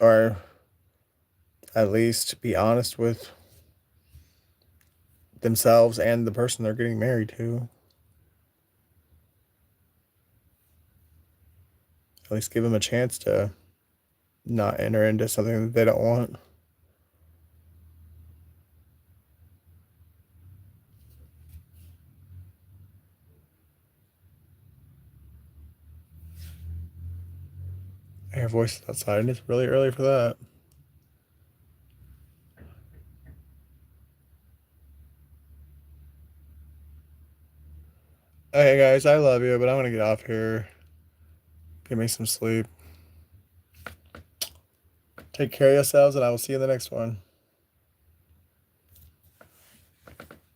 or at least be honest with themselves and the person they're getting married to. At least give them a chance to not enter into something that they don't want. I hear voices outside, and it's really early for that. Okay, guys, I love you, but I'm gonna get off here. Give me some sleep. Take care of yourselves, and I will see you in the next one.